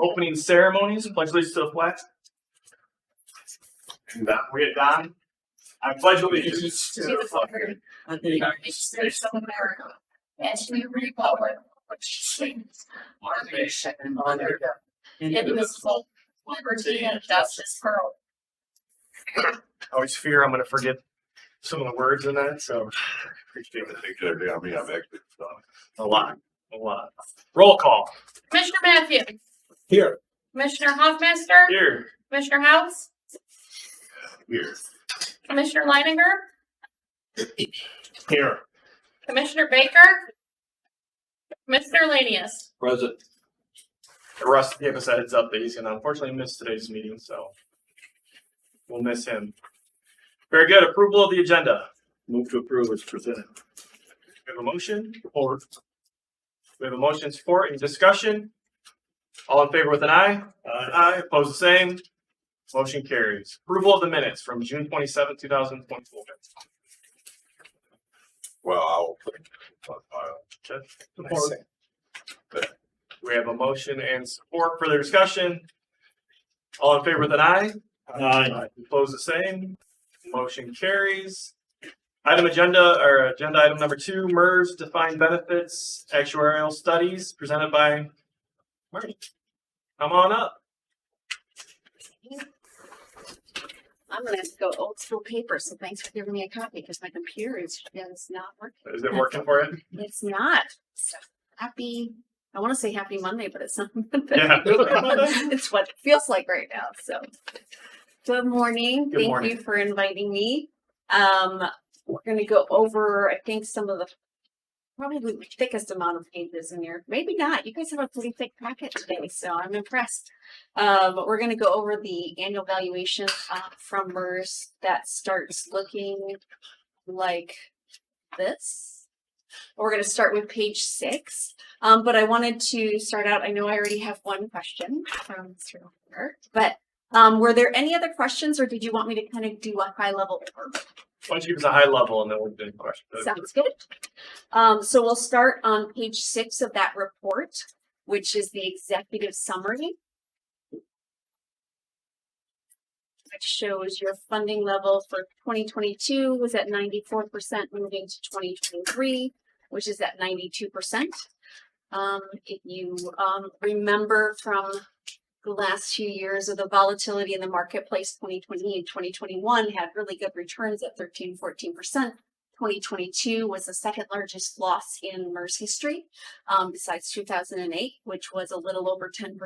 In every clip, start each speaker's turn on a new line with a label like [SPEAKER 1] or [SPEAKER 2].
[SPEAKER 1] opening ceremonies. Pledge allegiance to the flag. And we at Don. I pledge allegiance
[SPEAKER 2] to the flag of the United States of America and to the republic which stands one nation under God, indivisible, liberty and justice for all.
[SPEAKER 1] I always fear I'm going to forget some of the words in that, so appreciate it.
[SPEAKER 3] I'm actually
[SPEAKER 1] A lot. Roll call.
[SPEAKER 2] Commissioner Matthews.
[SPEAKER 3] here.
[SPEAKER 2] Commissioner Hoffmeister.
[SPEAKER 1] Here.
[SPEAKER 2] Commissioner House.
[SPEAKER 3] Here.
[SPEAKER 2] Commissioner Leininger.
[SPEAKER 3] Here.
[SPEAKER 2] Commissioner Baker. Commissioner Lanius.
[SPEAKER 3] Present.
[SPEAKER 1] Russ gave us a heads up that he's going to unfortunately miss today's meeting, so we'll miss him. Very good. Approval of the agenda.
[SPEAKER 3] Move to approve as presented.
[SPEAKER 1] We have a motion. Or we have a motion support and discussion. All in favor with an eye? Aye. Opposed the same. Motion carries. Approval of the minutes from June 27, 2024.
[SPEAKER 3] Well, I'll put it on file.
[SPEAKER 1] Support. We have a motion and support. Further discussion. All in favor with an eye?
[SPEAKER 3] Aye.
[SPEAKER 1] Opposed the same. Motion carries. Agenda item number 2, MERS defined benefits actuarial studies presented by Marty. Come on up.
[SPEAKER 4] I'm gonna have to go old school paper, so thanks for giving me a copy because my computer is not working.
[SPEAKER 1] Is it working for you?
[SPEAKER 4] It's not. So I want to say happy Monday, but it's not Monday.
[SPEAKER 1] Yeah.
[SPEAKER 4] It's what it feels like right now. So good morning.
[SPEAKER 1] Good morning.
[SPEAKER 4] Thank you for inviting me. We're gonna go over, I think, some of the probably the thickest amount of pages in here. Maybe not. You guys have a pretty thick packet today, so I'm impressed. But we're going to go over the annual valuation from MERS that starts looking like this. We're going to start with page 6. But I wanted to start out. I know I already have one question from Mr. Lambert, but were there any other questions, or did you want me to kind of do a high level overview?
[SPEAKER 1] Why don't you give us a high level and then we'll do questions.
[SPEAKER 4] Sounds good. So we'll start on page 6 of that report, which is the executive summary, which shows your funding level for 2022 was at 94%, moving to 2023, which is at 92%. If you remember from the last few years of the volatility in the marketplace, 2020 and 2021 had really good returns at 13-14%. 2022 was the second largest loss in MERS history, besides 2008, which was a little over 10%.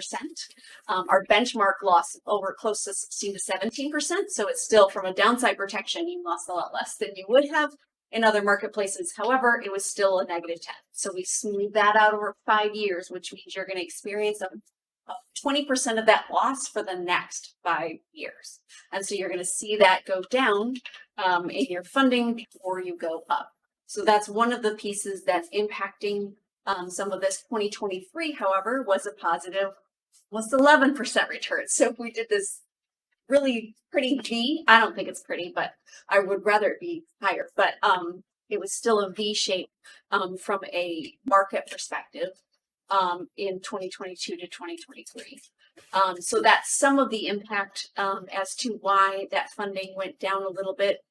[SPEAKER 4] Our benchmark loss over close to 16 to 17%. So it's still, from a downside protection, you lost a lot less than you would have in other marketplaces. However, it was still a negative 10. So we smoothed that out over 5 years, which means you're going to experience a 20% of that loss for the next 5 years. And so you're going to see that go down in your funding before you go up. So that's one of the pieces that's impacting some of this. 2023, however, was a positive, was 11% return. So if we did this really pretty V, I don't think it's pretty, but I would rather it be higher. But it was still a V shape from a market perspective. In 2022 to 2023. So that's some of the impact as to why that funding went down a little bit.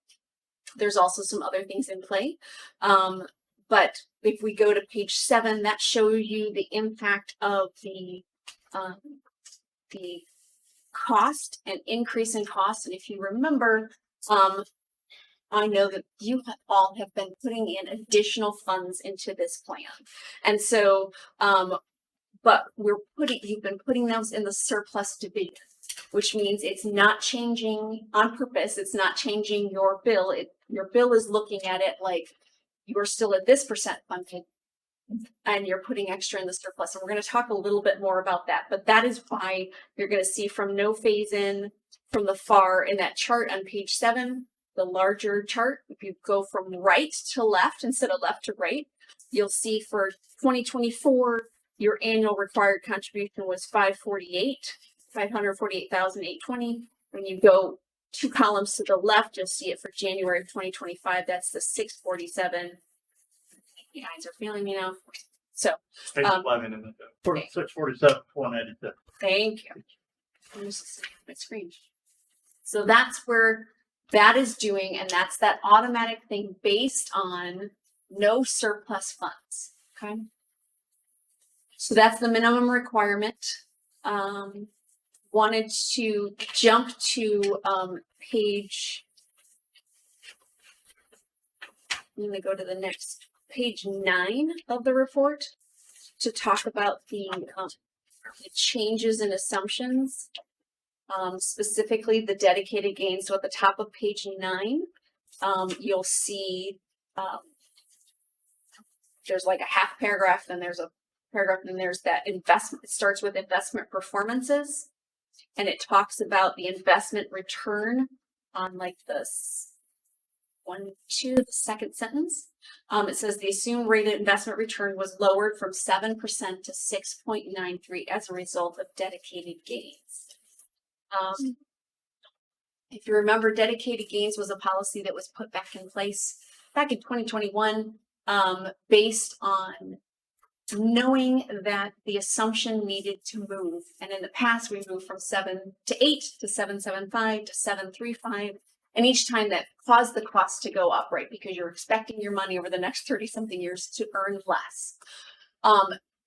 [SPEAKER 4] There's also some other things in play. But if we go to page 7, that shows you the impact of the cost and increase in cost. And if you remember, I know that you all have been putting in additional funds into this plan. And so, but you've been putting those in the surplus division, which means it's not changing on purpose. It's not changing your bill. Your bill is looking at it like you're still at this percent funded and you're putting extra in the surplus. And we're going to talk a little bit more about that, but that is why you're going to see from no phase in from the FAR in that chart on page 7, the larger chart. If you go from right to left instead of left to right, you'll see for 2024, your annual required contribution was 548,820. When you go 2 columns to the left, you'll see it for January of 2025. That's the 647. You guys are feeling me now. So
[SPEAKER 1] Page 11 in the
[SPEAKER 3] 647, 182.
[SPEAKER 4] Thank you. I'm just seeing my screen. So that's where that is doing, and that's that automatic thing based on no surplus funds. Okay. So that's the minimum requirement. Wanted to jump to page. I'm going to go to the next page 9 of the report to talk about the changes in assumptions, specifically the dedicated gains. So at the top of page 9, you'll see there's like a half paragraph, then there's a paragraph, and then there's that investment. It starts with investment performances, and it talks about the investment return on like this 1, 2, the second sentence. It says the assumed rate of investment return was lowered from 7% to 6.93 as a result of dedicated gains. If you remember, dedicated gains was a policy that was put back in place back in 2021, based on knowing that the assumption needed to move. And in the past, we moved from 7 to 8 to 7.75 to 7.35. And each time that caused the cost to go up, right? Because you're expecting your money over the next 30 something years to earn less.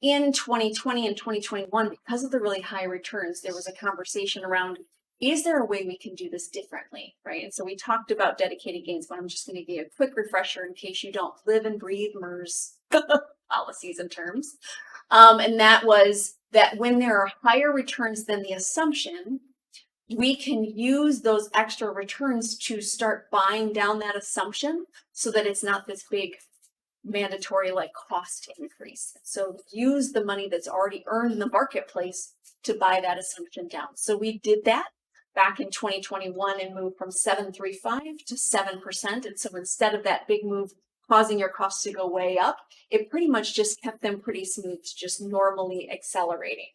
[SPEAKER 4] In 2020 and 2021, because of the really high returns, there was a conversation around, is there a way we can do this differently, right? And so we talked about dedicated gains, but I'm just going to give you a quick refresher in case you don't live and breathe MERS policies and terms. And that was that when there are higher returns than the assumption, we can use those extra returns to start buying down that assumption so that it's not this big mandatory like cost increase. So use the money that's already earned in the marketplace to buy that assumption down. So we did that back in 2021 and moved from 7.35 to 7%. And so instead of that big move causing your costs to go way up, it pretty much just kept them pretty smooth, just normally accelerating.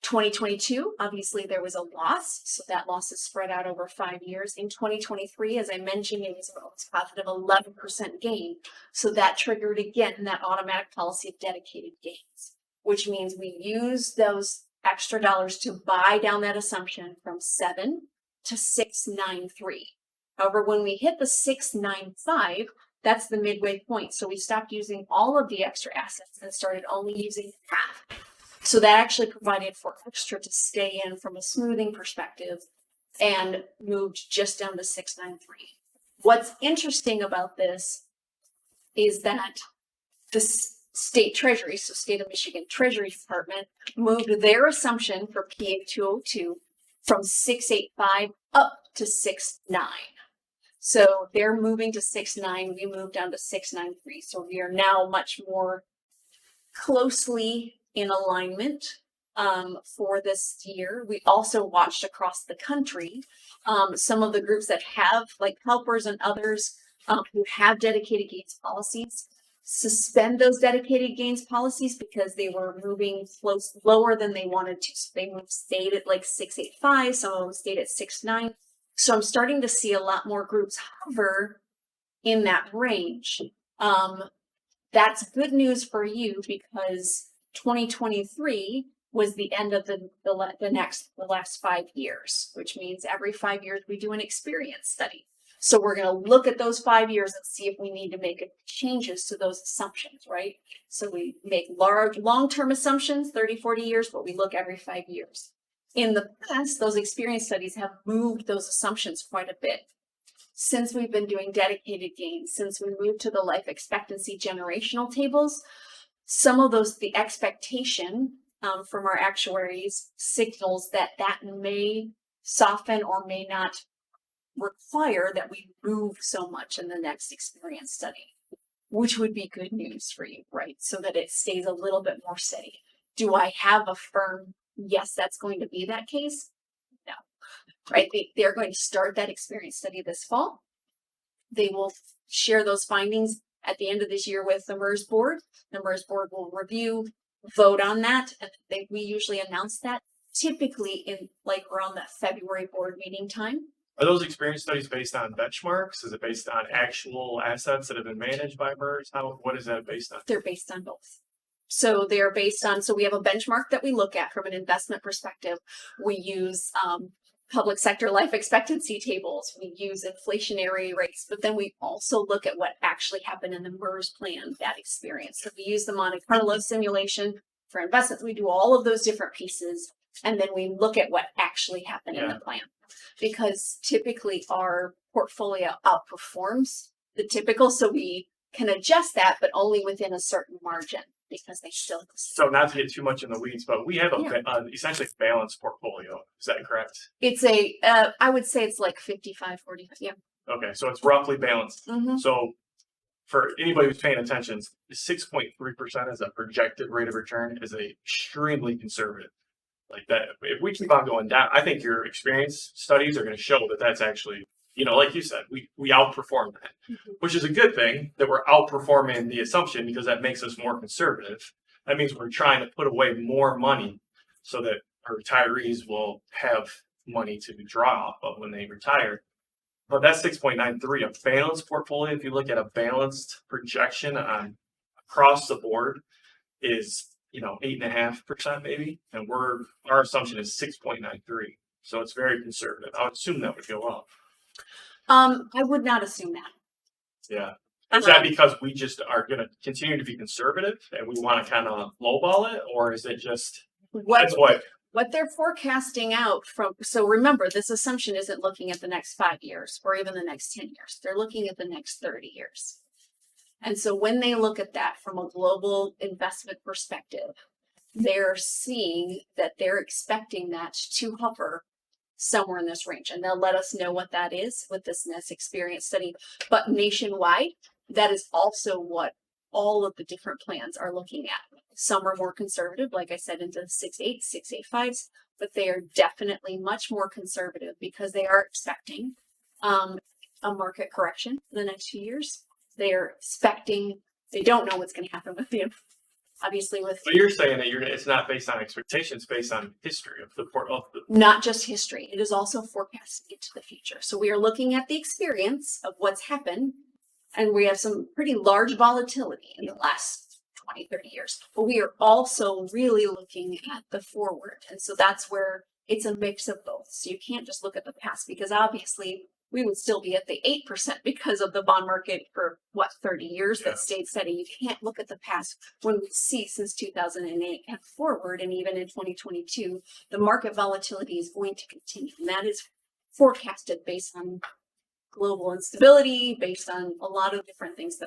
[SPEAKER 4] 2022, obviously there was a loss, so that loss is spread out over 5 years. In 2023, as I mentioned, it was a positive 11% gain. So that triggered again that automatic policy of dedicated gains, which means we use those extra dollars to buy down that assumption from 7 to 6.93. However, when we hit the 6.95, that's the midway point. So we stopped using all of the extra assets and started only using half. So that actually provided for extra to stay in from a smoothing perspective and moved just down to 6.93. What's interesting about this is that the state treasury, so state of Michigan Treasury Department, moved their assumption for PA 202 from 6.85 up to 6.9. So they're moving to 6.9. We moved down to 6.93. So we are now much more closely in alignment for this year. We also watched across the country some of the groups that have, like helpers and others who have dedicated gains policies, suspend those dedicated gains policies because they were moving lower than they wanted to. So they stayed at like 6.85, some of them stayed at 6.9. So I'm starting to see a lot more groups hover in that range. That's good news for you because 2023 was the end of the last 5 years, which means every 5 years we do an experience study. So we're going to look at those 5 years and see if we need to make changes to those assumptions, right? So we make large long-term assumptions, 30, 40 years, but we look every 5 years. In the past, those experience studies have moved those assumptions quite a bit. Since we've been doing dedicated gains, since we moved to the life expectancy generational tables, some of those, the expectation from our actuaries signals that may soften or may not require that we move so much in the next experience study, which would be good news for you, right? So that it stays a little bit more steady. Do I have a firm, yes, that's going to be that case? No, right? They're going to start that experience study this fall. They will share those findings at the end of this year with the MERS board. The MERS board will review, vote on that, and we usually announce that typically in like around that February board meeting time.
[SPEAKER 1] Are those experience studies based on benchmarks? Is it based on actual assets that have been managed by MERS? What is that based on?
[SPEAKER 4] They're based on both. So they're based on, so we have a benchmark that we look at from an investment perspective. We use public sector life expectancy tables. We use inflationary rates, but then we also look at what actually happened in the MERS plan, that experience. So we use the Monte Carlo simulation for investments. We do all of those different pieces, and then we look at what actually happened in the plan. Because typically our portfolio outperforms the typical, so we can adjust that, but only within a certain margin because they still.
[SPEAKER 1] So not to get too much in the weeds, but we have essentially balanced portfolio. Is that correct?
[SPEAKER 4] It's I would say it's like 55, 45. Yeah.
[SPEAKER 1] Okay, so it's roughly balanced.
[SPEAKER 4] Mm-hmm.
[SPEAKER 1] So for anybody who's paying attention, 6.3% as a projected rate of return is extremely conservative. Like that, if we keep on going down, I think your experience studies are going to show that that's actually, like you said, we outperform that, which is a good thing that we're outperforming the assumption because that makes us more conservative. That means we're trying to put away more money so that our retirees will have money to draw off of when they retire. But that's 6.93, a balanced portfolio. If you look at a balanced projection on across the board is 8.5% maybe, and our assumption is 6.93. So it's very conservative. I would assume that would go up.
[SPEAKER 4] I would not assume that.
[SPEAKER 1] Yeah. Is that because we just are going to continue to be conservative and we want to kind of lowball it, or is it just
[SPEAKER 4] what they're forecasting out from? So remember, this assumption isn't looking at the next 5 years or even the next 10 years. They're looking at the next 30 years. And so when they look at that from a global investment perspective, they're seeing that they're expecting that to hover somewhere in this range. And they'll let us know what that is with this NES experience study. But nationwide, that is also what all of the different plans are looking at. Some are more conservative, like I said, into the 6.8, 6.85s, but they are definitely much more conservative because they are expecting a market correction in the next few years. They're expecting, they don't know what's going to happen with the, obviously with.
[SPEAKER 1] But you're saying that it's not based on expectations, based on history of the
[SPEAKER 4] Not just history. It is also forecasting into the future. So we are looking at the experience of what's happened, and we have some pretty large volatility in the last 20, 30 years. But we are also really looking at the forward. And so that's where it's a mix of both. So you can't just look at the past because obviously we would still be at the 8% because of the bond market for 30 years that stayed steady. You can't look at the past when we see since 2008 and forward, and even in 2022, the market volatility is going to continue. And that is forecasted based on global instability, based on a lot of different things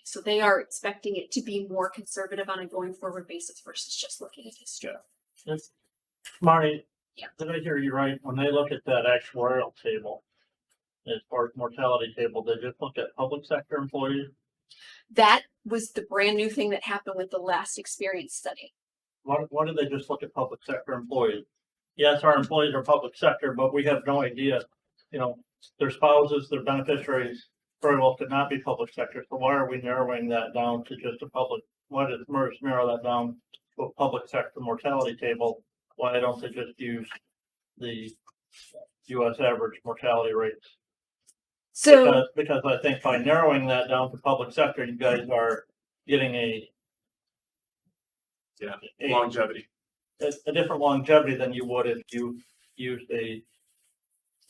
[SPEAKER 4] so they are expecting it to be more conservative on a going forward basis versus just looking at history.
[SPEAKER 5] Marty,
[SPEAKER 4] Yeah.
[SPEAKER 5] did I hear you right? When they look at that actuarial table, as far as mortality table, they just look at public sector employees?
[SPEAKER 4] That was the brand new thing that happened with the last experience study.
[SPEAKER 5] Why do they just look at public sector employees? Yes, our employees are public sector, but we have no idea, their spouses, their beneficiaries very well could not be public sector. So why are we narrowing that down to just why did MERS narrow that down to a public sector mortality table? Why don't they just use the U.S. average mortality rates?
[SPEAKER 4] So
[SPEAKER 5] Because I think by narrowing that down to public sector, you guys are getting a
[SPEAKER 1] longevity
[SPEAKER 5] different longevity than you would if you used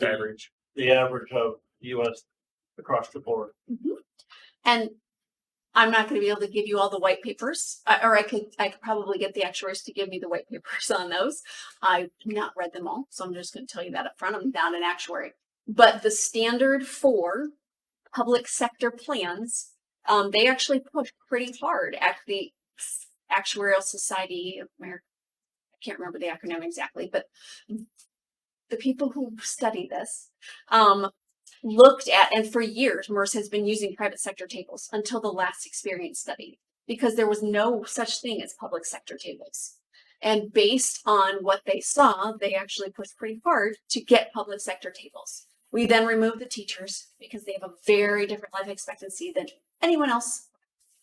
[SPEAKER 1] average.
[SPEAKER 5] the average of U.S. across the board.
[SPEAKER 4] and I'm not going to be able to give you all the white papers, or I could probably get the actuaries to give me the white papers on those. I've not read them all, so I'm just going to tell you that up front. I'm not an actuary. But the standard for public sector plans, they actually push pretty hard at the Actuarial Society of America. I can't remember the acronym exactly, but the people who study this looked at, and for years, MERS has been using private sector tables until the last experience study, because there was no such thing as public sector tables. And based on what they saw, they actually pushed pretty hard to get public sector tables. We then removed the teachers because they have a very different life expectancy than anyone else.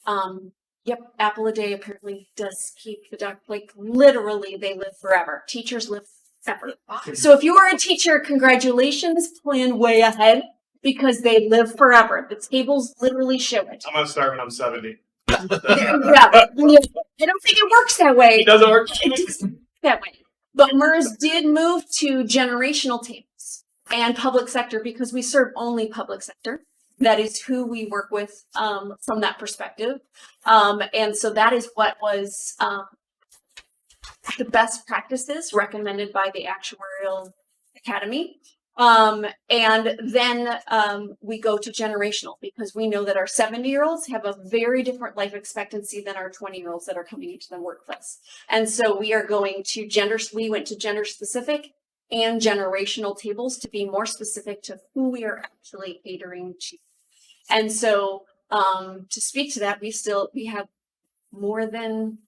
[SPEAKER 4] Apple a day apparently does keep the duck, like literally they live forever. Teachers live forever. So if you are a teacher, congratulations, plan way ahead because they live forever. The tables literally show it.
[SPEAKER 1] I'm going to start when I'm 70.
[SPEAKER 4] I don't think it works that way.
[SPEAKER 1] It doesn't work.
[SPEAKER 4] It doesn't work that way. But MERS did move to generational tables and public sector because we serve only public sector. That is who we work with from that perspective. And so that is what was the best practices recommended by the Actuarial Academy. And then we go to generational because we know that our 70-year-olds have a very different life expectancy than our 20-year-olds that are coming into the workplace. And so we are going to we went to gender specific and generational tables to be more specific to who we are actually catering to. And so to speak to that, we have more than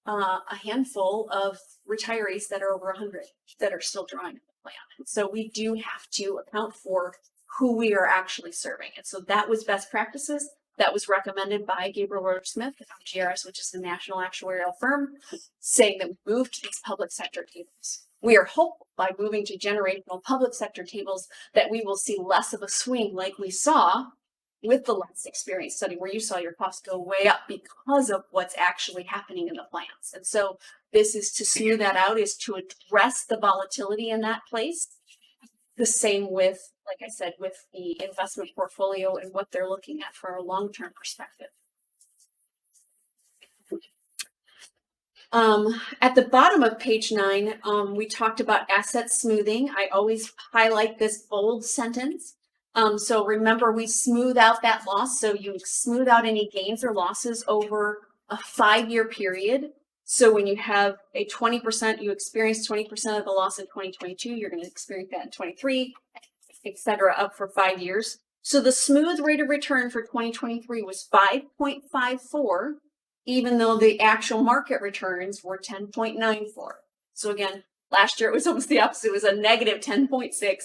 [SPEAKER 4] a handful of retirees that are over 100 that are still drawing the plan. And so we do have to account for who we are actually serving. And so that was best practices. That was recommended by Gabriel Roach Smith from GRS, which is the national actuarial firm, saying that we move to these public sector tables. We are hopeful by moving to generational public sector tables that we will see less of a swing like we saw with the last experience study where you saw your costs go way up because of what's actually happening in the plans. And so this is to smooth that out, is to address the volatility in that place. The same with, like I said, with the investment portfolio and what they're looking at for a long-term perspective. At the bottom of page 9, we talked about asset smoothing. I always highlight this bold sentence. So remember, we smooth out that loss. So you smooth out any gains or losses over a 5-year period. So when you have a 20%, you experience 20% of the loss in 2022, you're going to experience that in 23, et cetera, up for 5 years. So the smooth rate of return for 2023 was 5.54, even though the actual market returns were 10.94. So again, last year it was almost the opposite. It was a negative 10.6.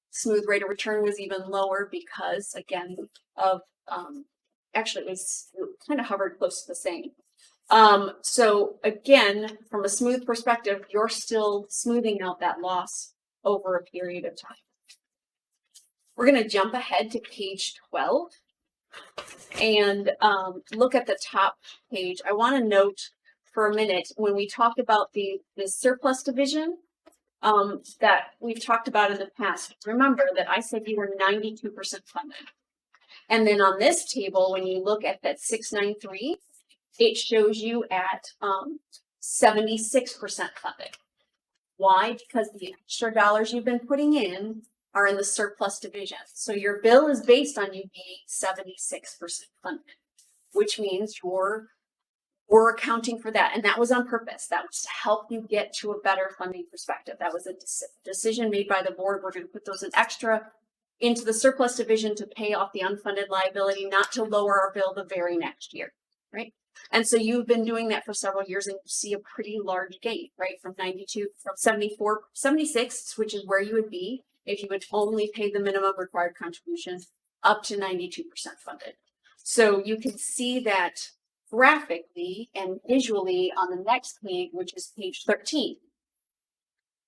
[SPEAKER 4] Smooth rate of return was even lower because, again, of actually it was kind of hovered close to the same. So again, from a smooth perspective, you're still smoothing out that loss over a period of time. We're going to jump ahead to page 12 and look at the top page. I want to note for a minute when we talk about the surplus division that we've talked about in the past. Remember that I said you were 92% funded. And then on this table, when you look at that 693, it shows you at 76% funded. Why? Because the extra dollars you've been putting in are in the surplus division. So your bill is based on you being 76% funded, which means we're accounting for that. And that was on purpose. That was to help you get to a better funding perspective. That was a decision made by the board. We're going to put those in extra into the surplus division to pay off the unfunded liability, not to lower our bill the very next year, right? And so you've been doing that for several years and you see a pretty large gain, right? From 76, which is where you would be if you would only pay the minimum required contribution, up to 92% funded. So you can see that graphically and visually on the next page, which is page 13.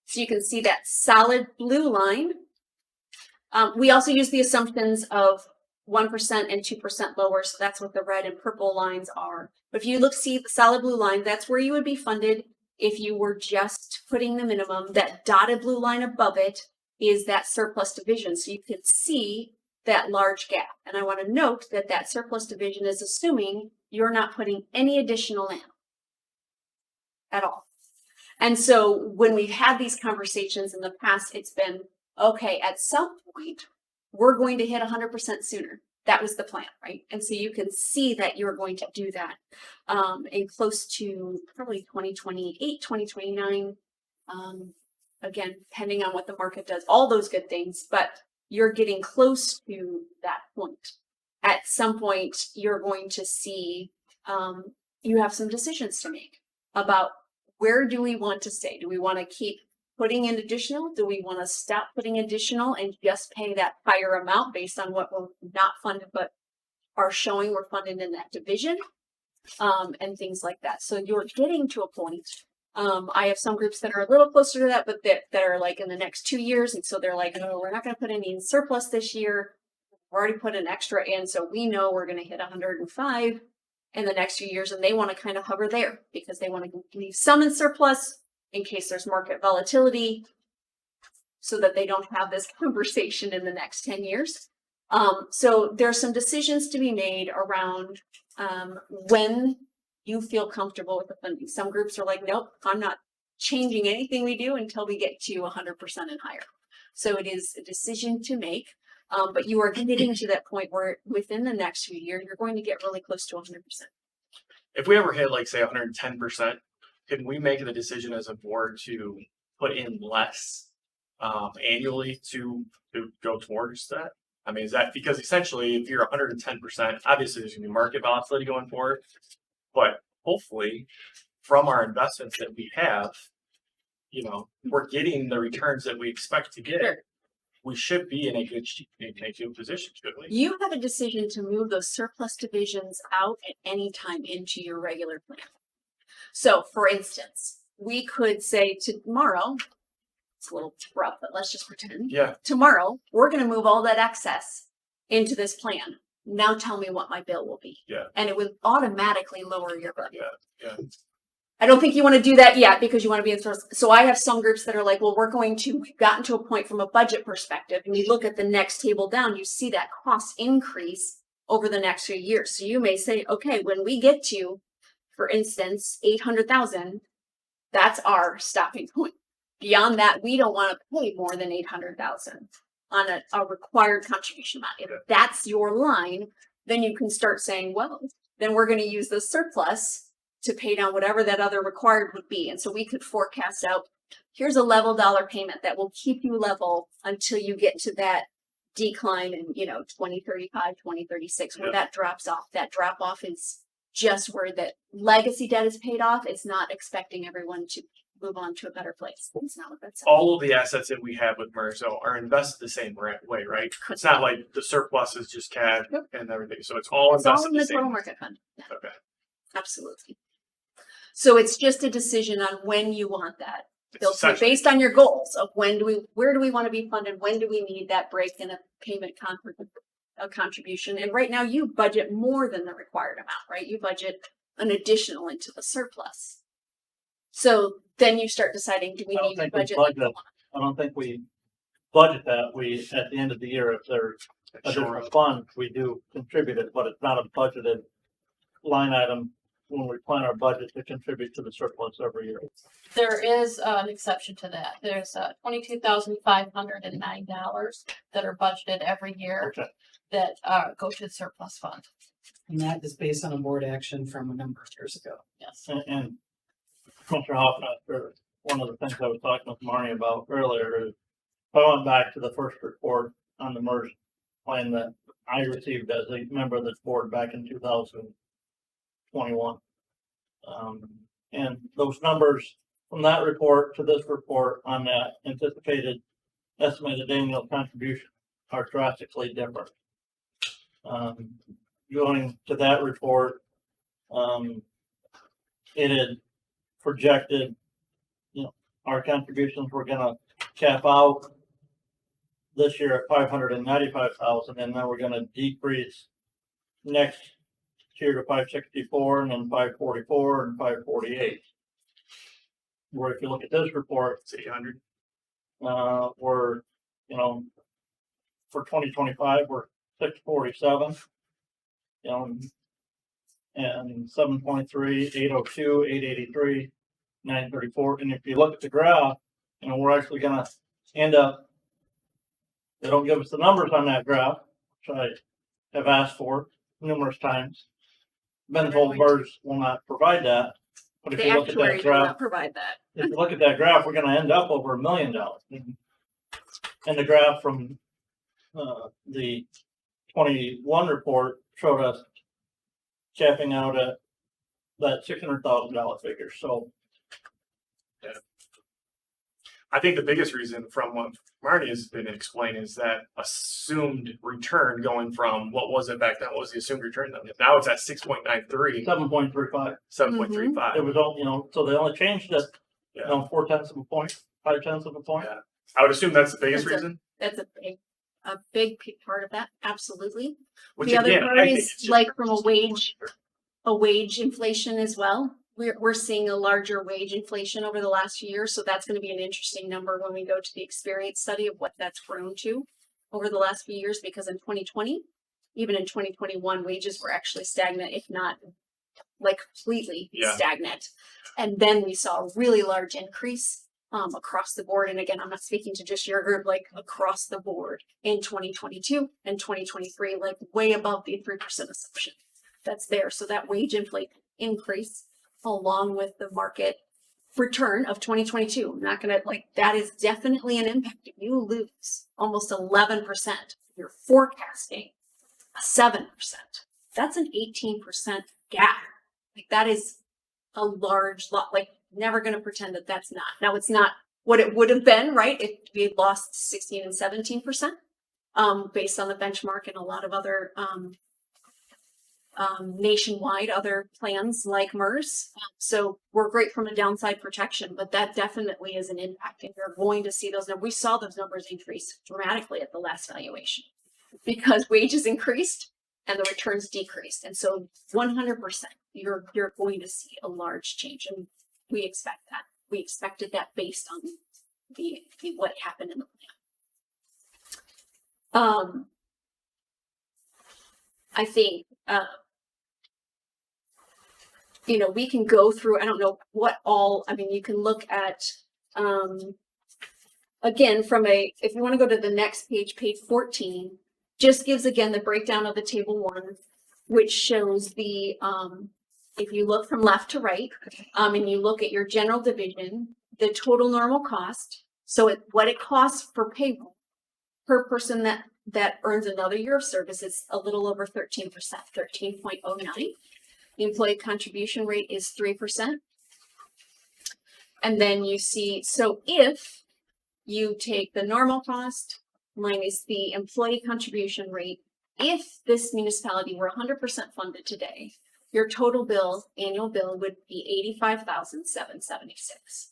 [SPEAKER 4] So you can see that solid blue line. We also use the assumptions of 1% and 2% lower. So that's what the red and purple lines are. But if you see the solid blue line, that's where you would be funded if you were just putting the minimum. That dotted blue line above it is that surplus division. So you can see that large gap. And I want to note that that surplus division is assuming you're not putting any additional in at all. And so when we've had these conversations in the past, it's been, okay, at some point, we're going to hit 100% sooner. That was the plan, right? And so you can see that you're going to do that in close to probably 2028, 2029. Again, depending on what the market does, all those good things, but you're getting close to that point. At some point, you're going to see you have some decisions to make about where do we want to stay? Do we want to keep putting in additional? Do we want to stop putting additional and just pay that higher amount based on what we're not funded but are showing we're funded in that division and things like that? So you're getting to a point. I have some groups that are a little closer to that, but that are like in the next 2 years. And so they're like, no, we're not going to put any in surplus this year. We've already put an extra in. So we know we're going to hit 105. in the next few years, and they want to kind of hover there because they want to leave some in surplus in case there's market volatility, so that they don't have this conversation in the next 10 years. So there's some decisions to be made around when you feel comfortable with the funding. Some groups are like, nope, I'm not changing anything we do until we get to 100% and higher. So it is a decision to make, but you are getting to that point where within the next few years, you're going to get really close to 100%.
[SPEAKER 1] If we ever hit like say 110%, can we make the decision as a board to put in less annually to go towards that? I mean, is that because essentially if you're 110%, obviously there's gonna be market volatility going forward, but hopefully from our investments that we have, you know, we're getting the returns that we expect to get.
[SPEAKER 4] Sure.
[SPEAKER 1] We should be in a good position, should we?
[SPEAKER 4] You have a decision to move those surplus divisions out at any time into your regular plan. So for instance, we could say tomorrow, it's a little rough, but let's just pretend.
[SPEAKER 1] Yeah,
[SPEAKER 4] Tomorrow, we're going to move all that excess into this plan. Now tell me what my bill will be.
[SPEAKER 1] Yeah.
[SPEAKER 4] And it would automatically lower your budget.
[SPEAKER 1] yeah.
[SPEAKER 4] I don't think you want to do that yet because you want to be in source. So I have some groups that are like, well, we've gotten to a point from a budget perspective, and you look at the next table down, you see that cost increase over the next few years. So you may say, okay, when we get to, for instance, 800,000, that's our stopping point. Beyond that, we don't want to pay more than 800,000 on a required contribution amount. If that's your line, then you can start saying, well, then we're going to use the surplus to pay down whatever that other required would be. And so we could forecast out, here's a level dollar payment that will keep you level until you get to that decline in, 2035, 2036, where that drops off. That drop off is just where that legacy debt is paid off. It's not expecting everyone to move on to a better place. It's not what that's.
[SPEAKER 1] All of the assets that we have with Merso are invested the same way, right? It's not like the surplus is just cash and everything. So it's all
[SPEAKER 4] It's all
[SPEAKER 1] invested
[SPEAKER 4] in
[SPEAKER 1] the
[SPEAKER 4] the
[SPEAKER 1] same.
[SPEAKER 4] total market fund. Yeah,
[SPEAKER 1] Okay.
[SPEAKER 4] absolutely. So it's just a decision on when you want that.
[SPEAKER 1] It's
[SPEAKER 4] They'll say
[SPEAKER 1] essentially-
[SPEAKER 4] based on your goals of where do we want to be funded? When do we need that break in a payment contribution? And right now you budget more than the required amount, right? You budget an additional into the surplus. So then you start deciding, do we
[SPEAKER 5] I don't
[SPEAKER 4] need to
[SPEAKER 5] think we
[SPEAKER 4] budget?
[SPEAKER 5] budget. I don't think we budget that. We, at the end of the year, if there's additional
[SPEAKER 1] Sure.
[SPEAKER 5] funds, we do contribute it, but it's not a budgeted line item when we plan our budget to contribute to the surplus every year.
[SPEAKER 2] There is an exception to that. There's $22,509 that are budgeted every year
[SPEAKER 5] Okay.
[SPEAKER 2] that go to the surplus fund.
[SPEAKER 6] And that is based on a board action from a number of years ago.
[SPEAKER 2] Yes.
[SPEAKER 5] And Mr. Hoffman, one of the things I was talking with Marnie about earlier is I went back to the first report on the MERS plan that I received as a member of this board back in 2021. And those numbers from that report to this report on that anticipated estimated annual contribution are drastically different. Going to that report, it had projected, our contributions were gonna cap out this year at 595,000, and then we're gonna decrease next year to 564, and then 544, and 548. Where if you look at this report,
[SPEAKER 1] It's 800.
[SPEAKER 5] we're, for 2025, we're 647, and 7.3, 802, 883, 934. And if you look at the graph, we're actually gonna end up, they don't give us the numbers on that graph, which I have asked for numerous times. Been told MERS will not provide that, but if
[SPEAKER 4] The
[SPEAKER 5] you look at
[SPEAKER 4] actuary
[SPEAKER 5] that
[SPEAKER 4] will
[SPEAKER 5] graph,
[SPEAKER 4] not provide that.
[SPEAKER 5] if you look at that graph, we're gonna end up over $1 million. And the graph from the 21 report showed us capping out at that $600,000 figure. So
[SPEAKER 1] I think the biggest reason from what Marty has been explaining is that assumed return going from what was it back then? What was the assumed return? Now it's at 6.93,
[SPEAKER 5] 7.35.
[SPEAKER 1] 7.35.
[SPEAKER 5] It was all, so they only changed it,
[SPEAKER 1] Yeah.
[SPEAKER 5] 0.4 of a point, 0.5 of a point.
[SPEAKER 1] Yeah. I would assume that's the biggest
[SPEAKER 4] That's
[SPEAKER 1] reason.
[SPEAKER 4] That's a big part of that. Absolutely.
[SPEAKER 1] Which
[SPEAKER 4] The other
[SPEAKER 1] again,
[SPEAKER 4] part
[SPEAKER 1] I think
[SPEAKER 4] is
[SPEAKER 1] it's just-
[SPEAKER 4] like from a wage a wage inflation as well. We're seeing a larger wage inflation over the last few years, so that's going to be an interesting number when we go to the experience study of what that's grown to over the last few years, because in 2020, even in 2021, wages were actually stagnant, if not like completely
[SPEAKER 1] Yeah.
[SPEAKER 4] stagnant. And then we saw a really large increase across the board. And again, I'm not speaking to just your group, like across the board in 2022 and 2023, like way above the 3% assumption that's there. So that wage inflation increase along with the market return of 2022. I'm not gonna like that is definitely an impact. If you lose almost 11%, you're forecasting a 7%. That's an 18% gap. Like that is a large lot. Like never gonna pretend that that's not. Now it's not what it would have been, right? If we had lost 16 and 17%, based on the benchmark and a lot of other nationwide other plans like MERS. So we're great from a downside protection, but that definitely is an impact. And you're going to see those numbers. We saw those numbers increase dramatically at the last valuation because wages increased and the returns decreased. And so 100%, you're going to see a large change. And we expect that. We expected that based on the what happened in the plan. I think we can go through, I don't know what all, I mean, you can look at, again, if you want to go to the next page, page 14, just gives again the breakdown of the table 1, which shows the, if you look from left to right, and you look at your general division, the total normal cost, so what it costs for payroll per person that earns another year of service is a little over 13%, 13.09. The employee contribution rate is 3%. And then you see, so if you take the normal cost minus the employee contribution rate, if this municipality were 100% funded today, your total bill, annual bill would be $85,776.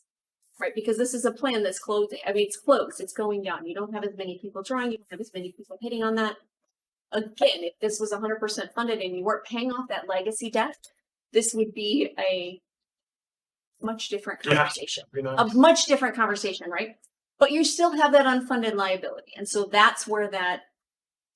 [SPEAKER 4] Right, because this is a plan that's closing. I mean, it's closed. It's going down. You don't have as many people drawing. You don't have as many people hitting on that. Again, if this was 100% funded and you weren't paying off that legacy debt, this would be a much different conversation. A much different conversation, right? But you still have that unfunded liability, and so that's where that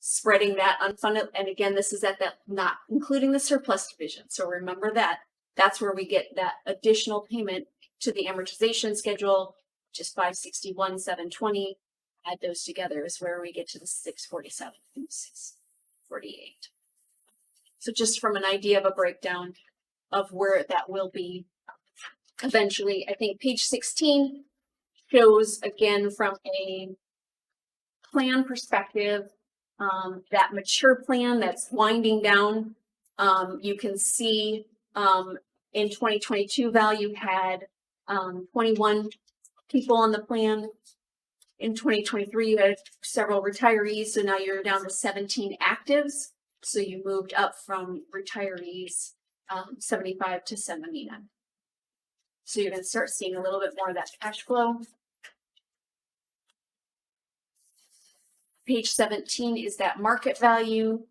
[SPEAKER 4] spreading that unfunded. And again, this is at that not including the surplus division. So remember that that's where we get that additional payment to the amortization schedule, which is 561, 720. Add those together is where we get to the 647 and 648. So just from an idea of a breakdown of where that will be eventually, I think page 16 shows again from a plan perspective, that mature plan that's winding down. You can see in 2022 value had 21 people on the plan. In 2023, you had several retirees, so now you're down to 17 actives. So you moved up from retirees 75 to 79. So you're going to start seeing a little bit more of that cash flow. Page 17 is that market value.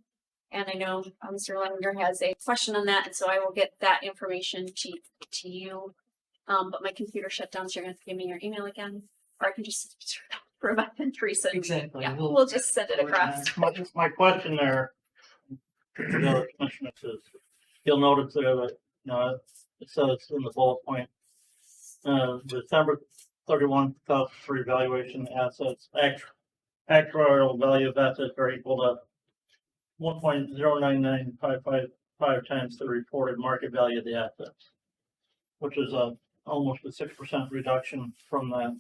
[SPEAKER 4] And I know Mr. Leninger has a question on that, and so I will get that information to you. But my computer shut down, so you're going to have to give me your email again. Or I can just provide it, Teresa.
[SPEAKER 6] Exactly.
[SPEAKER 4] Yeah, we'll just send it across.
[SPEAKER 5] My question there, to the other commissioners, is you'll notice there that, it says in the bullet point, December 31, 2003 valuation assets, actuarial value of assets are equal to 1.099555 times the reported market value of the assets, which is almost a 6% reduction from the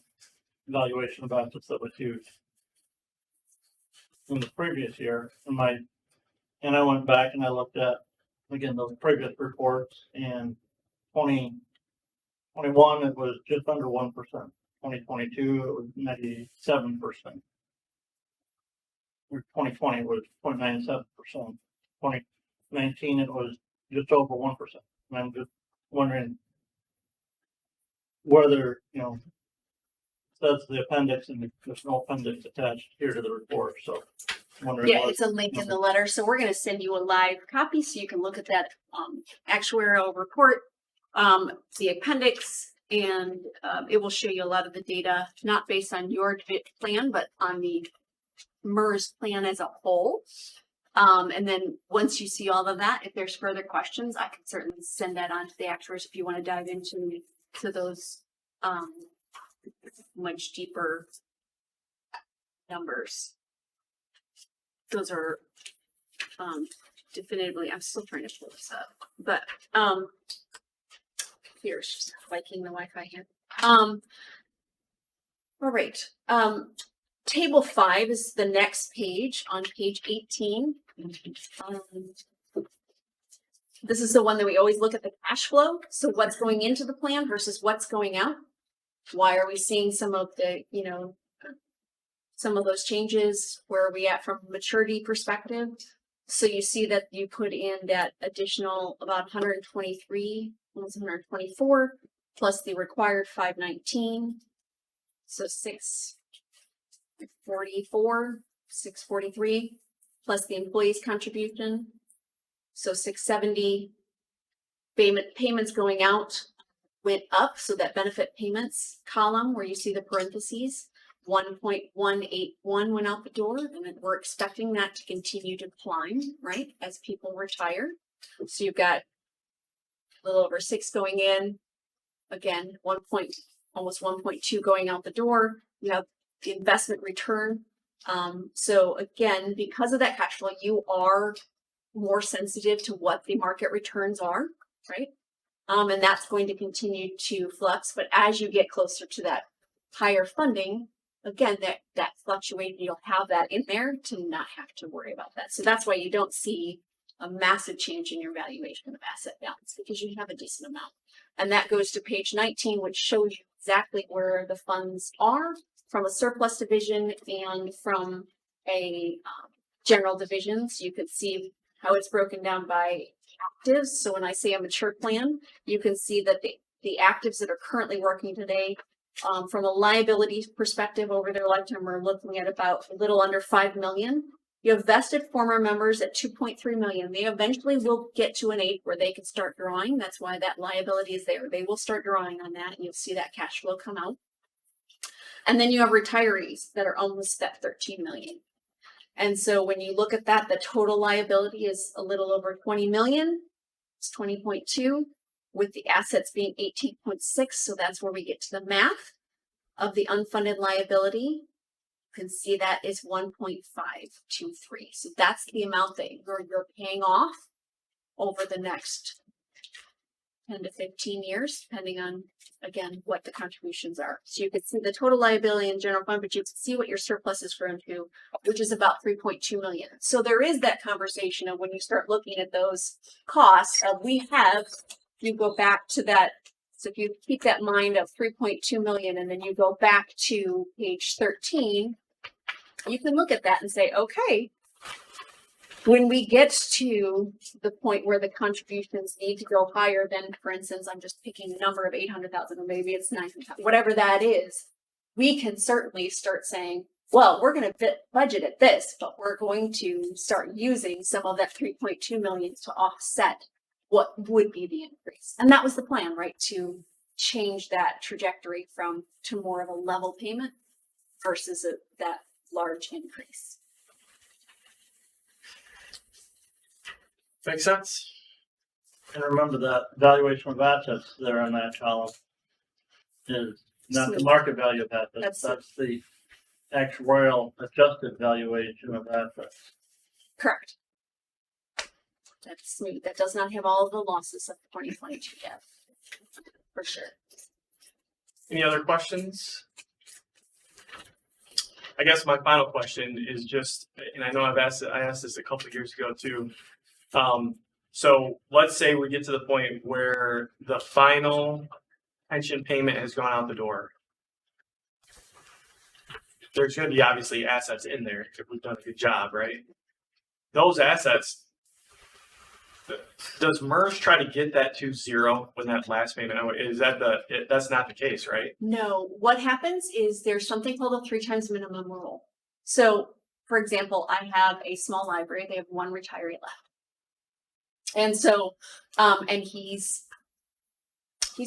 [SPEAKER 5] valuation of assets that was used in the previous year. And I went back and I looked at, again, those previous reports, and 2021, it was just under 1%. 2022, it was 97%. 2020 was 0.97%. 2019, it was just over 1%. And I'm just wondering whether, that's the appendix, and there's no appendix attached here to the report. So wondering
[SPEAKER 4] Yeah,
[SPEAKER 5] what-
[SPEAKER 4] it's a link in the letter, so we're gonna send you a live copy so you can look at that actuarial report, the appendix, and it will show you a lot of the data, not based on your plan, but on the MERS plan as a whole. And then once you see all of that, if there's further questions, I can certainly send that on to the actuaries if you want to dive into those much deeper numbers. Those are definitively, I'm still trying to pull this up, but here's just liking the Wi-Fi here. All right. Table 5 is the next page on page 18. This is the one that we always look at the cash flow. So what's going into the plan versus what's going out? Why are we seeing some of the, some of those changes? Where are we at from a maturity perspective? So you see that you put in that additional about 123, almost 124, plus the required 519. So 644, 643, plus the employee's contribution. So 670. Payments going out went up. So that benefit payments column where you see the parentheses, 1.181 went out the door, and then we're expecting that to continue to climb, right, as people retire. So you've got a little over 6 going in, again, almost 1.2 going out the door. You have the investment return. So again, because of that cash flow, you are more sensitive to what the market returns are, right? And that's going to continue to flux. But as you get closer to that higher funding, again, that fluctuation, you'll have that in there to not have to worry about that. So that's why you don't see a massive change in your valuation of asset balance, because you have a decent amount. And that goes to page 19, which shows you exactly where the funds are from a surplus division and from a general division. So you can see how it's broken down by actives. So when I say a mature plan, you can see that the actives that are currently working today, from a liability perspective over their lifetime, we're looking at about a little under 5 million. You have vested former members at 2.3 million. They eventually will get to an age where they can start drawing. That's why that liability is there. They will start drawing on that, and you'll see that cash flow come out. And then you have retirees that are almost at 13 million. And so when you look at that, the total liability is a little over 20 million. It's 20.2, with the assets being 18.6. So that's where we get to the math of the unfunded liability. You can see that is 1.523. So that's the amount that you're paying off over the next 10 to 15 years, depending on, again, what the contributions are. So you can see the total liability in general fund, but you can see what your surplus is grown to, which is about 3.2 million. So there is that conversation of when you start looking at those costs, you go back to that. So if you keep that in mind of 3.2 million, and then you go back to page 13, you can look at that and say, okay, when we get to the point where the contributions need to go higher than, for instance, I'm just picking a number of 800,000, or maybe it's 900,000, whatever that is, we can certainly start saying, well, we're going to budget at this, but we're going to start using some of that 3.2 million to offset what would be the increase. And that was the plan, right? To change that trajectory to more of a level payment versus that large increase.
[SPEAKER 1] Makes sense?
[SPEAKER 5] And remember that valuation of assets there on that column is not the market value of assets. That's the actuarial adjusted valuation of assets.
[SPEAKER 4] Correct. That's smooth. That does not have all of the losses of 2022 yet, for sure.
[SPEAKER 1] Any other questions? I guess my final question is just, and I know I asked this a couple of years ago too. So let's say we get to the point where the final pension payment has gone out the door. There's going to be obviously assets in there if we've done a good job, right? Those assets, does MERS try to get that to zero when that last payment? That's not the case, right?
[SPEAKER 4] No, what happens is there's something called a 3 times minimum rule. So for example, I have a small library, they have one retiree left. And so, and he's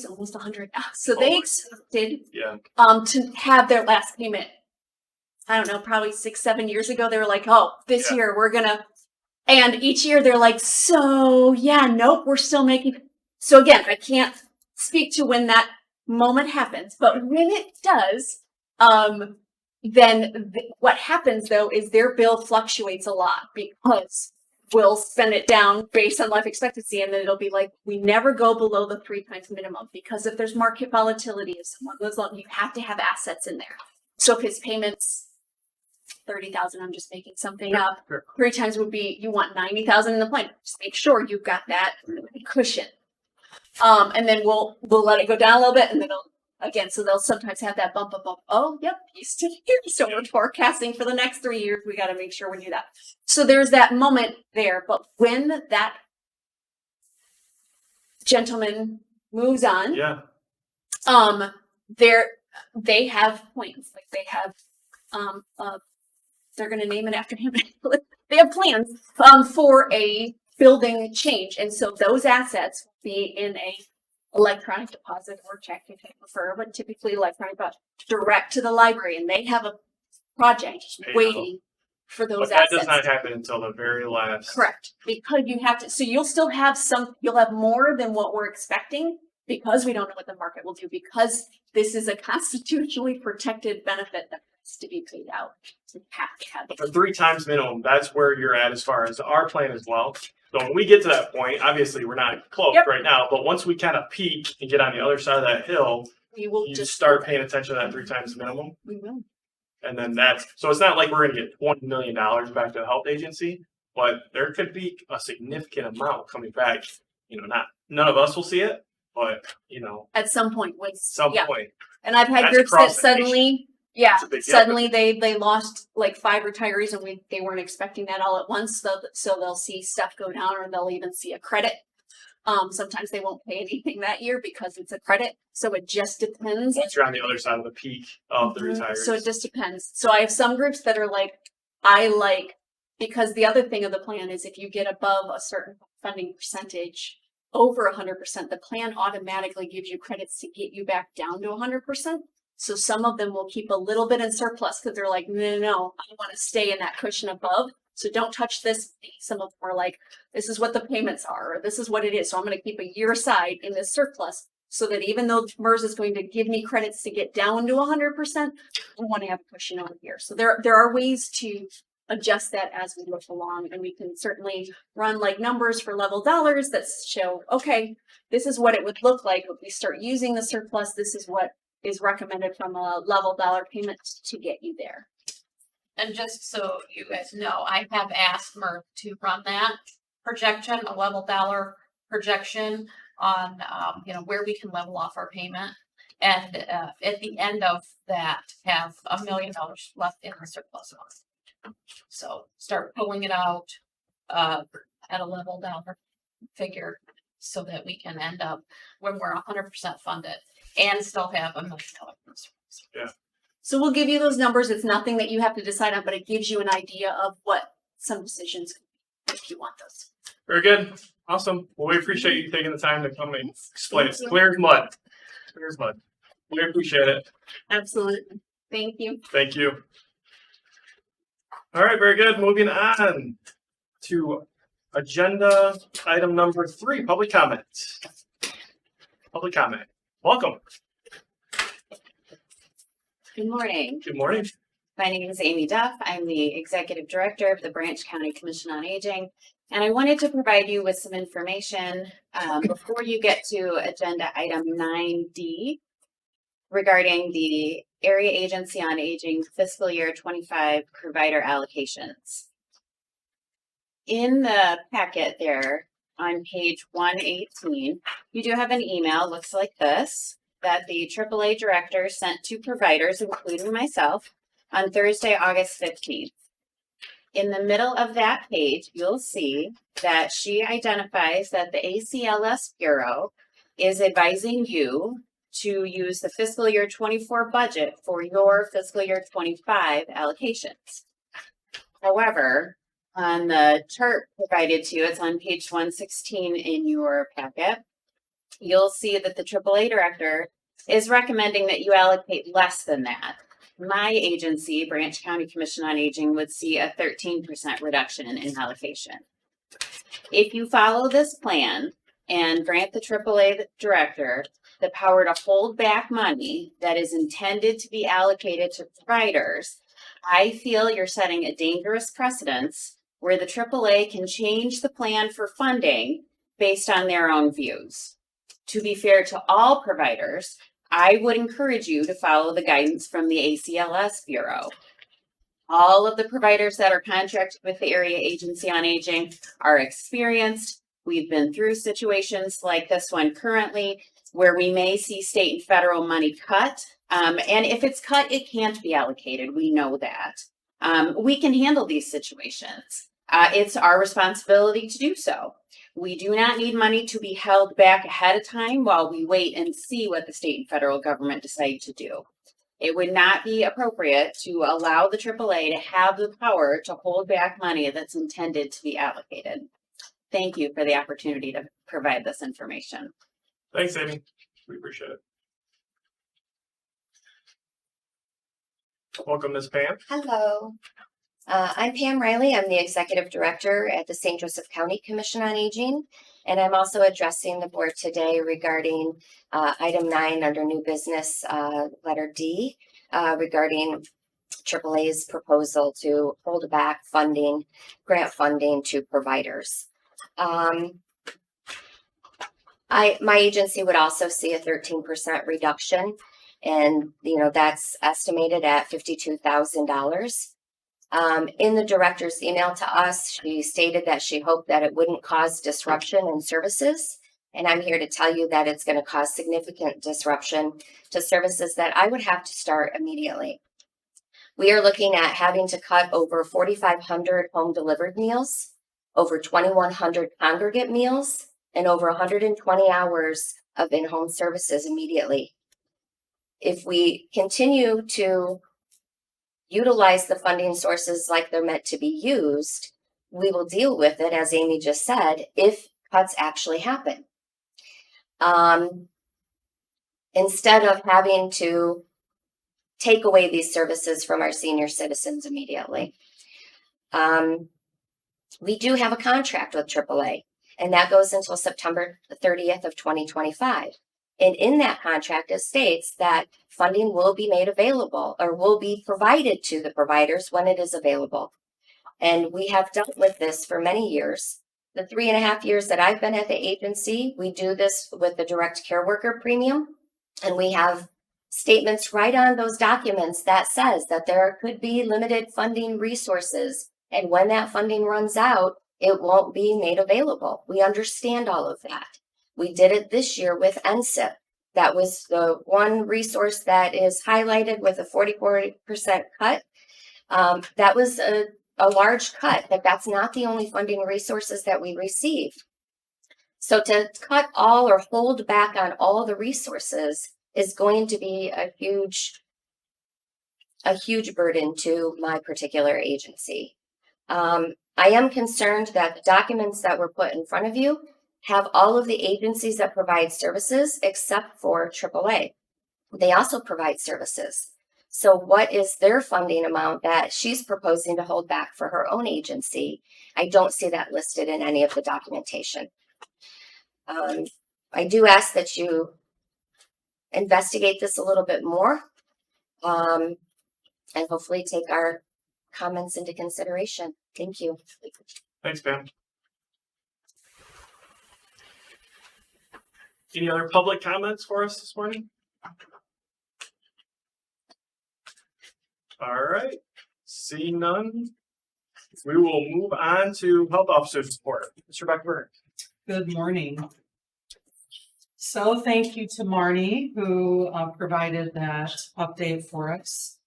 [SPEAKER 4] almost 100 now. So they
[SPEAKER 1] Oh.
[SPEAKER 4] expected
[SPEAKER 1] Yeah.
[SPEAKER 4] to have their last payment. I don't know, probably 6-7 years ago. They were like, oh, this
[SPEAKER 1] Yeah.
[SPEAKER 4] year we're gonna, and each year they're like, so yeah, nope, we're still making. So again, I can't speak to when that moment happens, but when it does, then what happens though is their bill fluctuates a lot because we'll spend it down based on life expectancy, and then it'll be like, we never go below the 3 times minimum, because if there's market volatility, if someone goes long, you have to have assets in there. So if his payments 30,000, I'm just making something up,
[SPEAKER 1] Sure.
[SPEAKER 4] 3 times would be, you want 90,000 in the plan. Just make sure you've got that cushion. And then we'll let it go down a little bit, and then it'll, again, so they'll sometimes have that bump. Oh, yep, he's still here. So we're forecasting for the next 3 years. We got to make sure we do that. So there's that moment there. But when that gentleman moves on,
[SPEAKER 1] Yeah.
[SPEAKER 4] they have plans. Like they have, they're going to name it after him. They have plans, for a building change. And so those assets will be in a electronic deposit or check if you prefer, but typically electronic deposit direct to the library. And they have a project
[SPEAKER 1] Just pay it
[SPEAKER 4] waiting for those
[SPEAKER 1] But that
[SPEAKER 4] assets.
[SPEAKER 1] does not happen until the very last.
[SPEAKER 4] Correct, because you have to, so you'll still have you'll have more than what we're expecting, because we don't know what the market will do, because this is a constitutionally protected benefit that has to be paid out. So you have to have
[SPEAKER 1] But
[SPEAKER 4] it.
[SPEAKER 1] the 3 times minimum, that's where you're at as far as our plan as well. So when we get to that point, obviously we're not close
[SPEAKER 4] Yep.
[SPEAKER 1] right now, but once we kind of peak and get on the other side of that hill,
[SPEAKER 4] We will
[SPEAKER 1] you
[SPEAKER 4] just
[SPEAKER 1] start paying attention to that 3 times minimum.
[SPEAKER 4] We will.
[SPEAKER 1] And then so it's not like we're going to get $20 million back to the health agency, but there could be a significant amount coming back. None of us will see it, but
[SPEAKER 4] At some point, when
[SPEAKER 1] some
[SPEAKER 4] yeah.
[SPEAKER 1] point.
[SPEAKER 4] And I've had
[SPEAKER 1] That's
[SPEAKER 4] groups that
[SPEAKER 1] across the nation.
[SPEAKER 4] suddenly, yeah,
[SPEAKER 1] It's a big deal.
[SPEAKER 4] suddenly they lost like 5 retirees, and they weren't expecting that all at once. So they'll see stuff go down, or they'll even see a credit. Sometimes they won't pay anything that year because it's a credit. So it just depends.
[SPEAKER 1] Once you're on the other side of the peak of the retirees.
[SPEAKER 4] So it just depends. So I have some groups that are like, because the other thing of the plan is if you get above a certain funding percentage, over 100%, the plan automatically gives you credits to get you back down to 100%. So some of them will keep a little bit in surplus because they're like, no, I want to stay in that cushion above. So don't touch this. Some of them are like, this is what the payments are, or this is what it is. So I'm going to keep a year aside in this surplus, so that even though MERS is going to give me credits to get down to 100%, I want to have a cushion over here. So there are ways to adjust that as we look along, and we can certainly run like numbers for level dollars that show, okay, this is what it would look like if we start using the surplus. This is what is recommended from a level dollar payment to get you there.
[SPEAKER 2] And just so you guys know, I have asked MERS to run that projection, a level dollar projection on, where we can level off our payment. And at the end of that, have $1 million left in the surplus fund. So start pulling it out at a level dollar figure, so that we can end up when we're 100% funded and still have $1 million in the surplus.
[SPEAKER 4] So we'll give you those numbers. It's nothing that you have to decide on, but it gives you an idea of what some decisions could be if you want those.
[SPEAKER 1] Very good. Awesome. Well, we appreciate you taking the time to come and explain. It's clear as mud. Clear as mud. We appreciate it.
[SPEAKER 4] Absolutely. Thank you.
[SPEAKER 1] Thank you. All right, very good. Moving on to agenda item number 3, public comment. Public comment. Welcome.
[SPEAKER 7] Good morning.
[SPEAKER 1] Good morning.
[SPEAKER 7] My name is Amy Duff. I'm the Executive Director of the Branch County Commission on Aging, and I wanted to provide you with some information before you get to agenda item 9D regarding the Area Agency on Aging fiscal year 25 provider allocations. In the packet there on page 118, you do have an email, looks like this, that the AAA director sent to providers, including myself, on Thursday, August 15th. In the middle of that page, you'll see that she identifies that the ACLS Bureau is advising you to use the fiscal year 24 budget for your fiscal year 25 allocations. However, on the chart provided to you, it's on page 116 in your packet. You'll see that the AAA director is recommending that you allocate less than that. My agency, Branch County Commission on Aging, would see a 13% reduction in allocation. If you follow this plan and grant the AAA director the power to hold back money that is intended to be allocated to providers, I feel you're setting a dangerous precedence where the AAA can change the plan for funding based on their own views. To be fair to all providers, I would encourage you to follow the guidance from the ACLS Bureau. All of the providers that are contracted with the Area Agency on Aging are experienced. We've been through situations like this one currently where we may see state and federal money cut. And if it's cut, it can't be allocated. We know that. We can handle these situations. It's our responsibility to do so. We do not need money to be held back ahead of time while we wait and see what the state and federal government decide to do. It would not be appropriate to allow the AAA to have the power to hold back money that's intended to be allocated. Thank you for the opportunity to provide this information.
[SPEAKER 1] Thanks, Amy. We appreciate it. Welcome, Ms. Pam.
[SPEAKER 8] Hello. I'm Pam Riley. I'm the Executive Director at the St. Joseph County Commission on Aging, and I'm also addressing the board today regarding item 9 under new business, letter D, regarding AAA's proposal to hold back funding, grant funding to providers. My agency would also see a 13% reduction, and that's estimated at $52,000. In the director's email to us, she stated that she hoped that it wouldn't cause disruption in services. And I'm here to tell you that it's going to cause significant disruption to services that I would have to start immediately. We are looking at having to cut over 4,500 home delivered meals, over 2,100 congregate meals, and over 120 hours of in-home services immediately. If we continue to utilize the funding sources like they're meant to be used, we will deal with it, as Amy just said, if cuts actually happen. Instead of having to take away these services from our senior citizens immediately. We do have a contract with AAA, and that goes until September 30th of 2025. And in that contract, it states that funding will be made available or will be provided to the providers when it is available. And we have dealt with this for many years. The 3.5 years that I've been at the agency, we do this with the direct care worker premium. And we have statements right on those documents that says that there could be limited funding resources. And when that funding runs out, it won't be made available. We understand all of that. We did it this year with NSIP. That was the one resource that is highlighted with a 44% cut. That was a large cut, but that's not the only funding resources that we receive. So to cut all or hold back on all the resources is going to be a huge burden to my particular agency. I am concerned that the documents that were put in front of you have all of the agencies that provide services except for AAA. They also provide services. So what is their funding amount that she's proposing to hold back for her own agency? I don't see that listed in any of the documentation. I do ask that you investigate this a little bit more and hopefully take our comments into consideration. Thank you.
[SPEAKER 1] Thanks, Pam. Any other public comments for us this morning? All right, seeing none, we will move on to health officer support. Mr. Beckberg.
[SPEAKER 6] Good morning. So thank you to Marnie who provided that update for us.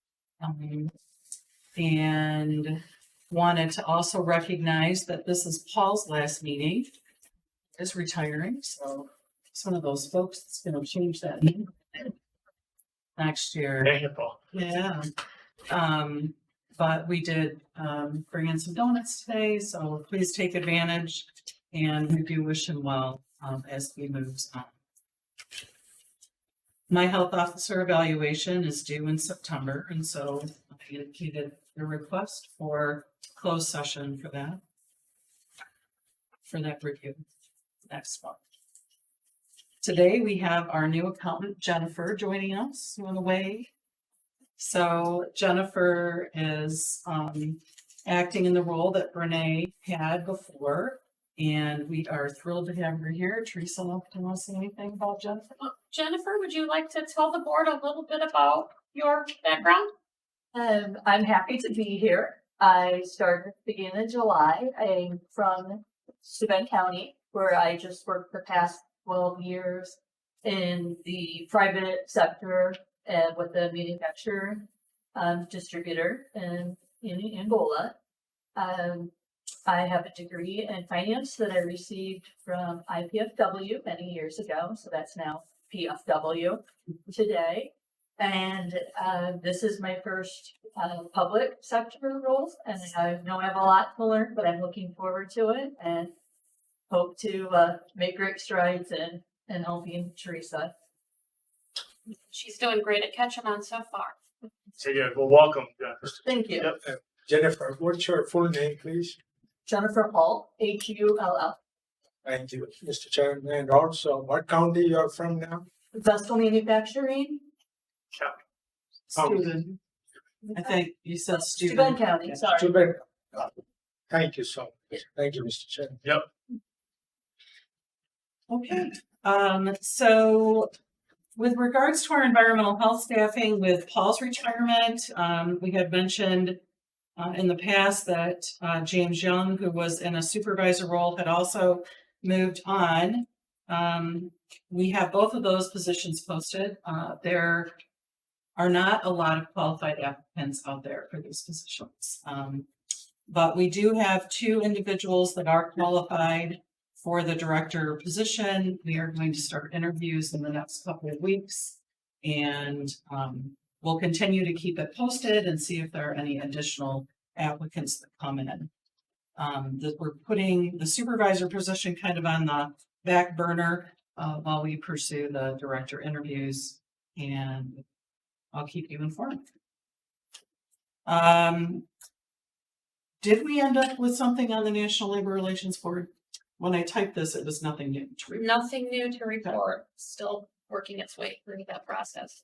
[SPEAKER 6] And wanted to also recognize that this is Paul's last meeting. Is retiring, so it's one of those folks that's going to change that name next year.
[SPEAKER 1] Dang it, Paul.
[SPEAKER 6] Yeah. but we did, bring in some donuts today, so please take advantage. And we do wish him well, as he moves on. My health officer evaluation is due in September, and so I indicated a request for closed session for that. For that review next month. Today, we have our new accountant, Jennifer, joining us on the way. So Jennifer is acting in the role that Renee had before, and we are thrilled to have her here. Teresa, do you want to say anything about Jennifer?
[SPEAKER 2] Jennifer, would you like to tell the board a little bit about your background?
[SPEAKER 9] I'm happy to be here. I started at the beginning of July. I'm from Steuben County, where I just worked the past 12 years in the private sector and with the manufacturer distributor in Angola. I have a degree in finance that I received from IPFW many years ago, so that's now PFW today. And this is my first public sector role, and I know I have a lot to learn, but I'm looking forward to it and hope to make great strides in helping Teresa.
[SPEAKER 2] She's doing great at catching on so far.
[SPEAKER 1] So yeah, well, welcome, Jennifer.
[SPEAKER 9] Thank you.
[SPEAKER 1] Yep.
[SPEAKER 10] Jennifer, what's your full name, please?
[SPEAKER 9] Jennifer Hall, Hull.
[SPEAKER 10] Thank you, Mr. Chairman. And also, what county you are from now?
[SPEAKER 9] Vestal Manufacturing.
[SPEAKER 6] Student. I think you said
[SPEAKER 9] Steuben
[SPEAKER 6] student.
[SPEAKER 9] County, sorry.
[SPEAKER 10] Steuben. Thank you so much. Thank you, Mr. Chairman.
[SPEAKER 6] Okay, so with regards to our environmental health staffing with Paul's retirement, we had mentioned in the past that James Young, who was in a supervisor role, had also moved on. We have both of those positions posted. There are not a lot of qualified applicants out there for these positions. But we do have two individuals that are qualified for the director position. We are going to start interviews in the next couple of weeks, and we'll continue to keep it posted and see if there are any additional applicants that come in. We're putting the supervisor position kind of on the back burner while we pursue the director interviews, and I'll keep you informed. Did we end up with something on the National Labor Relations Board? When I typed this, it was nothing new to report.
[SPEAKER 2] Nothing new to report, still working its way through that process.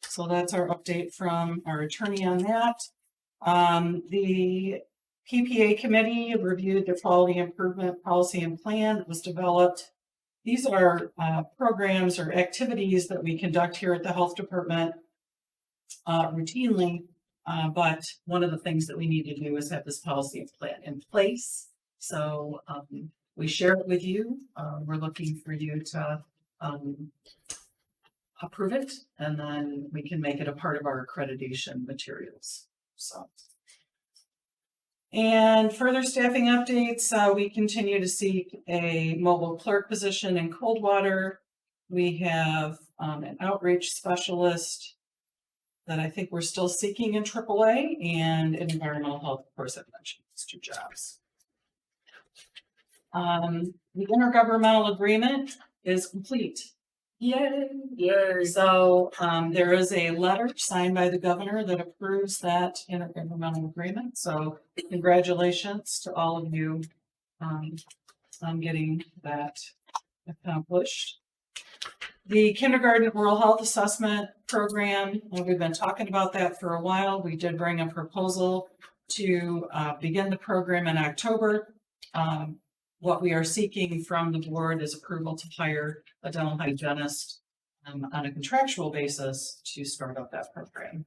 [SPEAKER 6] So that's our update from our attorney on that. The PPA committee reviewed the quality improvement policy and plan that was developed. These are programs or activities that we conduct here at the health department routinely. But one of the things that we need to do is have this policy and plan in place. So we share it with you. We're looking for you to approve it, and then we can make it a part of our accreditation materials. So, and further staffing updates, we continue to seek a mobile clerk position in Coldwater. We have an outreach specialist that I think we're still seeking in AAA, and in environmental health, of course, I've mentioned these two jobs. The intergovernmental agreement is complete. Yay!
[SPEAKER 10] Yay.
[SPEAKER 6] So there is a letter signed by the governor that approves that intergovernmental agreement. So congratulations to all of you on getting that accomplished. The kindergarten oral health assessment program, we've been talking about that for a while. We did bring a proposal to begin the program in October. What we are seeking from the board is approval to hire a dental hygienist on a contractual basis to start up that program.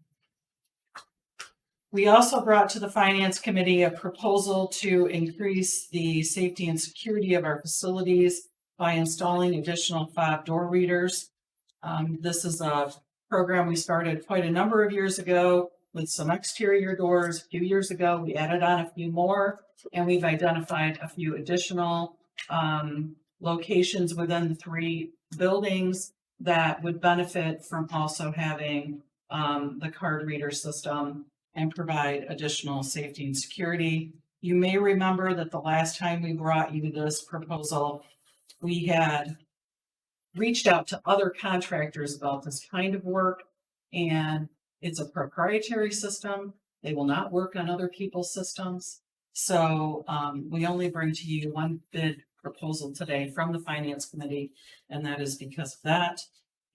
[SPEAKER 6] We also brought to the Finance Committee a proposal to increase the safety and security of our facilities by installing additional fob door readers. This is a program we started quite a number of years ago with some exterior doors. A few years ago, we added on a few more, and we've identified a few additional locations within the 3 buildings that would benefit from also having the card reader system and provide additional safety and security. You may remember that the last time we brought you this proposal, we had reached out to other contractors about this kind of work, and it's a proprietary system. They will not work on other people's systems. So we only bring to you one bid proposal today from the Finance Committee, and that is because of that.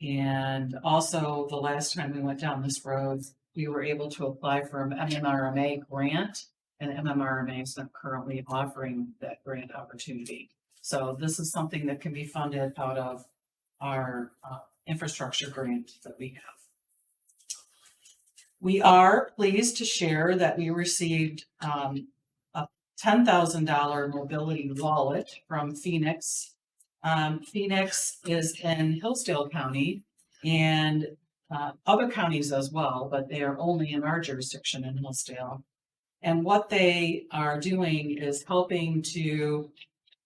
[SPEAKER 6] And also, the last time we went down this road, we were able to apply for an MMRMA grant, and MMRMA is not currently offering that grant opportunity. So this is something that can be funded out of our infrastructure grant that we have. We are pleased to share that we received a $10,000 mobility wallet from Phoenix. Phoenix is in Hillsdale County and other counties as well, but they are only in our jurisdiction in Hillsdale. And what they are doing is helping to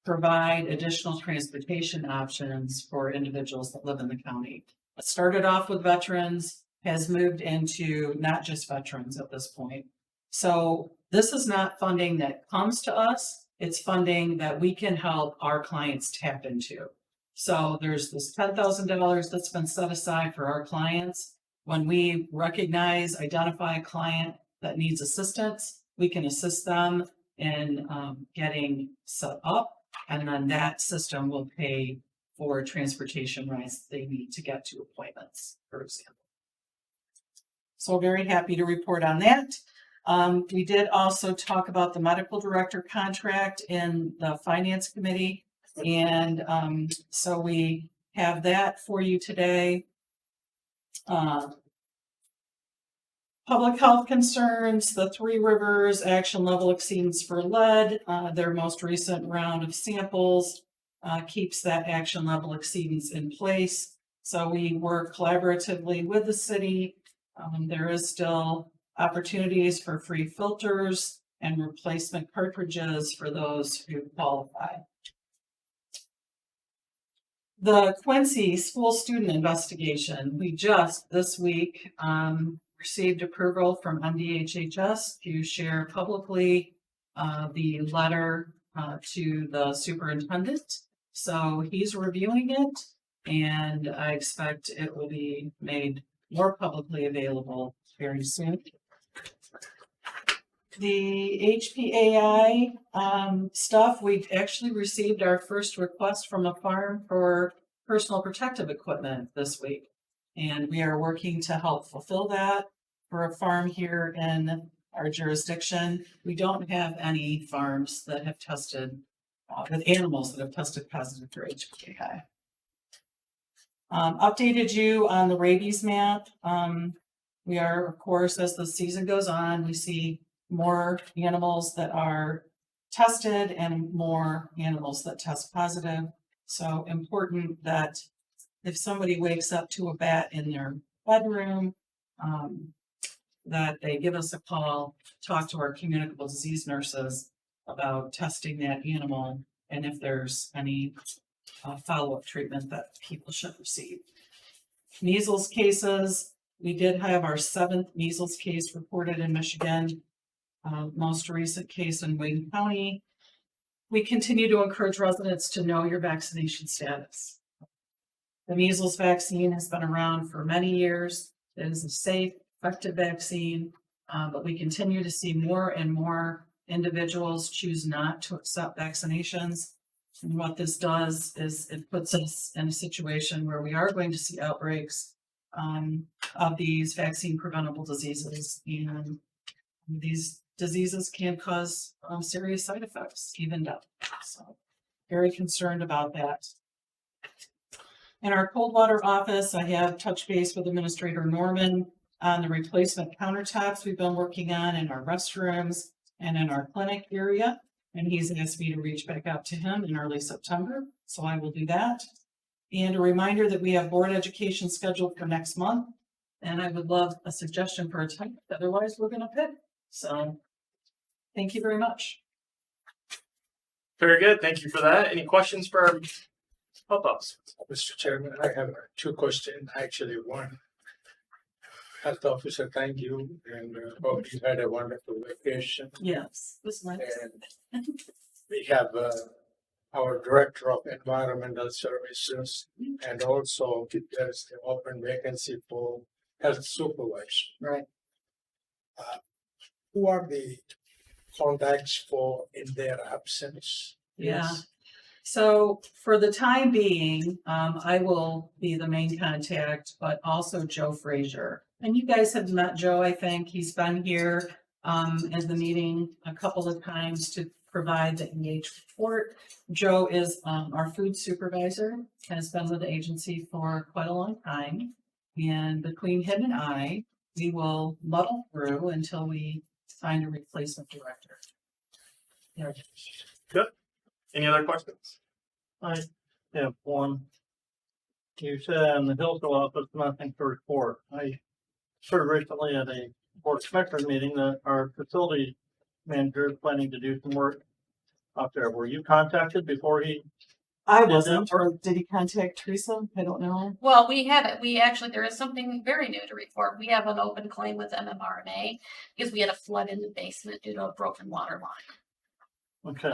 [SPEAKER 6] provide additional transportation options for individuals that live in the county. It started off with veterans, has moved into not just veterans at this point. So this is not funding that comes to us. It's funding that we can help our clients tap into. So there's this $10,000 that's been set aside for our clients. When we recognize, identify a client that needs assistance, we can assist them in getting set up, and then that system will pay for transportation rides they need to get to appointments, for example. So very happy to report on that. We did also talk about the medical director contract in the Finance Committee. And so we have that for you today. Public health concerns, the Three Rivers action level exceeds for lead. Their most recent round of samples keeps that action level exceedance in place. So we work collaboratively with the city. There is still opportunities for free filters and replacement cartridges for those who qualify. The Quincy school student investigation, we just this week received approval from MDHHS to share publicly the letter to the superintendent. So he's reviewing it, and I expect it will be made more publicly available very soon. The HPAI stuff, we actually received our first request from a farm for personal protective equipment this week. And we are working to help fulfill that for a farm here in our jurisdiction. We don't have any farms that have tested with animals that have tested positive for HPAI. Updated you on the rabies map. We are, of course, as the season goes on, we see more animals that are tested and more animals that test positive. So important that if somebody wakes up to a bat in their bedroom, that they give us a call, talk to our communicable disease nurses about testing that animal, and if there's any follow-up treatment that people should receive. Measles cases, we did have our 7th measles case reported in Michigan, most recent case in Wayne County. We continue to encourage residents to know your vaccination status. The measles vaccine has been around for many years. It is a safe, effective vaccine, but we continue to see more and more individuals choose not to accept vaccinations. And what this does is it puts us in a situation where we are going to see outbreaks of these vaccine preventable diseases. And these diseases can cause serious side effects, even death. So very concerned about that. In our Coldwater office, I have touched base with Administrator Norman on the replacement countertops we've been working on in our restrooms and in our clinic area. And he's asked me to reach back out to him in early September, so I will do that. And a reminder that we have board education scheduled for next month, and I would love a suggestion for a time, otherwise we're gonna pick. So, thank you very much.
[SPEAKER 1] Very good. Thank you for that. Any questions for our pop-ups?
[SPEAKER 10] Mr. Chairman, I have two questions, actually one. health officer, thank you, and hope you had a wonderful vacation.
[SPEAKER 6] Yes, it was nice.
[SPEAKER 10] And we have our Director of Environmental Services, and also there's the open vacancy for health supervisor.
[SPEAKER 6] Right.
[SPEAKER 10] Who are the contacts for in their absence?
[SPEAKER 6] Yeah. So for the time being, I will be the main contact, but also Joe Frazier. And you guys have met Joe, I think. He's been here at the meeting a couple of times to provide the EH report. Joe is our food supervisor, has been with the agency for quite a long time. And between him and I, we will muddle through until we find a replacement director. Yeah.
[SPEAKER 1] Any other questions?
[SPEAKER 5] I have one. You said in the Hillsville office, nothing to report. I heard recently at a board of commissioners meeting that our facility manager is planning to do some work out there. Were you contacted before he?
[SPEAKER 6] I wasn't, or did he contact Teresa? I don't know.
[SPEAKER 2] Well, we have it. We actually, there is something very new to report. We have an open claim with MMRMA because we had a flood in the basement due to a broken water line.
[SPEAKER 5] Okay,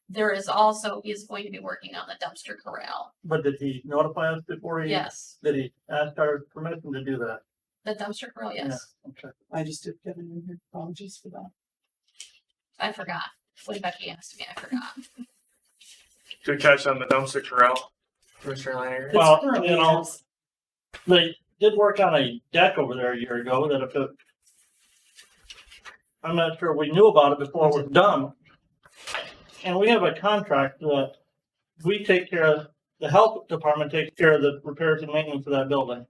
[SPEAKER 2] There is also, he is going to be working on the dumpster corral.
[SPEAKER 5] but did he notify us before he?
[SPEAKER 2] Yes,
[SPEAKER 5] Did he ask our permission to do that?
[SPEAKER 2] the dumpster corral, yes.
[SPEAKER 5] Yeah, okay.
[SPEAKER 6] I just did get it in here. Apologies for that.
[SPEAKER 2] I forgot. When Becky asked me, I forgot.
[SPEAKER 1] Good catch on the dumpster corral, Commissioner Lanier.
[SPEAKER 6] It's
[SPEAKER 5] Well,
[SPEAKER 6] currently
[SPEAKER 5] you know,
[SPEAKER 6] is.
[SPEAKER 5] They did work on a deck over there a year ago that if it, I'm not sure we knew about it before it was done. And we have a contract that we take care of, the health department takes care of the repairs and maintenance of that building.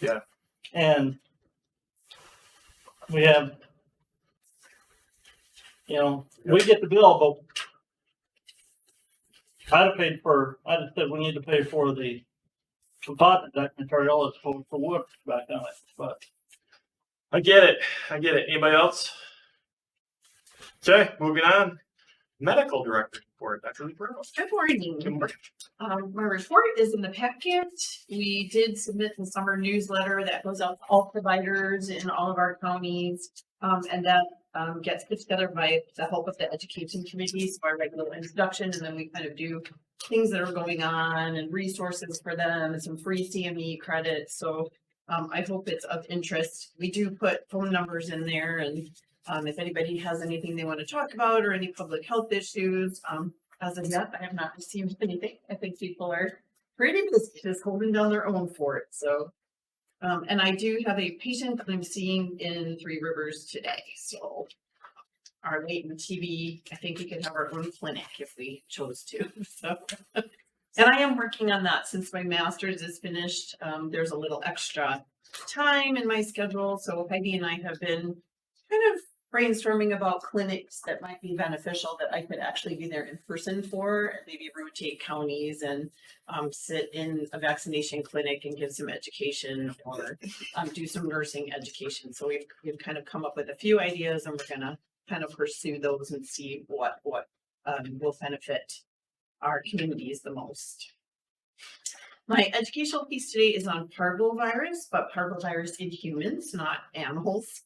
[SPEAKER 1] Yeah.
[SPEAKER 5] And we have, you know, we get the bill, but I just said we need to pay for the composite deck material as opposed to wood back on it, but.
[SPEAKER 1] I get it. Anybody else? Okay, moving on. Medical director report, Dr. Lee Burrow.
[SPEAKER 11] Good morning.
[SPEAKER 1] Good morning.
[SPEAKER 11] My report is in the packet. We did submit the summer newsletter that goes out to all providers in all of our counties. And that gets put together by the help of the education committee, so our regular introduction, and then we kind of do things that are going on and resources for them and some free CME credits. So I hope it's of interest. We do put phone numbers in there, and if anybody has anything they want to talk about or any public health issues, as of yet, I have not received anything. I think people are pretty busy just holding down their own for it. So, and I do have a patient that I'm seeing in Three Rivers today. So our latent TB, I think we could have our own clinic if we chose to. So, and I am working on that since my master's is finished. There's a little extra time in my schedule. So Heidi and I have been kind of brainstorming about clinics that might be beneficial that I could actually be there in person for, and maybe rotate counties and sit in a vaccination clinic and give some education or do some nursing education. So we've kind of come up with a few ideas, and we're gonna kind of pursue those and see what will benefit our communities the most. My educational piece today is on parvovirus, but parvovirus in humans, not animals.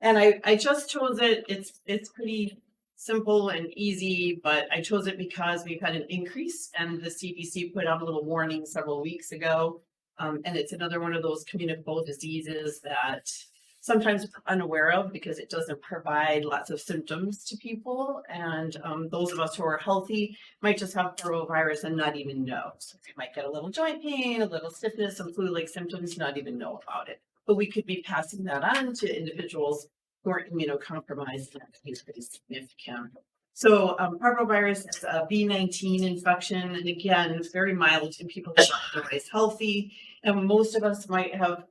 [SPEAKER 11] And I just chose it. It's pretty simple and easy, but I chose it because we've had an increase, and the CDC put out a little warning several weeks ago. And it's another one of those communicable diseases that sometimes we're unaware of because it doesn't provide lots of symptoms to people. And those of us who are healthy might just have parvovirus and not even know. So we might get a little joint pain, a little stiffness, some flu-like symptoms, not even know about it. But we could be passing that on to individuals who are immunocompromised, and that could be pretty significant. So parvovirus is a B19 infection, and again, it's very mild in people who are otherwise healthy. And most of us might have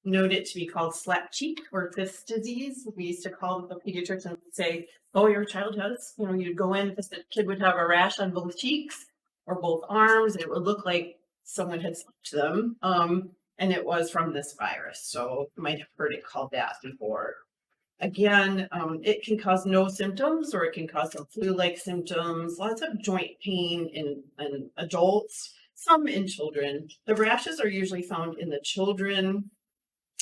[SPEAKER 11] known it to be called slap cheek or fist disease. We used to call the pediatrician and say, "Oh, your child has," you'd go in, the kid would have a rash on both cheeks or both arms, and it would look like someone had slapped them. And it was from this virus. So you might have heard it called that before. Again, it can cause no symptoms, or it can cause some flu-like symptoms, lots of joint pain in adults, some in children. The rashes are usually found in the children.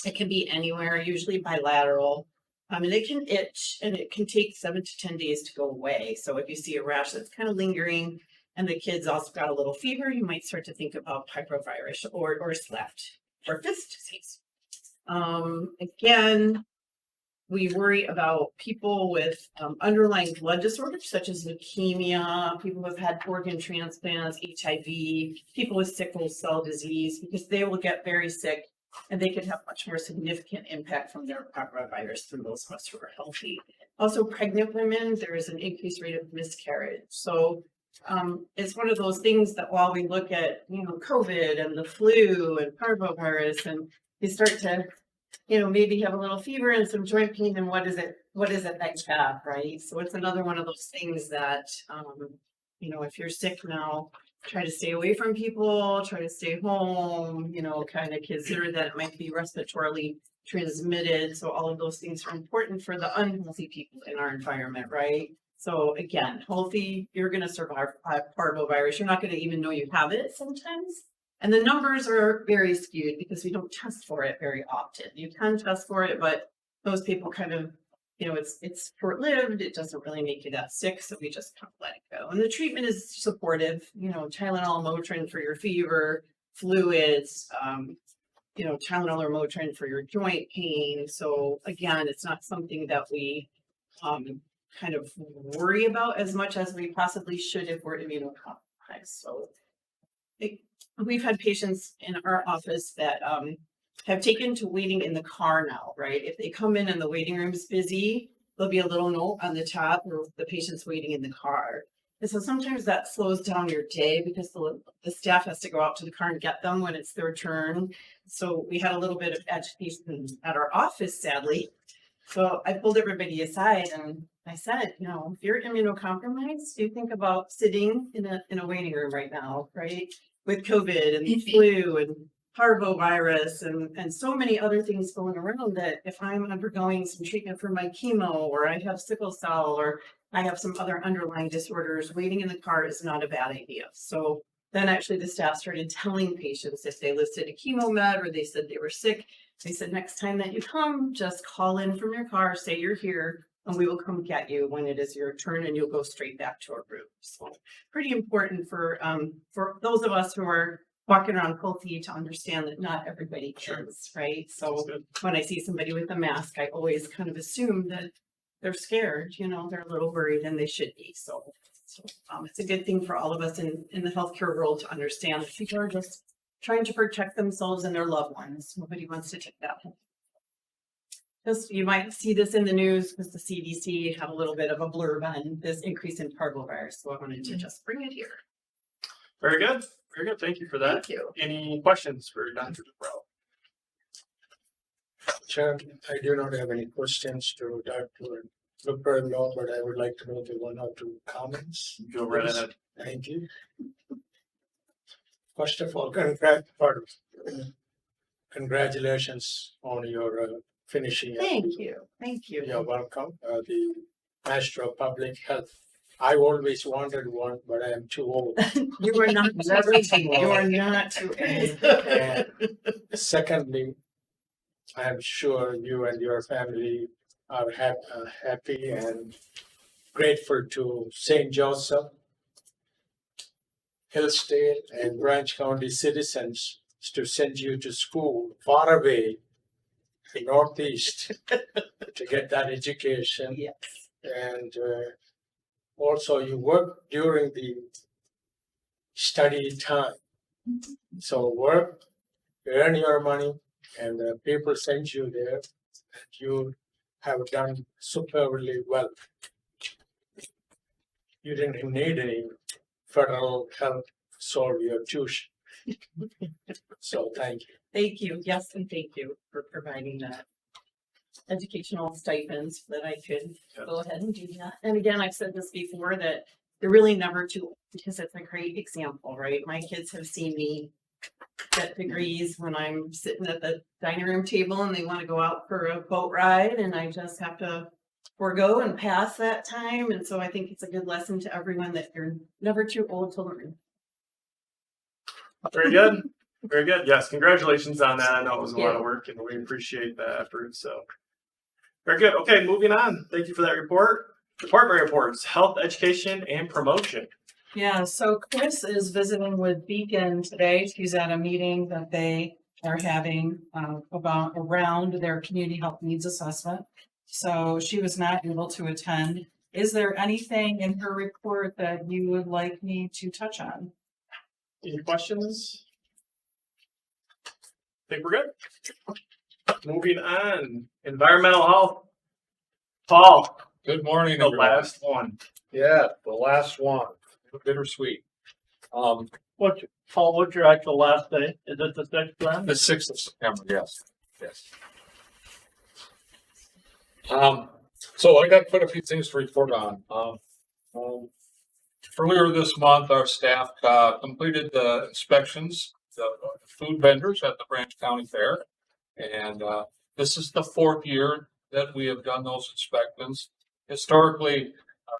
[SPEAKER 11] It can be anywhere, usually bilateral. And it can itch and it can take 7 to 10 days to go away. So if you see a rash that's kind of lingering and the kid's also got a little fever, you might start to think about picarovirus or SLEPT or fist disease. Again, we worry about people with underlying blood disorders such as leukemia, people who have had organ transplants, HIV, people with sickle cell disease, because they will get very sick and they could have much more significant impact from their coronavirus than those of us who are healthy. Also, pregnant women, there is an increased rate of miscarriage. So it's one of those things that while we look at, COVID and the flu and parvovirus, and you start to, maybe have a little fever and some joint pain, and what is it that you have, right? So it's another one of those things that, if you're sick now, try to stay away from people, try to stay home, kind of consider that it might be respiratorily transmitted. So all of those things are important for the unhealthy people in our environment, right? So again, healthy, you're going to survive parvovirus. You're not going to even know you have it sometimes. And the numbers are very skewed because we don't test for it very often. You can test for it, but those people kind of, it's short-lived. It doesn't really make you that sick. So we just kind of let it go. And the treatment is supportive, Tylenol, Motrin for your fever, fluids, Tylenol or Motrin for your joint pain. So again, it's not something that we kind of worry about as much as we possibly should if we're immunocompromised. So we've had patients in our office that have taken to waiting in the car now, right? If they come in and the waiting room is busy, there'll be a little note on the top where the patient's waiting in the car. And so sometimes that slows down your day because the staff has to go out to the car and get them when it's their turn. So we had a little bit of agitation at our office, sadly. So I pulled everybody aside and I said, if you're immunocompromised, do you think about sitting in a waiting room right now, right? With COVID and the flu and parvovirus and so many other things going around, that if I'm undergoing some treatment for my chemo, or I have sickle cell, or I have some other underlying disorders, waiting in the car is not a bad idea. So then actually the staff started telling patients if they listed a chemo med or they said they were sick, they said, next time that you come, just call in from your car, say you're here, and we will come get you when it is your turn, and you'll go straight back to our room. So pretty important for those of us who are walking around healthy to understand that not everybody is, right? So when I see somebody with a mask, I always kind of assume that they're scared, they're a little worried, and they should be. So it's a good thing for all of us in the healthcare world to understand that people are just trying to protect themselves and their loved ones. Nobody wants to take that home. Just, you might see this in the news because the CDC had a little bit of a blurb on this increase in parvovirus. So I wanted to just bring it here.
[SPEAKER 1] Very good. Very good. Thank you for that.
[SPEAKER 11] Thank you.
[SPEAKER 1] Any questions for Dr. Dubrell?
[SPEAKER 10] Chair, I do not have any questions to Dr. Dubrell, but I would like to make one or two comments.
[SPEAKER 1] Go right ahead.
[SPEAKER 10] Thank you. First of all, congratulations on your finishing.
[SPEAKER 11] Thank you. Thank you.
[SPEAKER 10] You're welcome. The Master of Public Health. I always wanted one, but I am too old.
[SPEAKER 11] You are not you are not too old.
[SPEAKER 10] And secondly, I am sure you and your family are happy and grateful to St. Joseph, Hillsdale, and Branch County citizens to send you to school far away, the Northeast, to get that education.
[SPEAKER 11] Yes.
[SPEAKER 10] And also you work during the study time. So work, earn your money, and people send you there, and you have done superbly well. You didn't need any federal help to solve your tuition. So thank you.
[SPEAKER 11] Thank you. Yes, and thank you for providing that educational stipends that I could go ahead and do that. And again, I've said this before, that they're really never too old, because it's a great example, right? My kids have seen me get degrees when I'm sitting at the dining room table and they want to go out for a boat ride, and I just have to forego and pass that time. And so I think it's a good lesson to everyone that you're never too old to learn.
[SPEAKER 1] Very good. Very good. Yes, congratulations on that. I know it was a lot
[SPEAKER 9] Yeah.
[SPEAKER 1] of work and we appreciate the effort. So very good. Okay, moving on. Thank you for that report. Department reports, health, education, and promotion.
[SPEAKER 6] Yeah, so Chris is visiting with Beacon today. She's at a meeting that they are having around their community health needs assessment. So she was not able to attend. Is there anything in her report that you would like me to touch on?
[SPEAKER 1] Any questions? Think we're good? Moving on, environmental health. Paul,
[SPEAKER 12] Good morning,
[SPEAKER 1] the
[SPEAKER 12] everyone.
[SPEAKER 1] last one.
[SPEAKER 12] Yeah, the last one. Bittersweet.
[SPEAKER 5] Paul, what's your actual last day? Is it the 6th then?
[SPEAKER 12] The 6th of September, yes. Yes. So I got quite a few things to report on. Earlier this month, our staff completed the inspections, the food vendors at the Branch County Fair. And this is the 4th year that we have done those inspections. Historically,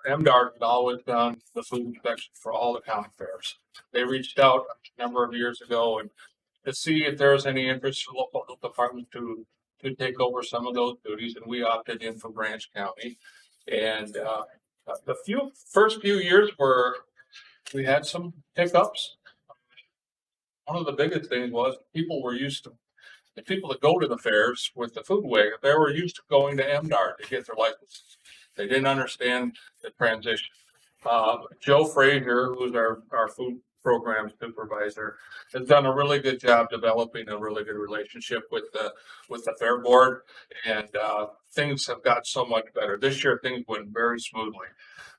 [SPEAKER 12] MDARD had always done the food inspection for all the county fairs. They reached out a number of years ago and to see if there was any interest for local health departments to take over some of those duties, and we opted in for Branch County. And the first few years we had some hiccups. One of the biggest things was the people that go to the fairs with the food wagon, they were used to going to MDARD to get their licenses. They didn't understand the transition. Joe Frazier, who's our food program supervisor, has done a really good job developing a really good relationship with the fair board, and things have got so much better. This year things went very smoothly.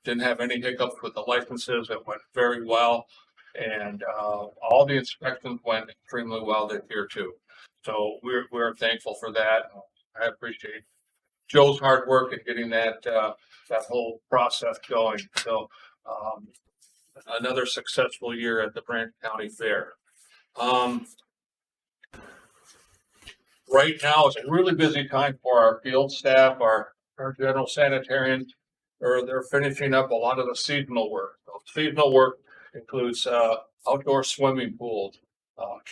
[SPEAKER 12] Didn't have any hiccups with the licenses. It went very well, and all the inspections went extremely well this year too. So we're thankful for that. I appreciate Joe's hard work in getting that whole process going. So another successful year at the Branch County Fair. Right now is a really busy time for our field staff, our general sanitarians. They're finishing up a lot of the seasonal work. So seasonal work includes outdoor swimming pools,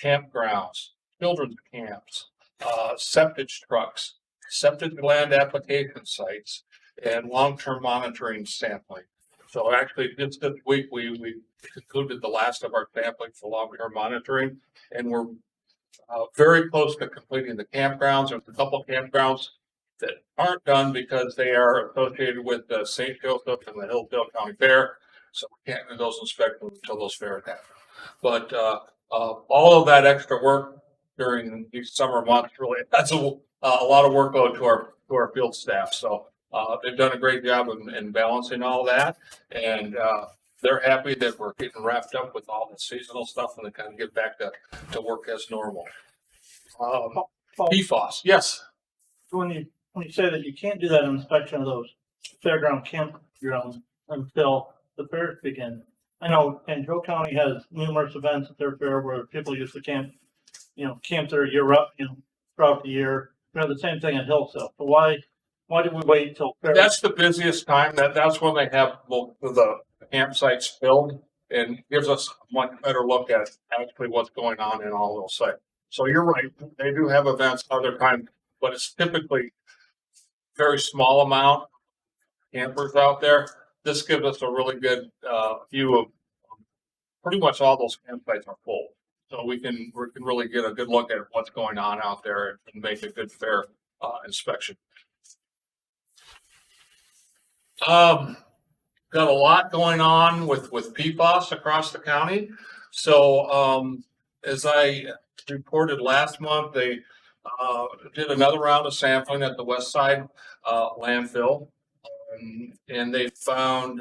[SPEAKER 12] campgrounds, children's camps, septic trucks, septic gland application sites, and long-term monitoring sampling. So actually, just this week, we concluded the last of our sampling for long-term monitoring, and we're very close to completing the campgrounds. There's a couple campgrounds that aren't done because they are associated with the St. Joseph and the Hillsdale County Fair, so we can't do those inspections until those fairs happen. But all of that extra work during these summer months really adds a lot of workload to our field staff. So they've done a great job in balancing all that, and they're happy that we're getting wrapped up with all the seasonal stuff and they kind of get back to work as normal.
[SPEAKER 5] Paul,
[SPEAKER 12] PFAS, yes.
[SPEAKER 5] when you say that you can't do that inspection of those fairground campgrounds until the fairs begin. I know Joe County has numerous events at their fair where people used to camp their year up, throughout the year. We have the same thing at Hillsdale. So why did we wait till fair?
[SPEAKER 12] That's the busiest time. That's when they have most of the campsites filled, and gives us a much better look at actually what's going on in all those sites. So you're right. They do have events other times, but it's typically very small amount of campers out there. This gives us a really good view of pretty much all those campsites are full. So we can really get a good look at what's going on out there and make a good fair inspection. Got a lot going on with PFAS across the county. So as I reported last month, they did another round of sampling at the West Side landfill, and they found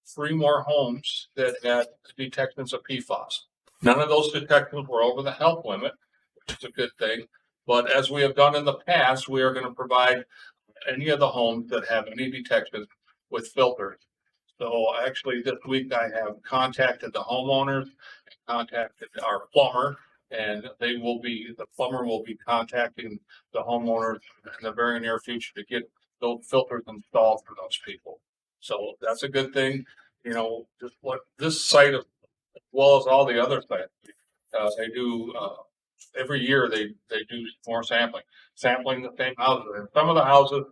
[SPEAKER 12] 3 more homes that had detections of PFAS. None of those detections were over the health limit, which is a good thing. But as we have done in the past, we are going to provide any of the homes that have any detections with filters. So actually this week I have contacted the homeowners and contacted our plumber, and the plumber will be contacting the homeowners in the very near future to get those filters installed for those people. So that's a good thing. Just what this site, as well as all the other sites, they do, every year they do more sampling the same houses. And some of the houses,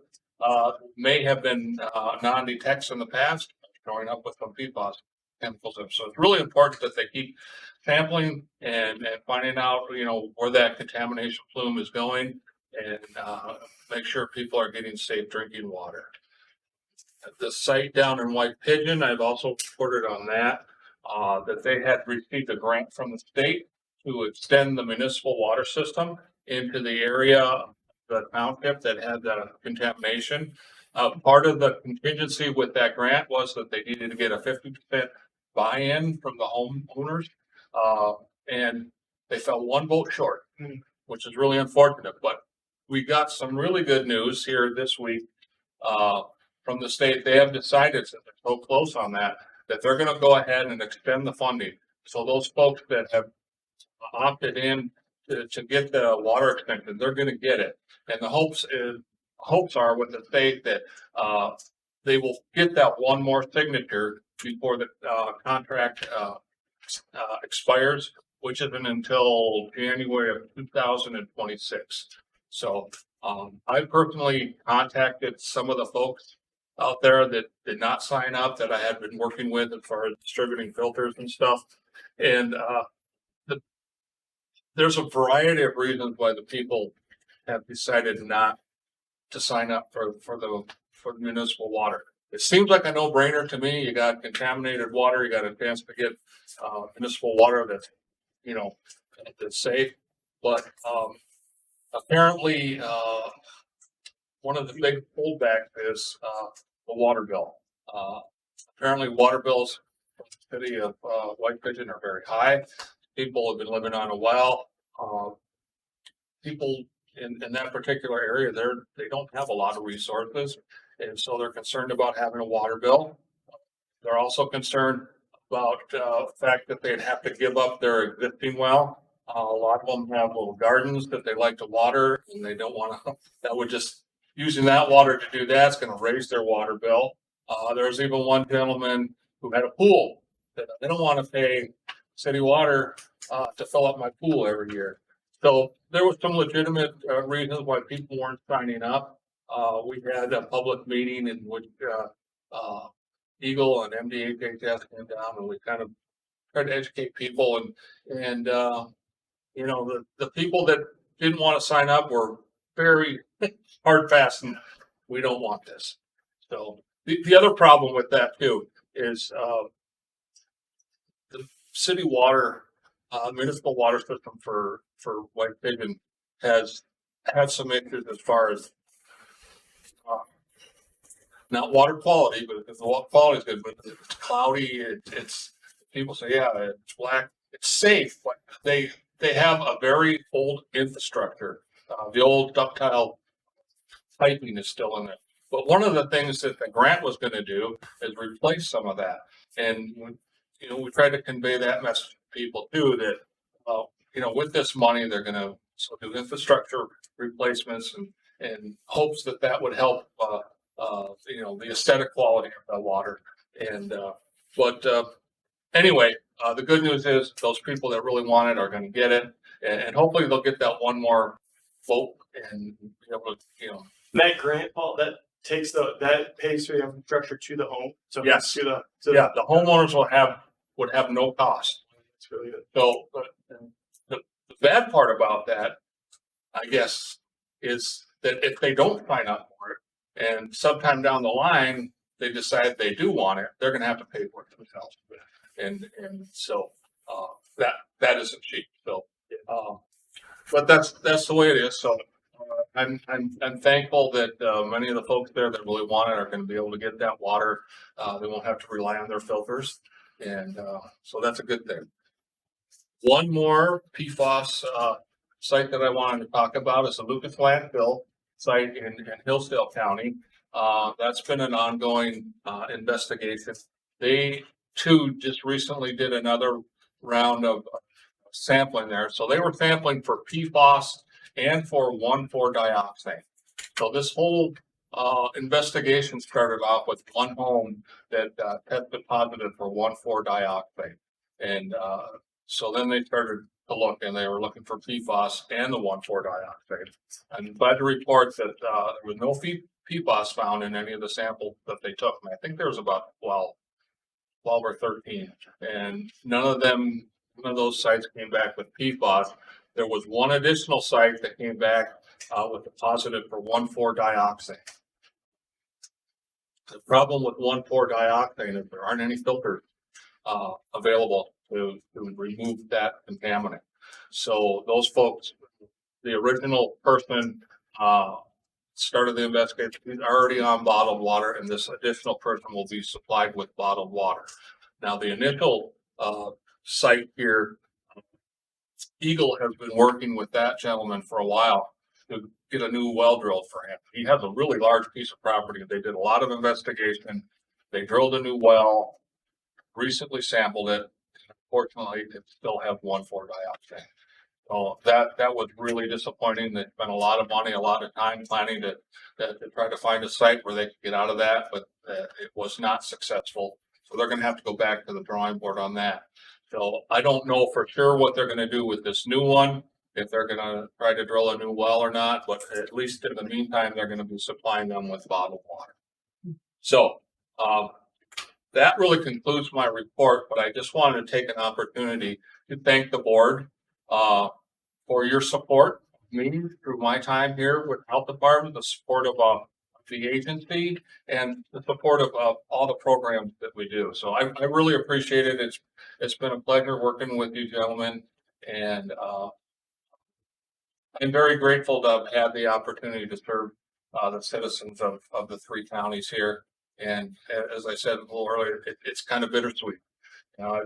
[SPEAKER 12] may have been, non-detects in the past, showing up with some PFAS chemicals. in. So it's really important that they keep sampling and finding out, where that contamination plume is going and, make sure people are getting safe drinking water. At the site down in White Pigeon, I've also reported on that, that they had received a grant from the state to extend the municipal water system into the area of the township that had the contamination. Part of the contingency with that grant was that they needed to get a 50% buy-in from the homeowners. And they fell one vote short, which is really unfortunate, but we got some really good news here this week, from the state. They have decided, since they're so close on that they're gonna go ahead and extend the funding. So those folks that have opted in to get the water extension, they're gonna get it. And the hopes are with the state that, they will get that one more signature before the, contract, expires, which isn't until January of 2026. So, I personally contacted some of the folks out there that did not sign up that I had been working with as far as distributing filters and stuff. And, there's a variety of reasons why the people have decided not to sign up for the municipal water. It seems like a no-brainer to me. You got contaminated water, you got a chance to get, municipal water that's, that's safe. But, apparently, one of the big pullbacks is, the water bill. Apparently water bills from the city of, White Pigeon are very high. People have been living on a well. People in that particular area, they don't have a lot of resources. And so they're concerned about having a water bill. They're also concerned about, the fact that they'd have to give up their existing well. A lot of them have little gardens that they like to water and they don't want to, that would just, using that water to do that's going to raise their water bill. There's even one gentleman who had a pool that they don't want to pay city water, to fill up my pool every year. So there was some legitimate, reasons why people weren't signing up. We had a public meeting in which, Eagle and MDHHS came down and we kind of tried to educate people and the people that didn't want to sign up were very hard fast and we don't want this. So the other problem with that too is, the city water, municipal water system for White Pigeon has had some issues as far as, not water quality, but because the water quality is good, but it's cloudy. It's people say, yeah, it's black. It's safe, but they have a very old infrastructure. The old ductile piping is still in there. But one of the things that the grant was going to do is replace some of that. And we tried to convey that message to people too, that with this money they're going to do infrastructure replacements and hopes that would help. The aesthetic quality of the water. And, anyway, the good news is those people that really want it are going to get it. And hopefully they'll get that one more vote and be able to,
[SPEAKER 1] That grant, Paul, that pays for the infrastructure to the home. So
[SPEAKER 12] Yes.
[SPEAKER 1] the
[SPEAKER 12] homeowners would have no cost.
[SPEAKER 1] That's really good.
[SPEAKER 12] So the bad part about that, I guess, is that if they don't sign up for it, and sometime down the line, they decide they do want it, they're gonna have to pay for it themselves. And so, that isn't cheap, so, but that's the way it is, so. I'm thankful that, many of the folks there that really want it are gonna be able to get that water. They won't have to rely on their filters, and, so that's a good thing. One more PFAS, site that I wanted to talk about is the Lucas landfill site in Hillsdale County. That's been an ongoing, investigation. They too just recently did another round of sampling there. So they were sampling for PFAS and for 1,4-dioxane. So this whole, investigation started off with one home that, tested positive for 1,4-dioxane. And, so then they started, to look, and they were looking for PFAS and the 1,4-dioxane. I'm glad to report that there was no PFAS found in any of the samples that they took. And I think there was about 12 or 13, and none of those sites came back with PFAS. There was one additional site that came back with a positive for 1,4-dioxane. The problem with 1,4-dioxane is there aren't any filters available to remove that contaminant. So those folks, the original person started the investigation, he's already on bottled water, and this additional person will be supplied with bottled water. Now, the initial site here, Eagle has been working with that gentleman for a while to get a new well drilled for him. He has a really large piece of property. They did a lot of investigation. They drilled a new well, recently sampled it. Unfortunately, it still have 1,4-dioxane. So that was really disappointing. They spent a lot of money, a lot of time planning to try to find a site where they could get out of that, but it was not successful. So they're going to have to go back to the drawing board on that. So I don't know for sure what they're going to do with this new one, if they're going to try to drill a new well or not, but at least in the meantime, they're going to be supplying them with bottled water. So that really concludes my report, but I just wanted to take an opportunity to thank the board for your support of me through my time here with the health department, the support of the agency, and the support of all the programs that we do. So I really appreciate it. It's been a pleasure working with you gentlemen, and I'm very grateful to have had the opportunity to serve the citizens of the 3 counties here. And as I said a little earlier, it's kind of bittersweet. You know,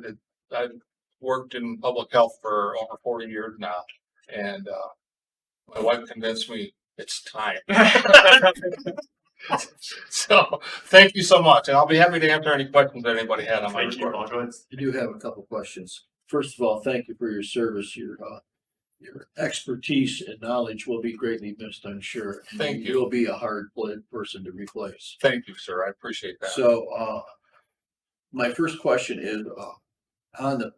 [SPEAKER 12] I've worked in public health for over 40 years now, and my wife convinced me it's time. So thank you so much, and I'll be happy to answer any questions that anybody had on my report.
[SPEAKER 3] I do have a couple questions. First of all, thank you for your service. Your expertise and knowledge will be greatly missed, I'm sure.
[SPEAKER 12] Thank you.
[SPEAKER 3] You'll be a hard person to replace.
[SPEAKER 12] Thank you, sir. I appreciate that.
[SPEAKER 3] So, my first question is, on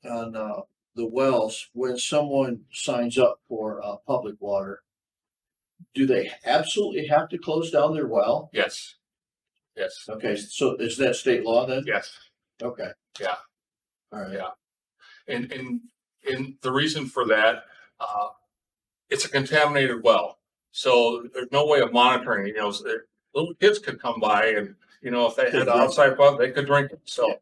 [SPEAKER 3] the wells, when someone signs up for, public water, do they absolutely have to close down their well?
[SPEAKER 12] Yes. Yes.
[SPEAKER 3] Okay, so is that state law then?
[SPEAKER 12] Yes.
[SPEAKER 3] Okay.
[SPEAKER 12] Yeah.
[SPEAKER 3] All right.
[SPEAKER 12] Yeah. And the reason for that, it's a contaminated well. So there's no way of monitoring, you know, little kids could come by and, you know, if they had an outside well, they could drink it. So,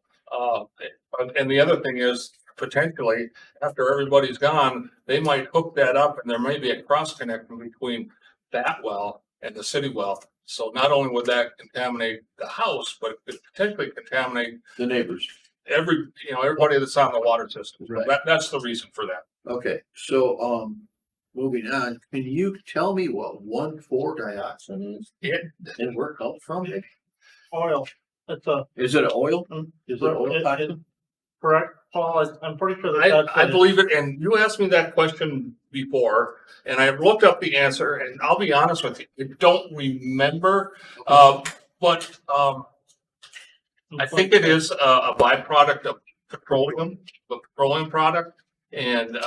[SPEAKER 12] and the other thing is potentially after everybody's gone, they might hook that up and there may be a cross connection between that well and the city well. So not only would that contaminate the house, but it could potentially contaminate
[SPEAKER 3] The neighbors.
[SPEAKER 12] everybody that's on the water system.
[SPEAKER 3] Right.
[SPEAKER 12] That's the reason for that.
[SPEAKER 3] Okay, so, moving on, can you tell me what 1,4-dioxane is? And where it comes from?
[SPEAKER 5] Oil. It's
[SPEAKER 3] Is it oil? Is it oil
[SPEAKER 5] it-
[SPEAKER 3] toxin?
[SPEAKER 5] correct, Paul. I'm pretty sure that
[SPEAKER 12] I believe it, and you asked me that question before, and I looked up the answer, and I'll be honest with you, I don't remember, but I think it is a byproduct of petroleum, a petroleum product, and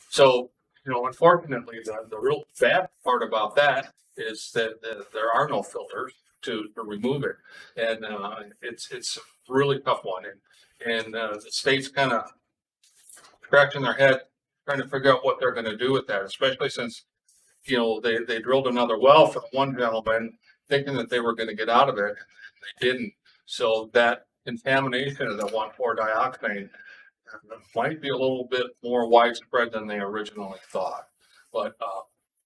[SPEAKER 12] so, you know, unfortunately, the real bad part about that is that there are no filters to remove it, and it's a really tough one, and the state's kind of scratching their head trying to figure out what they're going to do with that, especially since, you know, they drilled another well for the one gentleman thinking that they were going to get out of it. They didn't. So that contamination of the 1,4-dioxane might be a little bit more widespread than they originally thought. But,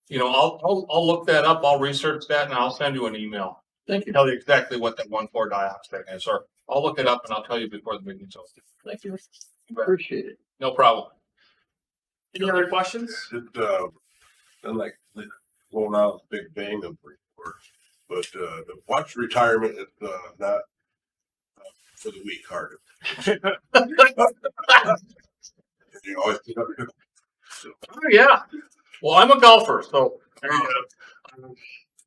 [SPEAKER 12] you know, I'll look that up. I'll research that and I'll send you an email.
[SPEAKER 3] Thank you.
[SPEAKER 12] Tell you exactly what that 1,4-dioxane is, or I'll look it up and I'll tell you before the meeting's over.
[SPEAKER 3] Thank you. Appreciate it.
[SPEAKER 12] No problem.
[SPEAKER 1] Any other questions?
[SPEAKER 13] I like going out with Big Bang and report, but the watch retirement is not for the weak hearted. You know,
[SPEAKER 12] Oh, yeah. Well, I'm a golfer, so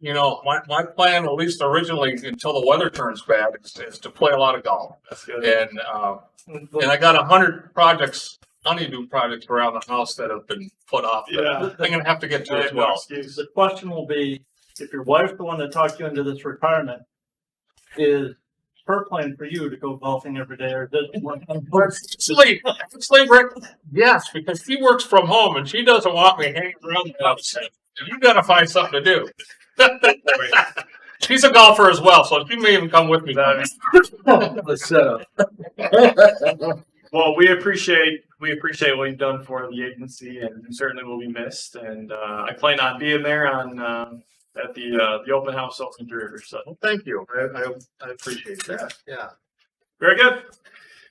[SPEAKER 12] you know, my plan, at least originally, until the weather turns bad, is to play a lot of golf.
[SPEAKER 1] That's good.
[SPEAKER 12] And I got 100 projects honeydew projects around the house that have been put off. that
[SPEAKER 1] Yeah.
[SPEAKER 12] I'm gonna have to get to
[SPEAKER 1] I
[SPEAKER 12] as
[SPEAKER 1] have no
[SPEAKER 12] well.
[SPEAKER 1] excuse.
[SPEAKER 5] The question will be, if your wife's the one that talked you into this retirement, is her plan for you to go golfing every day, or does it work?
[SPEAKER 12] Actually, Rick, yes, because she works from home and she doesn't want me hanging around the house. You gotta find something to do. She's a golfer as well, so she may even come with me.
[SPEAKER 3] Let's set up.
[SPEAKER 1] Well, we appreciate what you've done for the agency, and you certainly will be missed. And I plan on being there on at the open house open through. So
[SPEAKER 12] Well, thank you. I appreciate that. Yeah.
[SPEAKER 1] very good.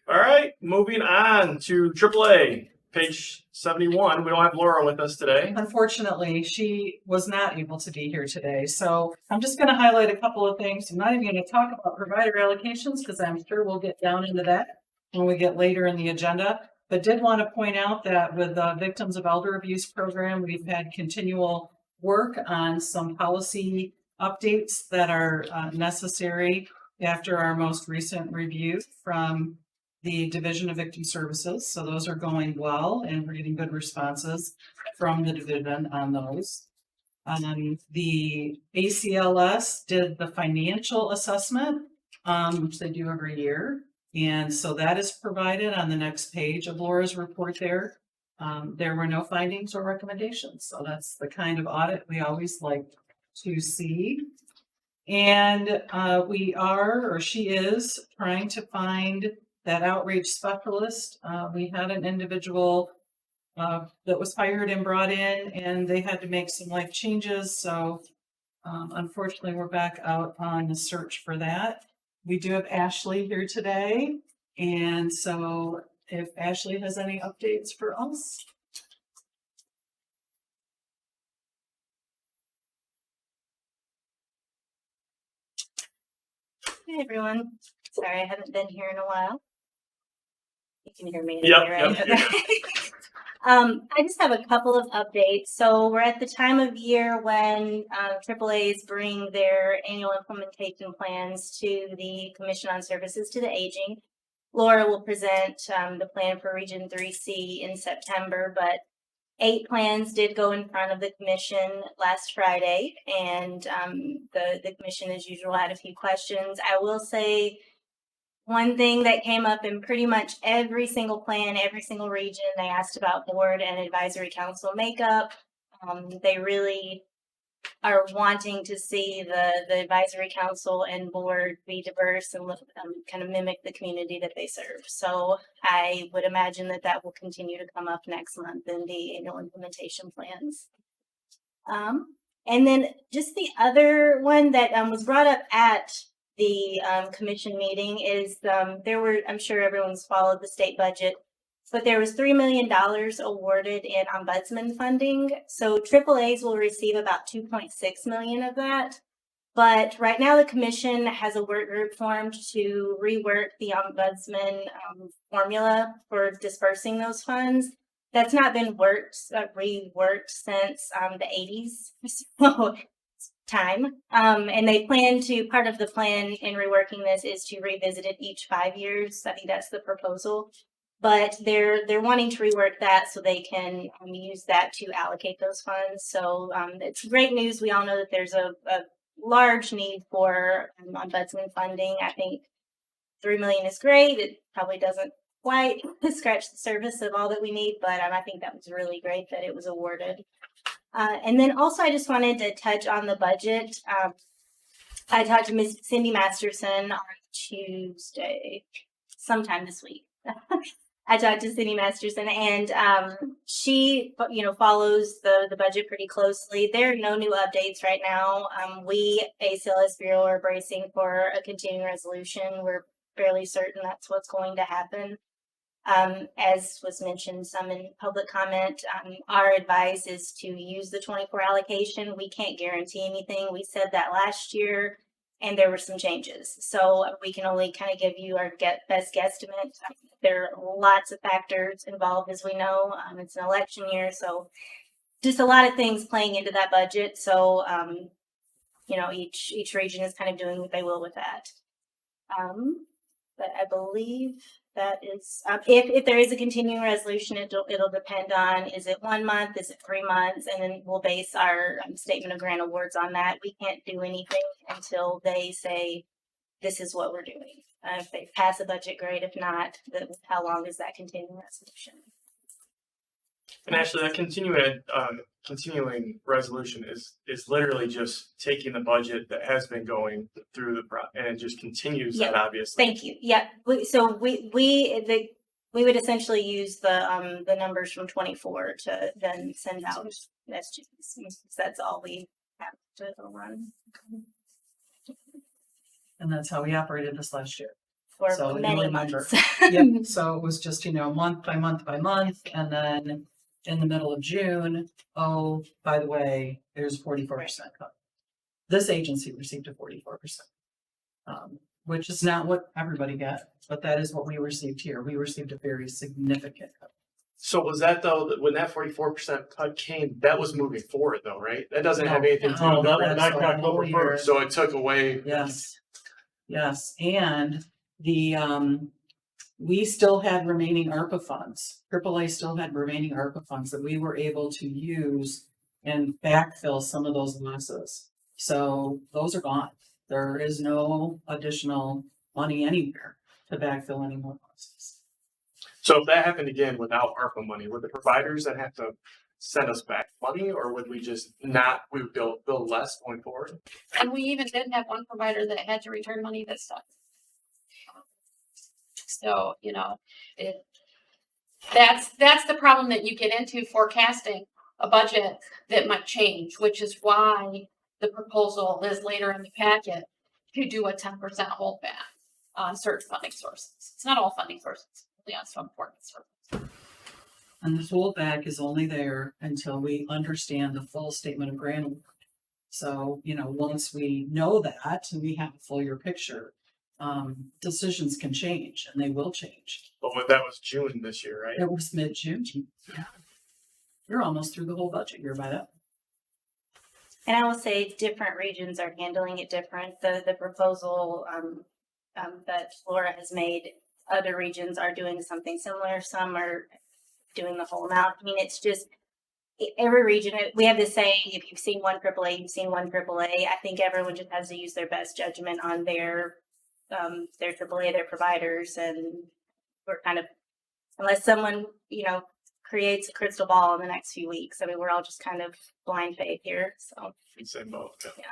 [SPEAKER 1] All right, moving on to AAA, page 71. We don't have Laura with us today.
[SPEAKER 6] Unfortunately, she was not able to be here today. So I'm just going to highlight a couple of things. I'm not even going to talk about provider allocations because I'm sure we'll get down into that when we get later in the agenda. But did want to point out that with the Victims of Elder Abuse program, we've had continual work on some policy updates that are necessary after our most recent review from the Division of Victim Services. So those are going well, and we're getting good responses from the division on those. The ACLS did the financial assessment, which they do every year. And so that is provided on the next page of Laura's report there. There were no findings or recommendations. So that's the kind of audit we always like to see. And she is trying to find that outreach specialist. We had an individual that was hired and brought in, and they had to make some life changes. So unfortunately, we're back out on the search for that. We do have Ashley here today. And so if Ashley has any updates for us.
[SPEAKER 7] Hey everyone. Sorry, I haven't been here in a while. You can hear me,
[SPEAKER 1] Yep,
[SPEAKER 7] right?
[SPEAKER 1] yep,
[SPEAKER 7] Okay. I just have a couple of updates. So we're at the time of year when AAAs bring their annual implementation plans to the Commission on Services to the Aging. Laura will present the plan for Region 3C in September, but 8 plans did go in front of the commission last Friday, and the commission, as usual, had a few questions. I will say one thing that came up in pretty much every single plan, every single region, they asked about board and advisory council makeup. They really are wanting to see the advisory council and board be diverse and kind of mimic the community that they serve. So I would imagine that will continue to come up next month in the annual implementation plans. And then just the other one that was brought up at the commission meeting is I'm sure everyone's followed the state budget, but there was $3 million awarded in ombudsman funding. So AAAs will receive about 2.6 million of that. But right now the commission has a work group formed to rework the ombudsman formula for dispersing those funds. That's not been reworked since the 80s. So time. And they plan to, part of the plan in reworking this is to revisit it each 5 years. I think that's the proposal. But they're wanting to rework that so they can use that to allocate those funds. So it's great news. We all know that there's a large need for ombudsman funding. I think 3 million is great. It probably doesn't quite scratch the surface of all that we need, but I think that was really great that it was awarded. And then also I just wanted to touch on the budget. I talked to Miss Cindy Masterson on Tuesday, sometime this week. I talked to Cindy Masterson, and she, follows the budget pretty closely. There are no new updates right now. We, ACLS Bureau, are bracing for a continuing resolution. We're fairly certain that's what's going to happen. As was mentioned some in public comment, our advice is to use the 24 allocation. We can't guarantee anything. We said that last year, and there were some changes. So we can only kind of give you our best guesstimate. There are lots of factors involved, as we know. It's an election year, so just a lot of things playing into that budget. So, each region is kind of doing what they will with that. But I believe
[SPEAKER 14] that is, if there is a continuing resolution, it'll depend on, is it 1 month, is it 3 months? And then we'll base our statement of grant awards on that. We can't do anything until they say, this is what we're doing. If they pass a budget, great. If not, then how long is that continuing resolution?
[SPEAKER 1] And actually, that continuing resolution is literally just taking the budget that has been going through and it just continues that, obviously.
[SPEAKER 14] Thank you. Yep. We would essentially use the numbers from 24 to then send out SGs. That's all we have to run.
[SPEAKER 6] And that's how we operated this last year.
[SPEAKER 14] For
[SPEAKER 6] So you
[SPEAKER 14] many
[SPEAKER 6] remember.
[SPEAKER 14] months.
[SPEAKER 6] Yep, so it was just, month by month by month, and then in the middle of June, oh, by the way, there's 44% cut. This agency received a 44%. Which is not what everybody got, but that is what we received here. We received a very significant cut.
[SPEAKER 1] So was that though, that when that 44% cut came, that was moving forward though, right? That doesn't have anything to do
[SPEAKER 5] No,
[SPEAKER 1] with
[SPEAKER 5] that
[SPEAKER 1] the
[SPEAKER 5] was back
[SPEAKER 6] the
[SPEAKER 5] October
[SPEAKER 6] whole year.
[SPEAKER 5] 1st.
[SPEAKER 1] So it took away.
[SPEAKER 6] Yes, yes, and we still had remaining ARPA funds. AAA still had remaining ARPA funds that we were able to use and backfill some of those losses. So those are gone. There is no additional money anywhere to backfill any more losses.
[SPEAKER 1] So if that happened again without ARPA money, would the providers then have to send us back money, or would we just not, we would bill less going forward?
[SPEAKER 2] And we even did have one provider that had to return money this time. So, that's the problem that you get into forecasting a budget that might change, which is why the proposal is later in the packet to do a 10% holdback on certain funding sources. It's not all funding sources, only on some important sources.
[SPEAKER 6] And the holdback is only there until we understand the full statement of grant award. So, once we know that and we have a full year picture, decisions can change, and they will change.
[SPEAKER 1] But that was June this year, right?
[SPEAKER 6] It was mid-June. Yeah. You're almost through the whole budget year by that.
[SPEAKER 14] And I will say different regions are handling it different. The proposal that Flora has made, other regions are doing something similar. Some are doing the whole amount. I mean, it's just every region. We have this saying: if you've seen one AAA, you've seen one AAA. I think everyone just has to use their best judgment on their AAA, their providers, and we're kind of, unless someone creates a crystal ball in the next few weeks. I mean, we're all just kind of blind faith here. So
[SPEAKER 1] Same boat. Yeah.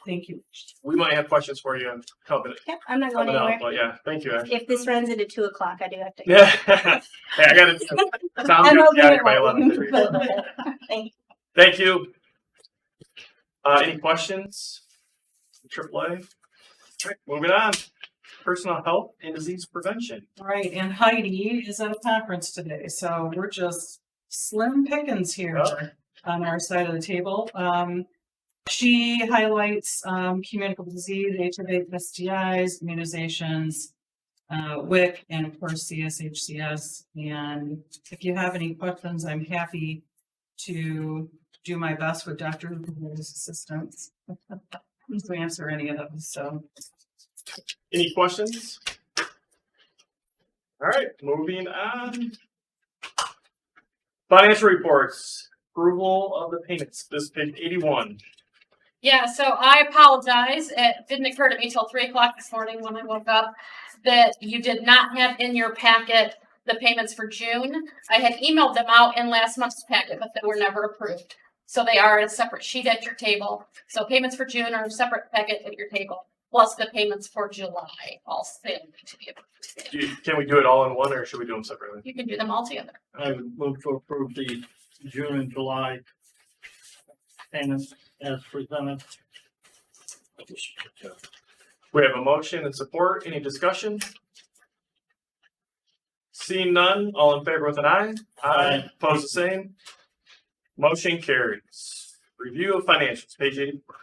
[SPEAKER 6] Thank you.
[SPEAKER 1] We might have questions for you coming
[SPEAKER 14] I'm not going anywhere.
[SPEAKER 1] out, but yeah, thank you. Ashley.
[SPEAKER 14] If this runs into 2 o'clock, I do have to.
[SPEAKER 1] Yeah. Hey, I got it. Tom's gonna be out here by 11:30.
[SPEAKER 14] Thank you.
[SPEAKER 1] Thank you. Any questions? AAA. All right, moving on. Personal health and disease prevention.
[SPEAKER 6] All right, and Heidi is at a conference today, so we're just slim pickings here on our side of the table. She highlights communicable disease, HIV, STIs, immunizations, WIC, and of course CSHCS. And if you have any questions, I'm happy to do my best with Dr. Ruben's assistance to answer any of those. So,
[SPEAKER 1] any questions? All right, moving on. Financial reports. Approval of the payments. This is page 81.
[SPEAKER 2] Yeah, so I apologize. It didn't occur to me till 3 o'clock this morning when I woke up that you did not have in your packet the payments for June. I had emailed them out in last month's packet, but they were never approved. So they are in a separate sheet at your table. So payments for June are a separate packet at your table, plus the payments for July also need to be approved.
[SPEAKER 1] Can we do it all in one, or should we do them separately?
[SPEAKER 2] You can do them all together.
[SPEAKER 5] I would move to approve the June and July payments as presented.
[SPEAKER 1] We have a motion and support. Any discussion? Seeing none, all in favor with an eye?
[SPEAKER 5] Aye.
[SPEAKER 1] Opposed, the same. Motion carries. Review of financials, page 84.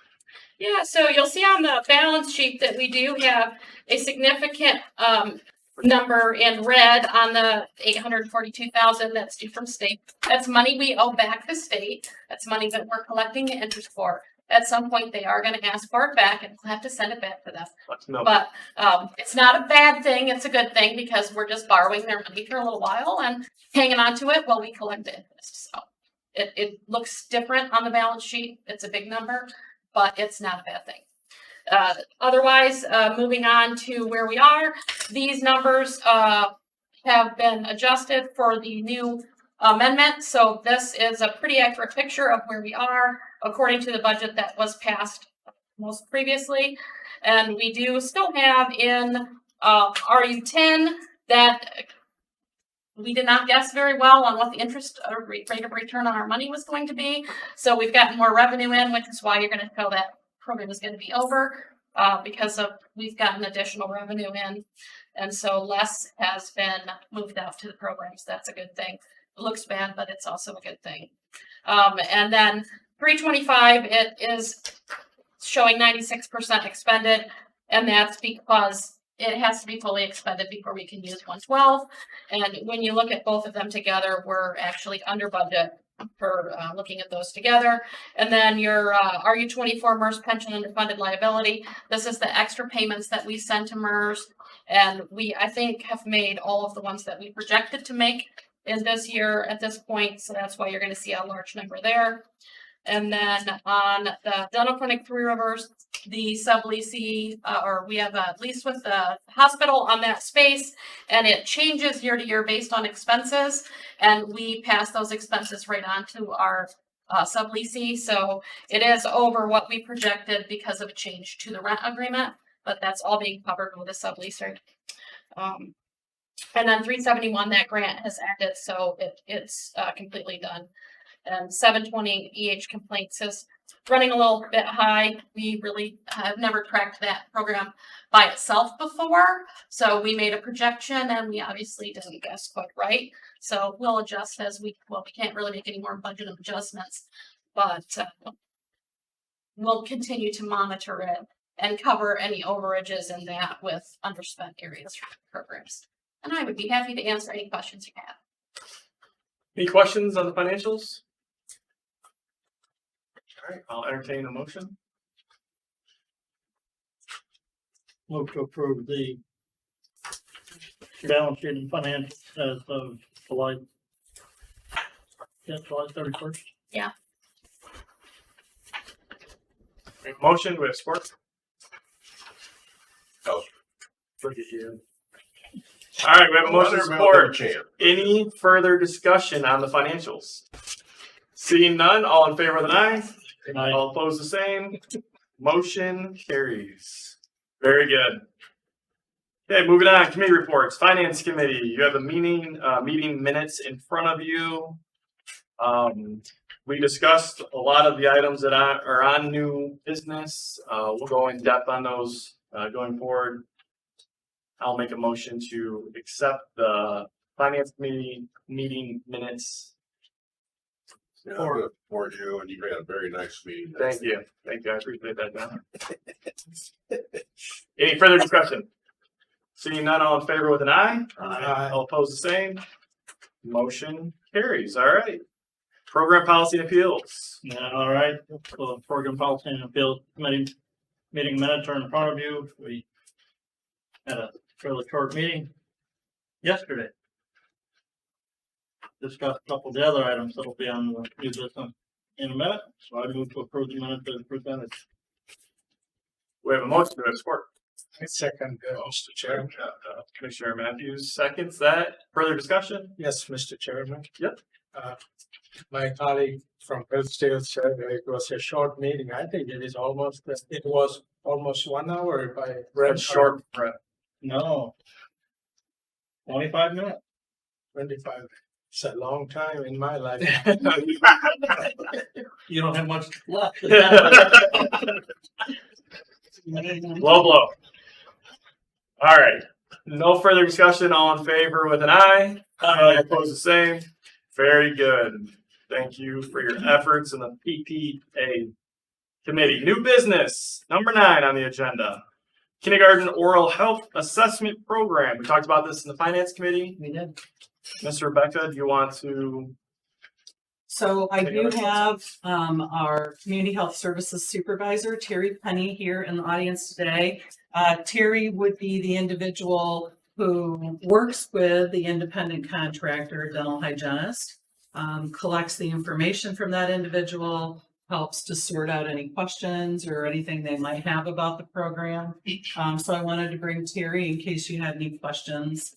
[SPEAKER 2] Yeah, so you'll see on the balance sheet that we do have a significant number in red on the $842,000 that's due from state. That's money we owe back the state. That's money that we're collecting the interest for. at some point they are gonna ask for it back and we'll have to send it back to them.
[SPEAKER 1] No.
[SPEAKER 2] But, it's not a bad thing, it's a good thing because we're just borrowing their money for a little while and hanging on to it while we collect the interest, so. It looks different on the balance sheet, it's a big number, but it's not a bad thing. Otherwise, moving on to where we are, these numbers, have been adjusted for the new amendment. So this is a pretty accurate picture of where we are according to the budget that was passed most previously. And we do still have in RU10 that we did not guess very well on what the interest rate of return on our money was going to be. So we've gotten more revenue in, which is why you're going to tell that program is going to be over because of we've gotten additional revenue in. And so less has been moved out to the programs. That's a good thing. It looks bad, but it's also a good thing. And then 325, it is showing 96% expended. And that's because it has to be fully expended before we can use 112. And when you look at both of them together, we're actually under budget for looking at those together. And then your RU24 MERS pension underfunded liability. This is the extra payments that we send to MERS. And we, I think, have made all of the ones that we projected to make in this year at this point. So that's why you're going to see a large number there. And then on the dental clinic Three Rivers, the subleasee, or we have a lease with the hospital on that space, and it changes year to year based on expenses. And we pass those expenses right on to our subleasee. So it is over what we projected because of a change to the rent agreement, but that's all being covered with a subleaser. And then 371, that grant has ended, so it's completely done. And 720 EH complaints is running a little bit high. We really have never tracked that program by itself before. So we made a projection and we obviously didn't guess quite right. So we'll adjust as we can't really make any more budget adjustments, but we'll continue to monitor it and cover any overages in that with underspent areas for programs. And I would be happy to answer any questions you have.
[SPEAKER 1] Any questions on the financials? All right, I'll entertain a motion.
[SPEAKER 5] Move to approve the balance sheet and financials as of July 31st.
[SPEAKER 2] Yeah.
[SPEAKER 1] Make a motion, we have support.
[SPEAKER 13] Oh.
[SPEAKER 1] Look at you. All right, we have a motion to support. Any further discussion on the financials? Seeing none, all in favor with an aye?
[SPEAKER 5] Aye.
[SPEAKER 1] All opposed the same. Motion carries. Very good. Okay, moving on, committee reports. Finance Committee, you have the meeting minutes in front of you. We discussed a lot of the items that are on new business. We'll go in depth on those going forward. I'll make a motion to accept the Finance Committee meeting minutes.
[SPEAKER 13] Yeah, I'm gonna support you, and you had a very nice meeting.
[SPEAKER 1] Thank you. Thank you. I appreciate that, John. Any further discussion? Seeing none, all in favor with an aye?
[SPEAKER 10] Aye.
[SPEAKER 1] All opposed the same? Motion carries. All right. Program Policy and Appeals.
[SPEAKER 5] Yeah, all right. So the Program Policy and Appeals Committee meeting minutes are in front of you. We had a fairly short meeting yesterday. Discussed a couple of the other items that'll be on the new business in a minute. So I move to approve the minutes as presented.
[SPEAKER 1] We have a motion to support.
[SPEAKER 10] I second, Mr. Chairman.
[SPEAKER 1] Commissioner Matthews seconds that. Further discussion?
[SPEAKER 10] Yes, Mr. Chairman.
[SPEAKER 1] Yep.
[SPEAKER 10] My colleague from Hillsdale said it was a short meeting. I think it was almost 1 hour if I read
[SPEAKER 1] Short.
[SPEAKER 5] No. 25 minutes.
[SPEAKER 10] 25. It's a long time in my life.
[SPEAKER 5] You don't have much left.
[SPEAKER 1] Low blow. All right. No further discussion. All in favor with an aye? Aye. Opposed the same? Very good. Thank you for your efforts in the PPA committee. New business, number 9 on the agenda. Kindergarten Oral Health Assessment Program. We talked about this in the Finance Committee.
[SPEAKER 5] We did.
[SPEAKER 1] Ms. Rebecca, do you want to
[SPEAKER 6] So I do have our Community Health Services Supervisor, Terry Penny, here in the audience today. Terry would be the individual who works with the independent contractor, dental hygienist, collects the information from that individual, helps to sort out any questions or anything they might have about the program. So I wanted to bring Terry in case you had any questions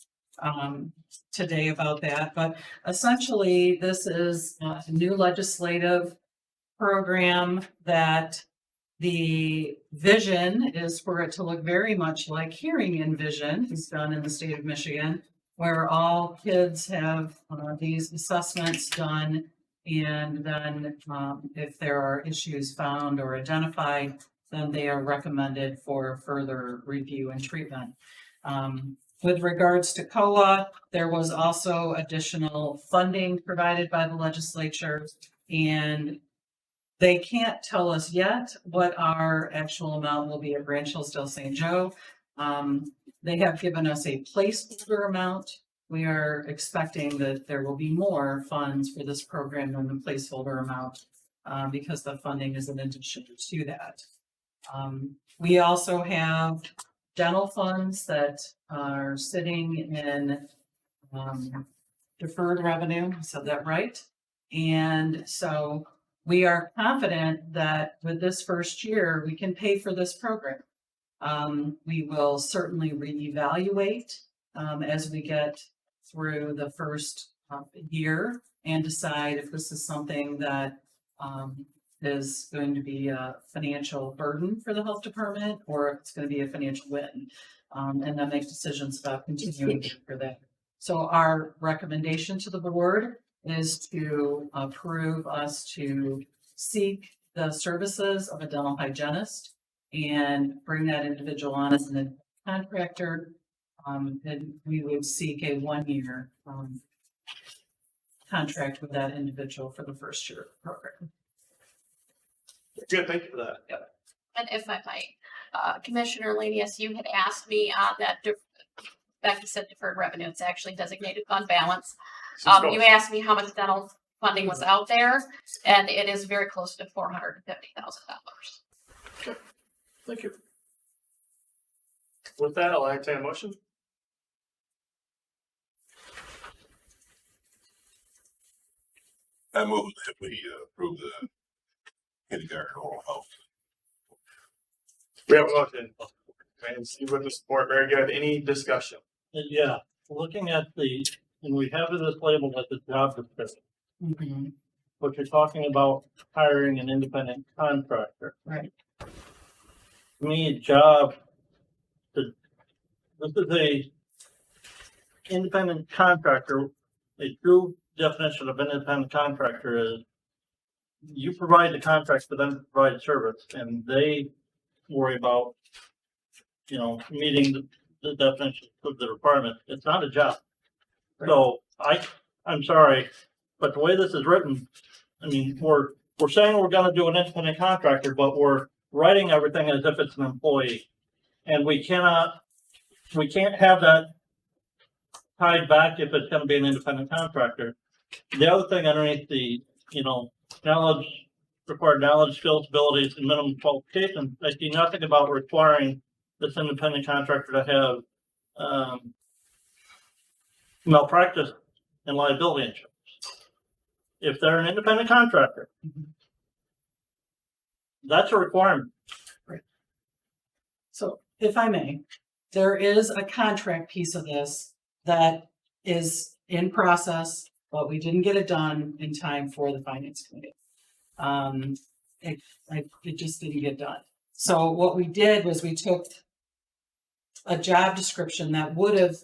[SPEAKER 6] today about that. But essentially, this is a new legislative program that the vision is for it to look very much like Hearing in Vision is done in the state of Michigan, where all kids have these assessments done. And then if there are issues found or identified, then they are recommended for further review and treatment. With regards to COLA, there was also additional funding provided by the legislature, and they can't tell us yet what our actual amount will be at Branch Hillsdale St. Joe. They have given us a placeholder amount. We are expecting that there will be more funds for this program than the placeholder amount because the funding is in addition to that. We also have dental funds that are sitting in deferred revenue. I said that right. And so we are confident that with this first year, we can pay for this program. We will certainly reevaluate as we get through the first year and decide if this is something that is going to be a financial burden for the health department or if it's going to be a financial win, and then make decisions about continuing for that. So our recommendation to the board is to approve us to seek the services of a dental hygienist and bring that individual on as an contractor. And we would seek a 1-year contract with that individual for the first year of the program.
[SPEAKER 1] Good, thank you for that.
[SPEAKER 2] Yep. And if I might, Commissioner Lanius, you had asked me on that, Becky said deferred revenue, it's actually designated fund balance. You asked me how much dental funding was out there, and it is very close to $450,000.
[SPEAKER 1] Thank you. With that, I'll entertain a motion.
[SPEAKER 13] I move that we approve the kindergarten oral health.
[SPEAKER 1] We have a motion. And see with the support, very good. Any discussion?
[SPEAKER 5] Yeah, looking at and we have this labeled as the job description.
[SPEAKER 6] Mm-hmm.
[SPEAKER 5] What you're talking about hiring an independent contractor.
[SPEAKER 6] Right.
[SPEAKER 5] To me, this is a independent contractor. A true definition of independent contractor is you provide the contract for them to provide service, and they worry about, meeting the definition of the requirement. It's not a job. Right. So I'm sorry, but the way this is written, I mean, we're saying we're going to do an independent contractor, but we're writing everything as if it's an employee, and we can't have that tied back if it's going to be an independent contractor. The other thing underneath the, required knowledge, skills, abilities, and minimum qualifications, I see nothing about requiring this independent contractor to have malpractice and liability insurance. If they're an independent contractor, that's a requirement.
[SPEAKER 6] Right. So if I may, there is a contract piece of this that is in process, but we didn't get it done in time for the finance committee. It just didn't get done. So what we did was we took a job description that would have,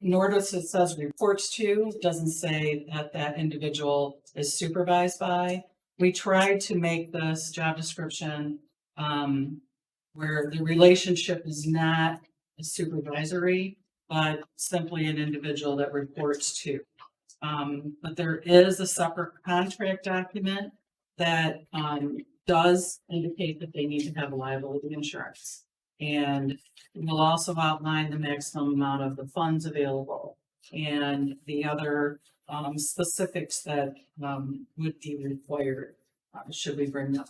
[SPEAKER 6] notice it says reports to, it doesn't say that that individual is supervised by. We tried to make this job description where the relationship is not supervisory, but simply an individual that reports to. But there is a separate contract document that does indicate that they need to have liability insurance. And we'll also outline the maximum amount of the funds available and the other specifics that, would be required, should we bring up.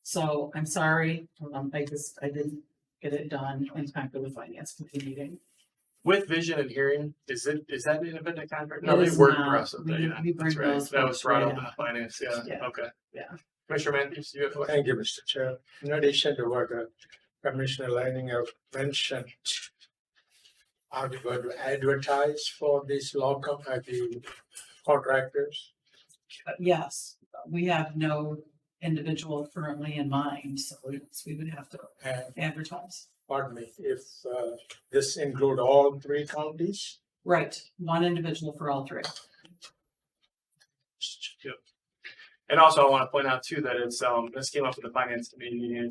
[SPEAKER 6] So I'm sorry, I didn't get it done in time for the finance committee meeting.
[SPEAKER 1] With vision and hearing, is that an independent contract? No,
[SPEAKER 6] It
[SPEAKER 1] they
[SPEAKER 6] is
[SPEAKER 1] work
[SPEAKER 6] not.
[SPEAKER 1] for us. Okay,
[SPEAKER 6] We-
[SPEAKER 1] yeah,
[SPEAKER 6] we bring
[SPEAKER 1] that's right.
[SPEAKER 6] those
[SPEAKER 1] That was
[SPEAKER 6] folks
[SPEAKER 1] brought
[SPEAKER 6] right
[SPEAKER 1] up in
[SPEAKER 6] up.
[SPEAKER 1] the finance, yeah,
[SPEAKER 6] Yeah.
[SPEAKER 1] okay.
[SPEAKER 6] Yeah.
[SPEAKER 1] Commissioner Matthews, you have a
[SPEAKER 10] Thank you, Mr. Chair. In addition to what Commissioner Lanning have mentioned, are we going to advertise for these local, the contractors?
[SPEAKER 6] Yes, we have no individual currently in mind, so we would have to
[SPEAKER 10] And
[SPEAKER 6] advertise.
[SPEAKER 10] pardon me, if this include all three counties?
[SPEAKER 6] Right, one individual for all three.
[SPEAKER 1] Yep. And also I want to point out too that it's, this came up in the finance committee meeting,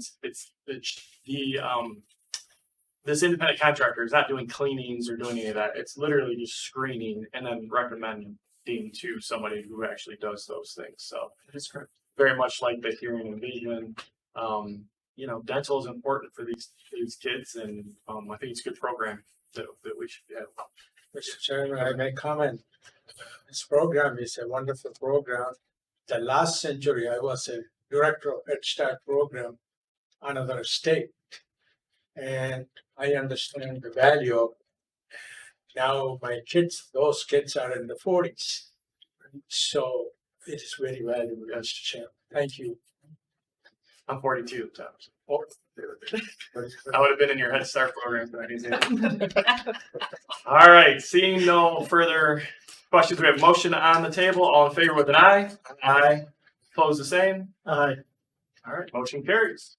[SPEAKER 1] this independent contractor is not doing cleanings or doing any of that. It's literally just screening and then recommending to somebody who actually does those things. So it's very much like the hearing and vision. You know, dental is important for these kids, and I think it's a good program that we should have.
[SPEAKER 10] Mr. Chairman, I may comment. This program is a wonderful program. The last century, I was a director of Head Start program in another state. And I understand the value of it. Now my kids, those kids are in the 40s. So it is very valuable, Mr. Chairman. Thank you.
[SPEAKER 1] I'm 42 times. I would have been in your Head Start program. All right, seeing no further questions, we have motion on the table. All in favor with an aye? Aye. Opposed the same?
[SPEAKER 5] Aye.
[SPEAKER 1] All right, motion carries.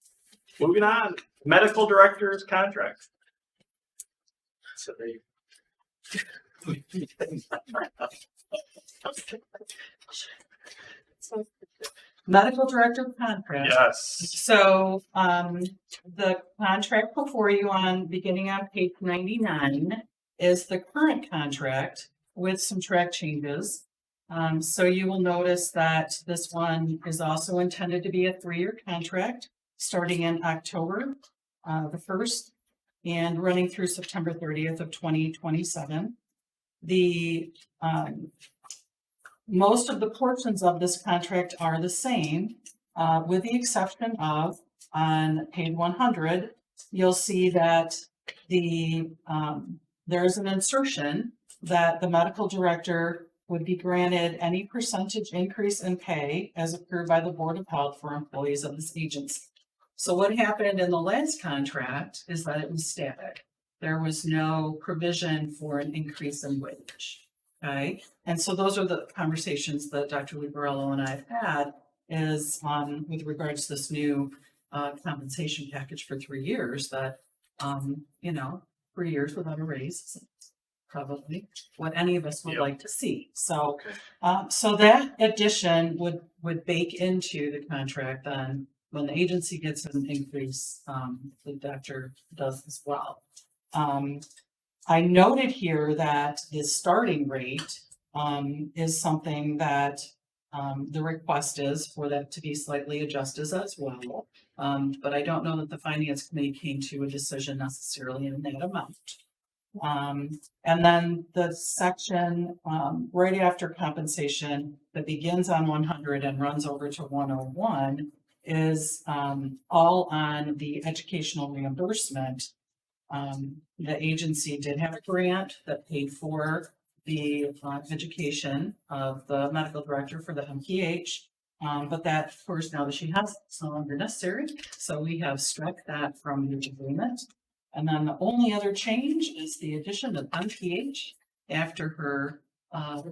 [SPEAKER 1] Moving on, medical director's contract. So
[SPEAKER 6] Medical director contract.
[SPEAKER 1] yes.
[SPEAKER 6] So, the contract before you beginning on page 99 is the current contract with some track changes. So you will notice that this one is also intended to be a 3-year contract, starting in October, the 1st, and running through September 30th of 2027. The, most of the portions of this contract are the same, with the exception of on page 100, you'll see that there's an insertion that the medical director would be granted any percentage increase in pay as approved by the Board of Health for employees of this agency. So what happened in the last contract is that it was static. There was no provision for an increase in wage. Okay, and so those are the conversations that Dr. Lucarello and I have had is with regards to this new compensation package for 3 years that, 3 years without a raise is probably what any of us would like to see. So, so that addition would bake into the contract then when the agency gets an increase, the doctor does as well. I noted here that the starting rate is something that the request is for that to be slightly adjusted as well. But I don't know that the finance committee came to a decision necessarily in that amount. And then the section right after compensation that begins on 100 and runs over to 101 is all on the educational reimbursement. The agency did have a grant that paid for the education of the medical director for the MPH. But that, of course, now that she has, it's no longer necessary. So we have struck that from the agreement. And then the only other change is the addition of MPH after her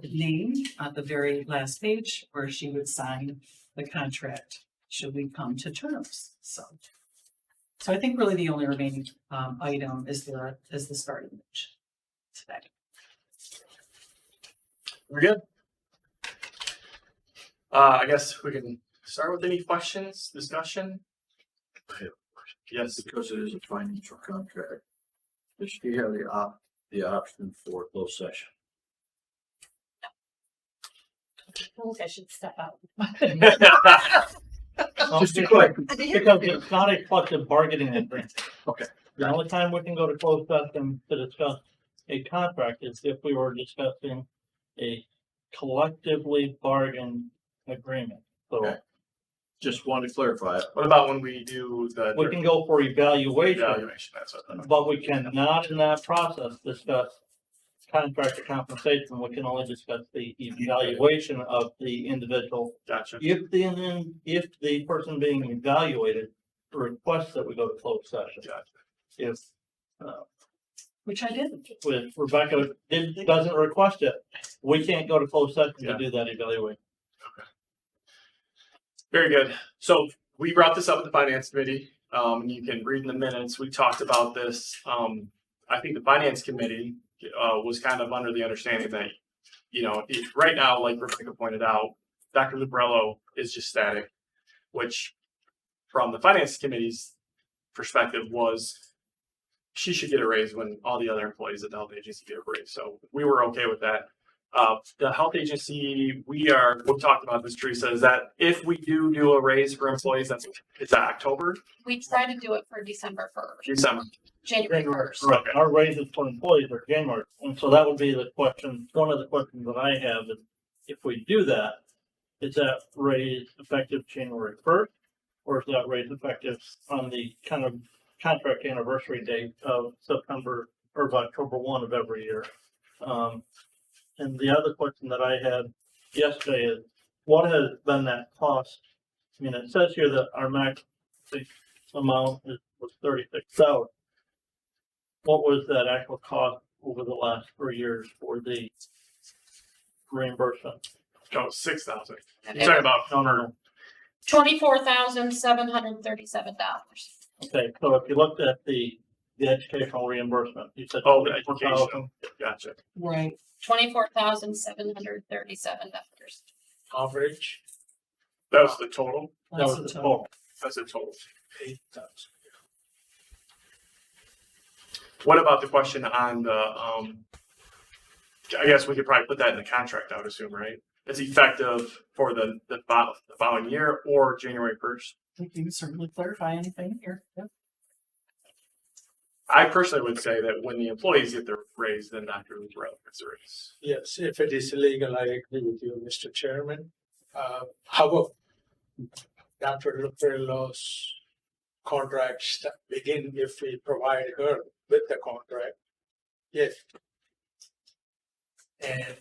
[SPEAKER 6] name at the very last page where she would sign the contract should we come to terms. So I think really the only remaining item is the starting wage today.
[SPEAKER 1] We're good. I guess we can start with any questions, discussion. Yes.
[SPEAKER 3] Because it is a financial contract, does she have the option for closed session?
[SPEAKER 9] I think I should step out.
[SPEAKER 5] Just to quick, because it's not a collective bargaining agreement.
[SPEAKER 3] Okay.
[SPEAKER 5] The only time we can go to closed session to discuss a contract is if we were discussing a collectively bargained agreement. So
[SPEAKER 3] Okay. Just wanted to clarify it.
[SPEAKER 1] What about when we do the
[SPEAKER 5] we can go for evaluation,
[SPEAKER 1] evaluation? That's what.
[SPEAKER 5] but we cannot in that process discuss contractor compensation. We can only discuss the evaluation of the individual.
[SPEAKER 1] Gotcha.
[SPEAKER 5] If the person being evaluated requests that we go to closed session.
[SPEAKER 1] Gotcha.
[SPEAKER 5] If,
[SPEAKER 6] Which I didn't.
[SPEAKER 5] with Rebecca doesn't request it, we can't go to closed session
[SPEAKER 1] Yeah.
[SPEAKER 5] to do that evaluation.
[SPEAKER 1] Very good. So we brought this up at the finance committee. And you can read in the minutes. We talked about this. I think the finance committee was kind of under the understanding that, right now, like Rebecca pointed out, Dr. Lubrello is just static, which from the finance committee's perspective was she should get a raise when all the other employees at the health agency get a raise. So we were okay with that. The health agency, we talked about this, Teresa, is that if we do a raise for employees, it's October,
[SPEAKER 2] We try to do it for December first,
[SPEAKER 1] December.
[SPEAKER 2] January first.
[SPEAKER 5] Right, our raises for employees are January, and so that would be the question, one of the questions that I have is, if we do that, is that raise effective January first? Or is that raise effective on the kind of contract anniversary date of September or of October 1 of every year? And the other question that I had yesterday is, what has been that cost? I mean, it says here that our max amount was $36,000. What was that actual cost over the last 3 years for the reimbursement?
[SPEAKER 1] Oh, 6,000. You're talking about
[SPEAKER 5] No.
[SPEAKER 2] $24,737.
[SPEAKER 5] Okay, so if you looked at the educational reimbursement, you said.
[SPEAKER 1] Oh, the
[SPEAKER 5] 24,000.
[SPEAKER 1] education. Gotcha.
[SPEAKER 6] Right.
[SPEAKER 2] $24,737.
[SPEAKER 10] Average.
[SPEAKER 1] That was the total.
[SPEAKER 5] That was the total.
[SPEAKER 1] That's the total.
[SPEAKER 10] 8,000.
[SPEAKER 1] What about the question on the, I guess we could probably put that in the contract, I would assume, right? It's effective for the following year or January 1st.
[SPEAKER 6] I think you can certainly clarify anything here. Yep.
[SPEAKER 1] I personally would say that when the employees get their raise, then Dr. Lubrello gets a raise.
[SPEAKER 10] Yes, if it is illegal, I agree with you, Mr. Chairman. However, Dr. Lubrello's contracts begin if we provide her with the contract. Yes. And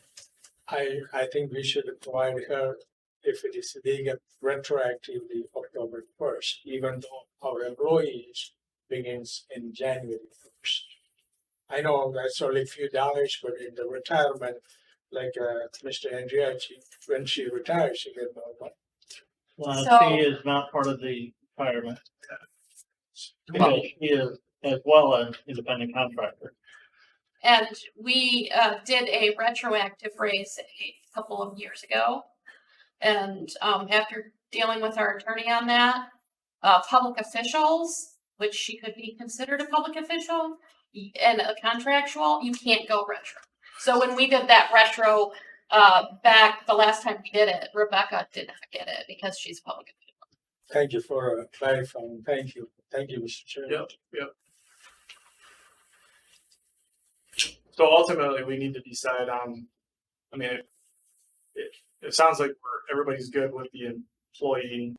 [SPEAKER 10] I think we should provide her, if it is legal, retroactively October 1st, even though our employees begins in January 1st. I know that's only a few dollars, but in the retirement, like Mr. Andriachi, when she retires, she gets more money.
[SPEAKER 5] Well,
[SPEAKER 2] So-
[SPEAKER 5] she is not part of the retirement. Because she is as well as independent contractor.
[SPEAKER 2] And we did a retroactive raise a couple of years ago. And after dealing with our attorney on that, public officials, which she could be considered a public official, and a contractual, you can't go retro. So when we did that retro back the last time we did it, Rebecca did not get it because she's a public official.
[SPEAKER 10] Thank you for clarifying. Thank you, Mr. Chairman.
[SPEAKER 1] Yep. So ultimately, we need to decide on, I mean, it sounds like everybody's good with the employee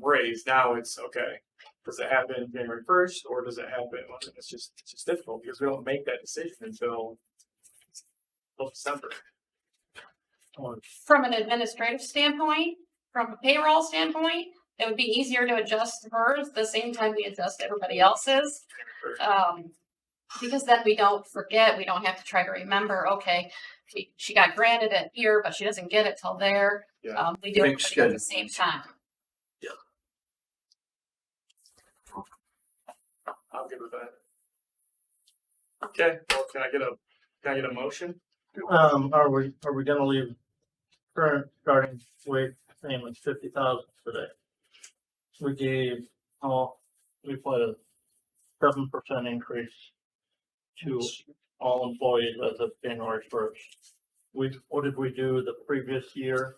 [SPEAKER 1] raise. Now it's okay. Does it happen January 1st or does it happen? Well, it's just difficult because we don't make that decision until December.
[SPEAKER 2] From an administrative standpoint, from a payroll standpoint, it would be easier to adjust hers the same time we adjust everybody else's. Because then we don't forget, we don't have to try to remember, okay, she got granted it here, but she doesn't get it till there.
[SPEAKER 1] Yeah.
[SPEAKER 2] We do
[SPEAKER 3] Make
[SPEAKER 2] it at the
[SPEAKER 3] schedule.
[SPEAKER 2] same time.
[SPEAKER 1] I'm good with that. Okay, well, can I get a motion?
[SPEAKER 5] Are we gonna leave current starting wage same as 50,000 today? We gave, we put a 7% increase to all employees as of January 1st. What did we do the previous year?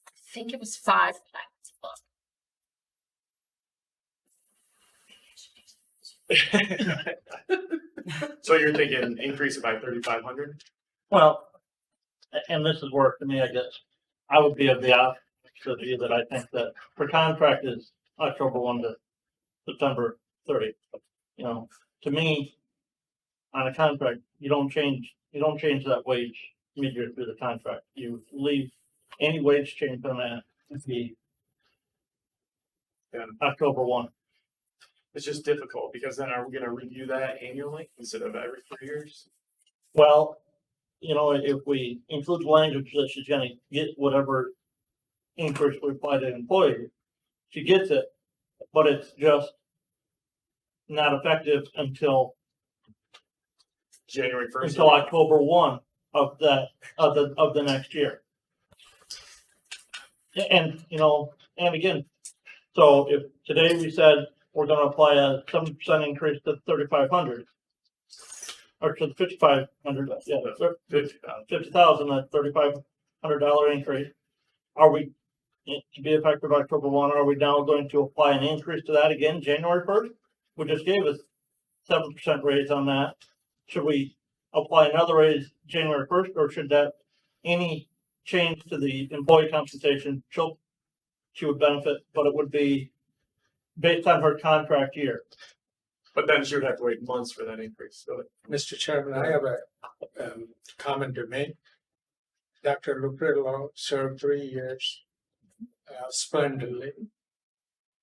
[SPEAKER 2] I think it was 5.
[SPEAKER 1] So you're thinking increase it by 3,500?
[SPEAKER 5] Well, and this is where, to me, I guess, I would be of the opposite view that I think that for contract is October 1 to September 30. You know, to me, on a contract, you don't change that wage midway through the contract. You leave any wage change on that to be October 1.
[SPEAKER 1] It's just difficult because then are we gonna review that annually instead of every 3 years?
[SPEAKER 5] Well, you know, if we include language that she's gonna get whatever increase we apply to an employee, she gets it, but it's just not effective until
[SPEAKER 1] January 1st.
[SPEAKER 5] until October 1 of the next year. And, you know, and again, so if today we said we're gonna apply a 7% increase to 3,500, or to the 5,500, yeah, 50,000, that $3,500 increase, are we, to be effective October 1, are we now going to apply an increase to that again January 1st? We just gave us 7% raise on that. Should we apply another raise January 1st, or should that, any change to the employee compensation, she would benefit, but it would be based on her contract year?
[SPEAKER 1] But then she would have to wait months for that increase. So
[SPEAKER 10] Mr. Chairman, I have a comment to make. Dr. Luprillo served 3 years splendidly.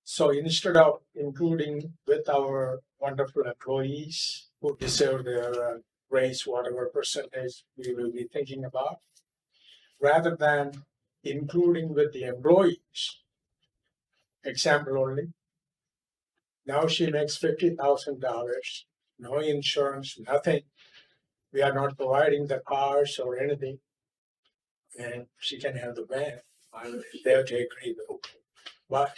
[SPEAKER 10] So instead of including with our wonderful employees who deserve their raise, whatever percentage we will be thinking about, rather than including with the employees, example only, now she makes $50,000, no insurance, nothing. We are not providing the cars or anything. And she can have the van. They have to agree though. But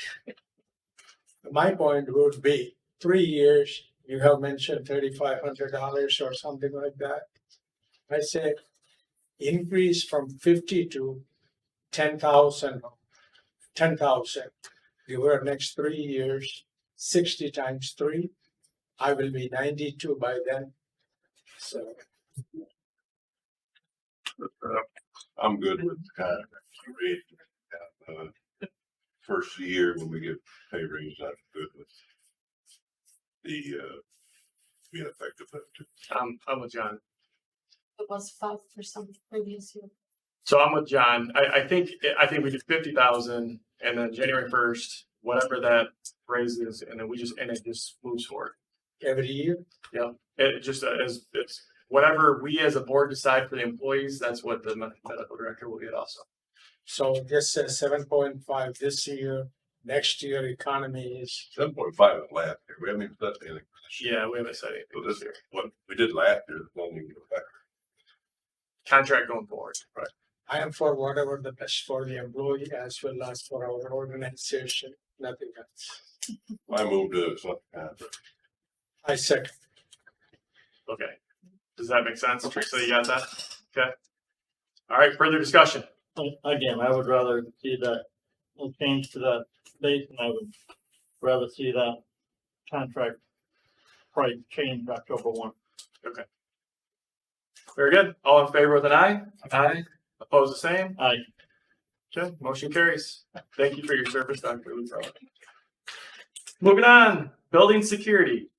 [SPEAKER 10] my point would be 3 years, you have mentioned $3,500 or something like that. I say increase from 50 to 10,000. Give her next 3 years, 60 times 3. I will be 92 by then. So
[SPEAKER 13] I'm good with the contract rate. First year when we get pay raise, I'm good with the being effective.
[SPEAKER 1] I'm with John.
[SPEAKER 2] It was 5% previous year.
[SPEAKER 1] So I'm with John. I think we did 50,000 and then January 1st, whatever that raise is, and then it just moves forward.
[SPEAKER 10] every year,
[SPEAKER 1] Yeah, it just it's whatever we as a board decide for the employees, that's what the medical director will get also.
[SPEAKER 10] so this says 7.5 this year, next year economy is
[SPEAKER 13] 7.5 last year. We haven't even set anything.
[SPEAKER 1] Yeah, we haven't said
[SPEAKER 13] So
[SPEAKER 1] anything
[SPEAKER 13] this
[SPEAKER 1] this year.
[SPEAKER 13] what we did last year is won't even affect.
[SPEAKER 1] Contract going forward.
[SPEAKER 13] Right.
[SPEAKER 10] I am for whatever the best for the employee as well as for our organization, nothing else.
[SPEAKER 13] I moved to some contract.
[SPEAKER 10] I second.
[SPEAKER 1] Okay. Does that make sense? Teresa, you got that? Okay. All right, further discussion.
[SPEAKER 5] Again, I would rather see that change to that base, and I would rather see that contract price change October 1.
[SPEAKER 1] Okay. Very good. All in favor with an aye? Aye. Opposed, the same?
[SPEAKER 5] Aye.
[SPEAKER 1] Okay, motion carries. Thank you for your service, Dr. Luttrell. Moving on, building security.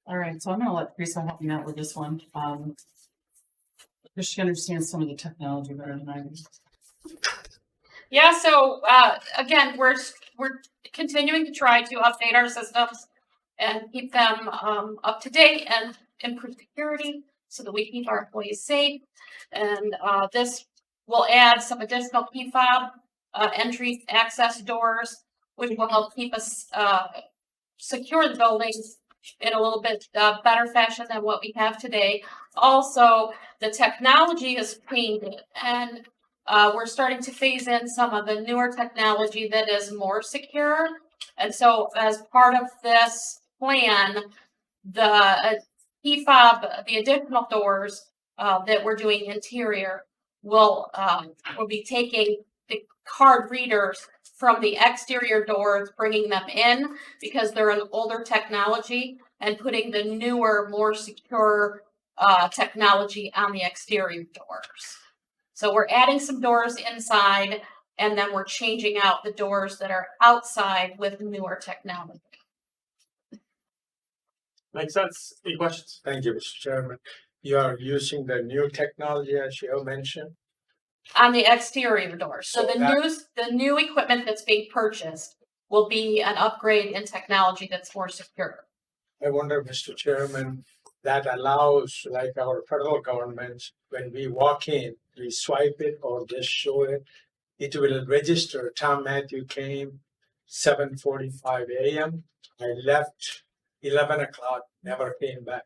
[SPEAKER 6] All right, so I'm gonna let Teresa help me out with this one. Because she understands some of the technology better than I do.
[SPEAKER 2] Yeah, so again, we're continuing to try to update our systems and keep them up to date and improve security so that we keep our employees safe. And this will add some additional key fob entry access doors, which will help keep us secure the buildings in a little bit better fashion than what we have today. Also, the technology has changed, and we're starting to phase in some of the newer technology that is more secure. And so as part of this plan, the key fob, the additional doors that we're doing interior will be taking the card readers from the exterior doors, bringing them in because they're an older technology, and putting the newer, more secure technology on the exterior doors. So we're adding some doors inside, and then we're changing out the doors that are outside with newer technology.
[SPEAKER 1] Makes sense. Any questions?
[SPEAKER 10] Thank you, Mr. Chairman. You are using the new technology as you mentioned.
[SPEAKER 2] On the exterior doors. So
[SPEAKER 10] So
[SPEAKER 2] the new equipment that's being purchased will be an upgrade in technology that's more secure.
[SPEAKER 10] I wonder, Mr. Chairman, that allows like our federal government, when we walk in, we swipe it or just show it. It will register. Tom Matthew came 7:45 a.m. I left 11 o'clock, never came back.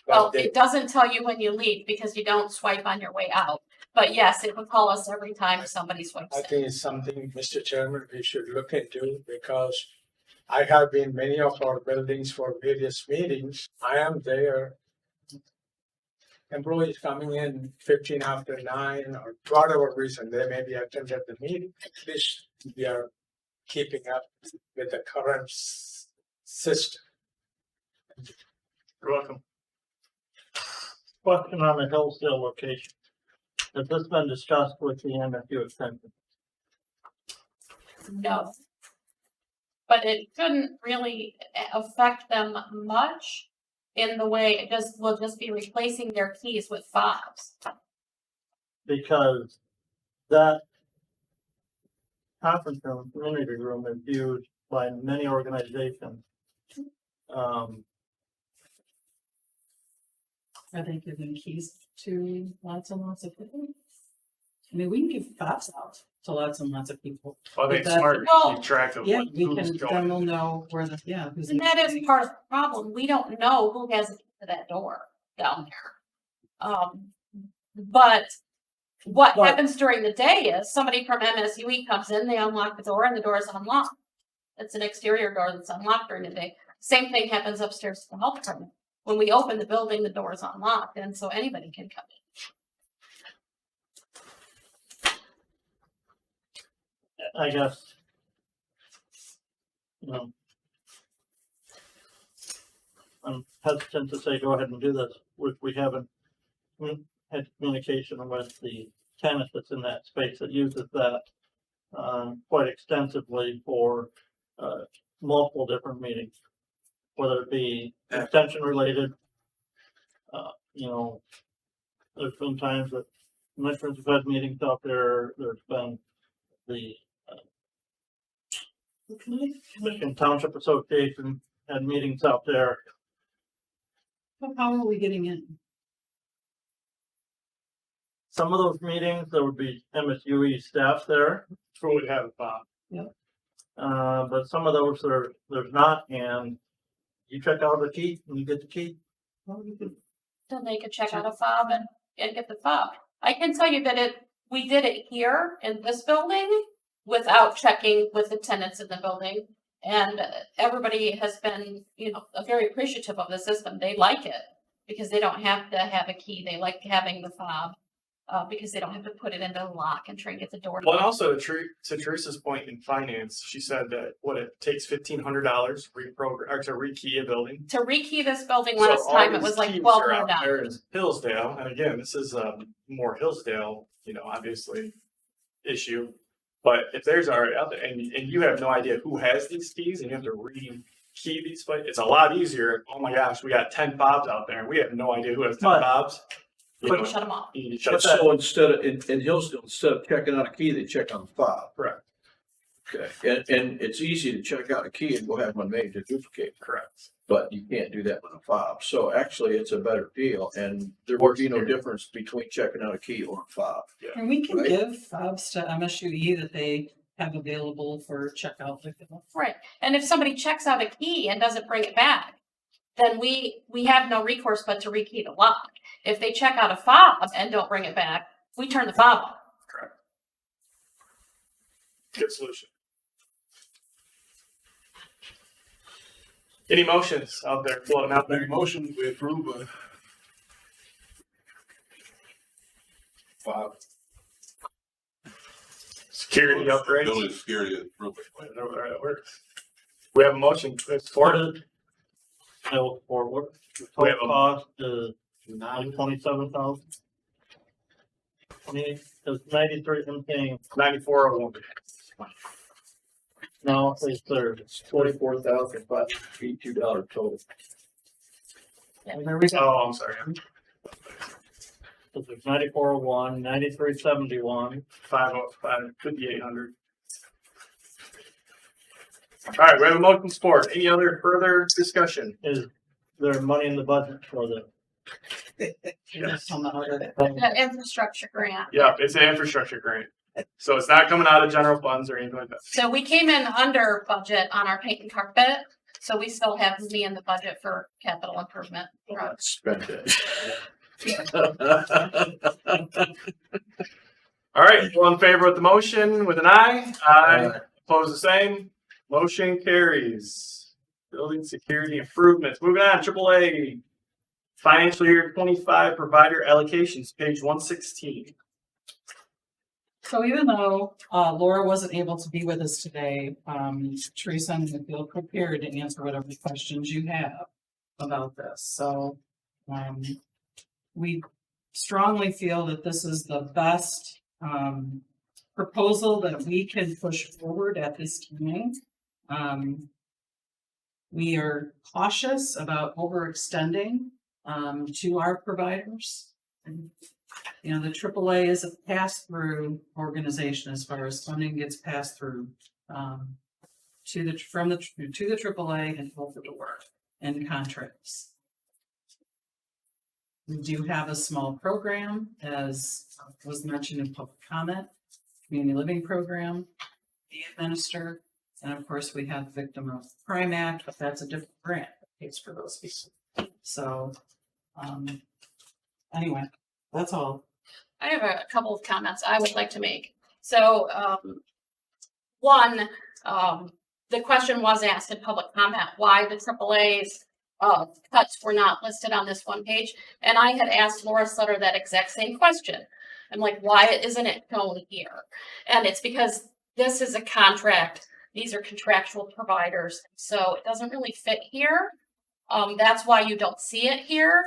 [SPEAKER 2] Well,
[SPEAKER 10] But
[SPEAKER 2] it doesn't tell you when you leave because you don't swipe on your way out. But yes, it would call us every time somebody swipes
[SPEAKER 10] I
[SPEAKER 2] in.
[SPEAKER 10] think it's something, Mr. Chairman, we should look into because I have been many of our buildings for various meetings. I am there. Employees coming in 15 after 9 or whatever reason, they may be attended the meeting. At least we are keeping up with the current system.
[SPEAKER 1] You're welcome.
[SPEAKER 5] Question on the Hillsdale location. Has this been discussed with the MSU extension?
[SPEAKER 2] No. But it shouldn't really affect them much in the way it just will just be replacing their keys with fobs.
[SPEAKER 5] Because that conference room, community room is used by many organizations.
[SPEAKER 6] Are they giving keys to lots and lots of people? I mean, we can give fobs out to lots and lots of people.
[SPEAKER 1] I think
[SPEAKER 6] But that-
[SPEAKER 1] smart to
[SPEAKER 2] Well,
[SPEAKER 1] keep track of
[SPEAKER 6] Yeah,
[SPEAKER 1] what,
[SPEAKER 6] we
[SPEAKER 1] who's
[SPEAKER 6] can, then
[SPEAKER 1] going.
[SPEAKER 6] we'll know where the, yeah. who's
[SPEAKER 2] And that is part of the problem. We don't know who has a key to that door down there. But what
[SPEAKER 6] But-
[SPEAKER 2] happens during the day is somebody from MSUE comes in, they unlock the door and the door is unlocked. It's an exterior door that's unlocked during the day. Same thing happens upstairs to the health department. When we open the building, the door is unlocked, and so anybody can come in.
[SPEAKER 5] I guess. I'm hesitant to say go ahead and do this. We haven't had communication with the tenant that's in that space that uses that quite extensively for multiple different meetings, whether it be extension related. There's been times that commissioners have had meetings out there. There's been the Michigan Township Association had meetings out there.
[SPEAKER 6] How are we getting in?
[SPEAKER 5] Some of those meetings, there would be MSUE staff there.
[SPEAKER 1] Who would have
[SPEAKER 5] But some of those there's not, and you check out the key and you get the key. Well, you can
[SPEAKER 2] Then they could check out a fob and get the fob. I can tell you that we did it here in this building without checking with the tenants in the building. And everybody has been, very appreciative of the system. They like it because they don't have to have a key. They like having the fob because they don't have to put it into the lock and try and get the door.
[SPEAKER 1] Well, and also to Teresa's point in finance, she said that it takes $1,500 to rekey a building.
[SPEAKER 2] To rekey this building
[SPEAKER 1] So
[SPEAKER 2] last
[SPEAKER 1] all
[SPEAKER 2] time, it
[SPEAKER 1] these
[SPEAKER 2] was like
[SPEAKER 1] keys are out
[SPEAKER 2] $1,200.
[SPEAKER 1] there in Hillsdale, and again, this is more Hillsdale, obviously issue. But if there's already out there, and you have no idea who has these keys, and you have to rekey these, but it's a lot easier. Oh my gosh, we got 10 fobs out there, and we have no idea who has 10
[SPEAKER 5] But-
[SPEAKER 1] fobs.
[SPEAKER 2] Shut them off.
[SPEAKER 1] You shut
[SPEAKER 3] But
[SPEAKER 1] that.
[SPEAKER 3] so instead of, in Hillsdale, instead of checking out a key, they check on the fob.
[SPEAKER 1] Correct.
[SPEAKER 3] Okay, and it's easy to check out a key and go have one made to duplicate.
[SPEAKER 1] Correct.
[SPEAKER 3] But you can't do that with a fob. So actually, it's a better deal, and there would be no difference between checking out a key or a fob.
[SPEAKER 6] And we can
[SPEAKER 3] Right.
[SPEAKER 6] give fobs to MSUE that they have available for checkout.
[SPEAKER 2] Right. And if somebody checks out a key and doesn't bring it back, then we have no recourse but to rekey the lock. If they check out a fob and don't bring it back, we turn the fob off.
[SPEAKER 1] Correct. Good solution. Any motions out there floating out there?
[SPEAKER 13] Make a motion, we approve, fob.
[SPEAKER 1] Security upgrades.
[SPEAKER 13] Building security improvement plan.
[SPEAKER 1] We have a motion.
[SPEAKER 5] What is? No, for what? The
[SPEAKER 1] We have
[SPEAKER 5] total
[SPEAKER 1] a-
[SPEAKER 5] cost is like 27,000. It's 93, I'm paying,
[SPEAKER 1] 9401.
[SPEAKER 5] no, it's there.
[SPEAKER 3] $24,582 total.
[SPEAKER 5] There we go.
[SPEAKER 1] Oh, I'm sorry.
[SPEAKER 5] So there's 9401, 9371.
[SPEAKER 1] 505, 5800. All right, we have a motion support. Any other further discussion?
[SPEAKER 5] Is there money in the budget for the?
[SPEAKER 1] Yes.
[SPEAKER 2] The infrastructure grant.
[SPEAKER 1] Yeah, it's an infrastructure grant. So it's not coming out of general funds or anything like that.
[SPEAKER 2] So we came in under budget on our paint and carpet, so we still have money in the budget for capital improvement.
[SPEAKER 3] Spend it.
[SPEAKER 1] All right, all in favor with the motion with an aye? Aye. Opposed the same? Motion carries. Building security improvements. Moving on, AAA. Financial year 25 provider allocations, page 116.
[SPEAKER 6] So even though Laura wasn't able to be with us today, Teresa and I feel prepared to answer whatever questions you have about this. So we strongly feel that this is the best proposal that we can push forward at this time. We are cautious about overextending to our providers. You know, the AAA is a pass-through organization as far as funding gets passed through to the AAA and over to work and contracts. We do have a small program, as was mentioned in public comment, community living program, we administer, and of course we have Victim of Crime Act, but that's a different grant that pays for those people. So anyway, that's all.
[SPEAKER 2] I have a couple of comments I would like to make. So, one, the question was asked in public comment, why the AAA's cuts were not listed on this one page. And I had asked Laura Sutter that exact same question. I'm like, why isn't it shown here? And it's because this is a contract. These are contractual providers. So it doesn't really fit here. That's why you don't see it here.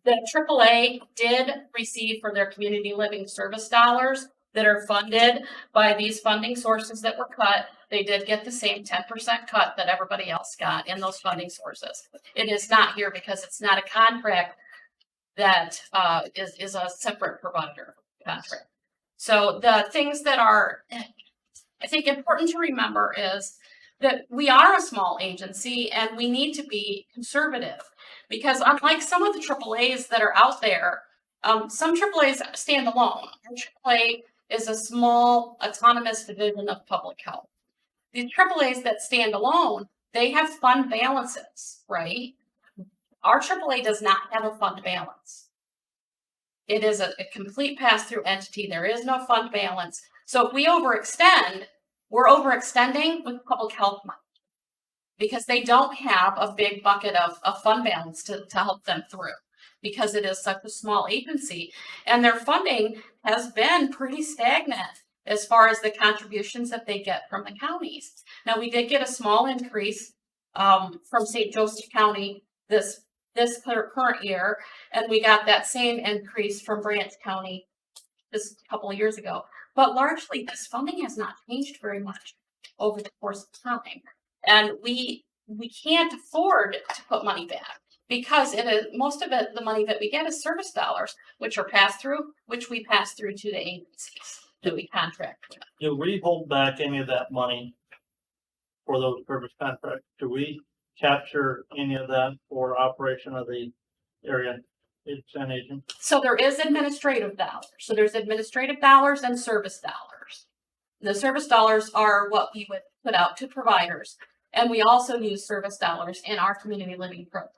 [SPEAKER 2] The AAA did receive for their community living service dollars that are funded by these funding sources that were cut. They did get the same 10% cut that everybody else got in those funding sources. It is not here because it's not a contract that is a separate provider contract. So the things that are, I think, important to remember is that we are a small agency and we need to be conservative. Because unlike some of the AAAs that are out there, some AAAs stand alone. Our AAA is a small autonomous division of public health. The AAAs that stand alone, they have fund balances, right? Our AAA does not have a fund balance. It is a complete pass-through entity. There is no fund balance. So if we overextend, we're overextending with public health money, because they don't have a big bucket of fund balance to help them through, because it is such a small agency and their funding has been pretty stagnant as far as the contributions that they get from the counties. Now, we did get a small increase from St. Joseph County this current year, and we got that same increase from Branch County this couple of years ago. But largely, this funding has not changed very much over the course of time. And we can't afford to put money back because it is most of it, the money that we get is service dollars, which are passed through, which we pass through to the agencies that we contract with.
[SPEAKER 5] Do we hold back any of that money for those service contracts? Do we capture any of that for operation of the area and agent?
[SPEAKER 2] So there is administrative dollars. So there's administrative dollars and service dollars. The service dollars are what we would put out to providers. And we also use service dollars in our community living program.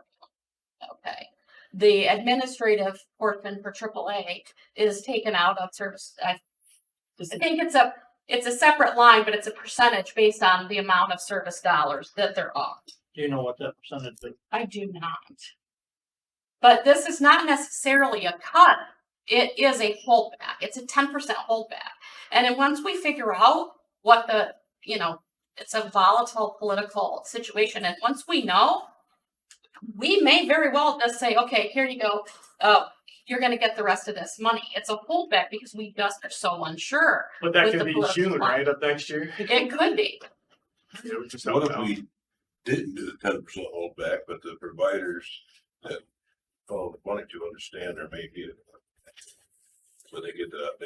[SPEAKER 2] Okay. The administrative portion for AAA is taken out of service. I think it's a separate line, but it's a percentage based on the amount of service dollars that they're on.
[SPEAKER 5] Do you know what that percentage is?
[SPEAKER 2] I do not. But this is not necessarily a cut it is a holdback. It's a 10% holdback. And then once we figure out what the, it's a volatile political situation. And once we know, we may very well just say, okay, here you go. You're going to get the rest of this money. It's a holdback because we just are so unsure.
[SPEAKER 1] But that
[SPEAKER 2] with
[SPEAKER 1] could
[SPEAKER 2] the
[SPEAKER 1] be
[SPEAKER 2] political
[SPEAKER 1] June,
[SPEAKER 2] climate.
[SPEAKER 1] right, of next year?
[SPEAKER 2] It could be.
[SPEAKER 1] Yeah, we just
[SPEAKER 13] What
[SPEAKER 1] don't
[SPEAKER 13] if
[SPEAKER 1] know.
[SPEAKER 13] we didn't do the 10% holdback, but the providers that wanted to understand or maybe it, so they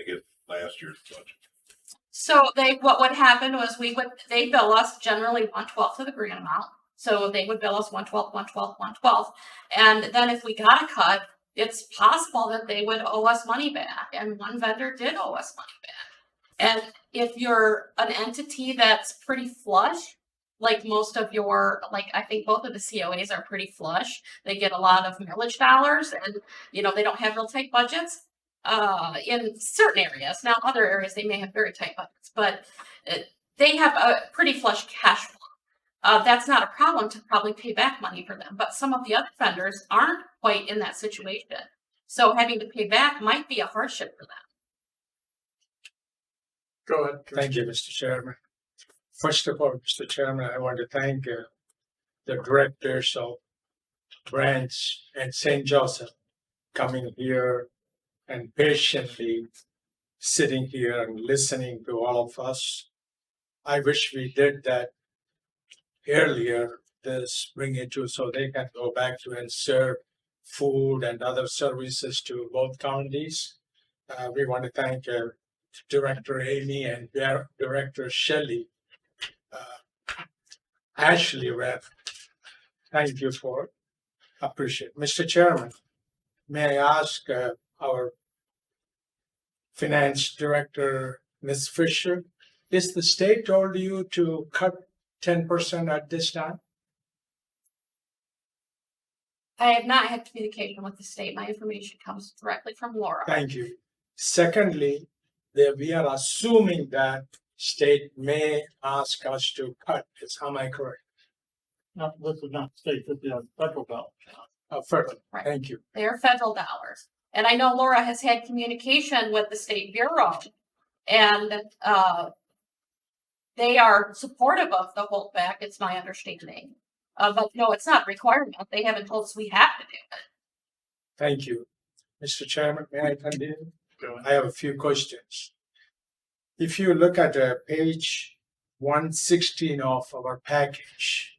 [SPEAKER 13] get last year's budget.
[SPEAKER 2] So what would happen was they bill us generally 1/12 of the grant amount. So they would bill us 1/12, 1/12, 1/12. And then if we got a cut, it's possible that they would owe us money back. And one vendor did owe us money back. And if you're an entity that's pretty flush, like most of I think both of the COAs are pretty flush. They get a lot of millage dollars and, they don't have real tight budgets. In certain areas. Now, other areas, they may have very tight budgets, but they have a pretty flush cash flow. That's not a problem to probably pay back money for them, but some of the other vendors aren't quite in that situation. So having to pay back might be a hardship for them.
[SPEAKER 10] Go ahead. Thank you, Mr. Chairman. First of all, Mr. Chairman, I want to thank the directors of Branch and St. Joseph coming here and patiently sitting here and listening to all of us. I wish we did that earlier, bring it to so they can go back to and serve food and other services to both counties. We want to thank Director Amy and Director Shelley. Ashley Rep. Thank you for it. Appreciate it. Mr. Chairman, may I ask our Finance Director, Ms. Fisher, is the state told you to cut 10% at this time?
[SPEAKER 2] I have not had communication with the state. My information comes directly from Laura.
[SPEAKER 10] Thank you. Secondly, we are assuming that state may ask us to cut. Am I correct?
[SPEAKER 5] No, this is not state, this is federal government.
[SPEAKER 10] Federal.
[SPEAKER 2] Right.
[SPEAKER 10] Thank you.
[SPEAKER 2] They are federal dollars. And I know Laura has had communication with the State Bureau, and they are supportive of the holdback, it's my understanding. But no, it's not a requirement. They haven't told us we have to do it.
[SPEAKER 10] Thank you. Mr. Chairman, may I continue? I have a few questions. If you look at page 116 of our package,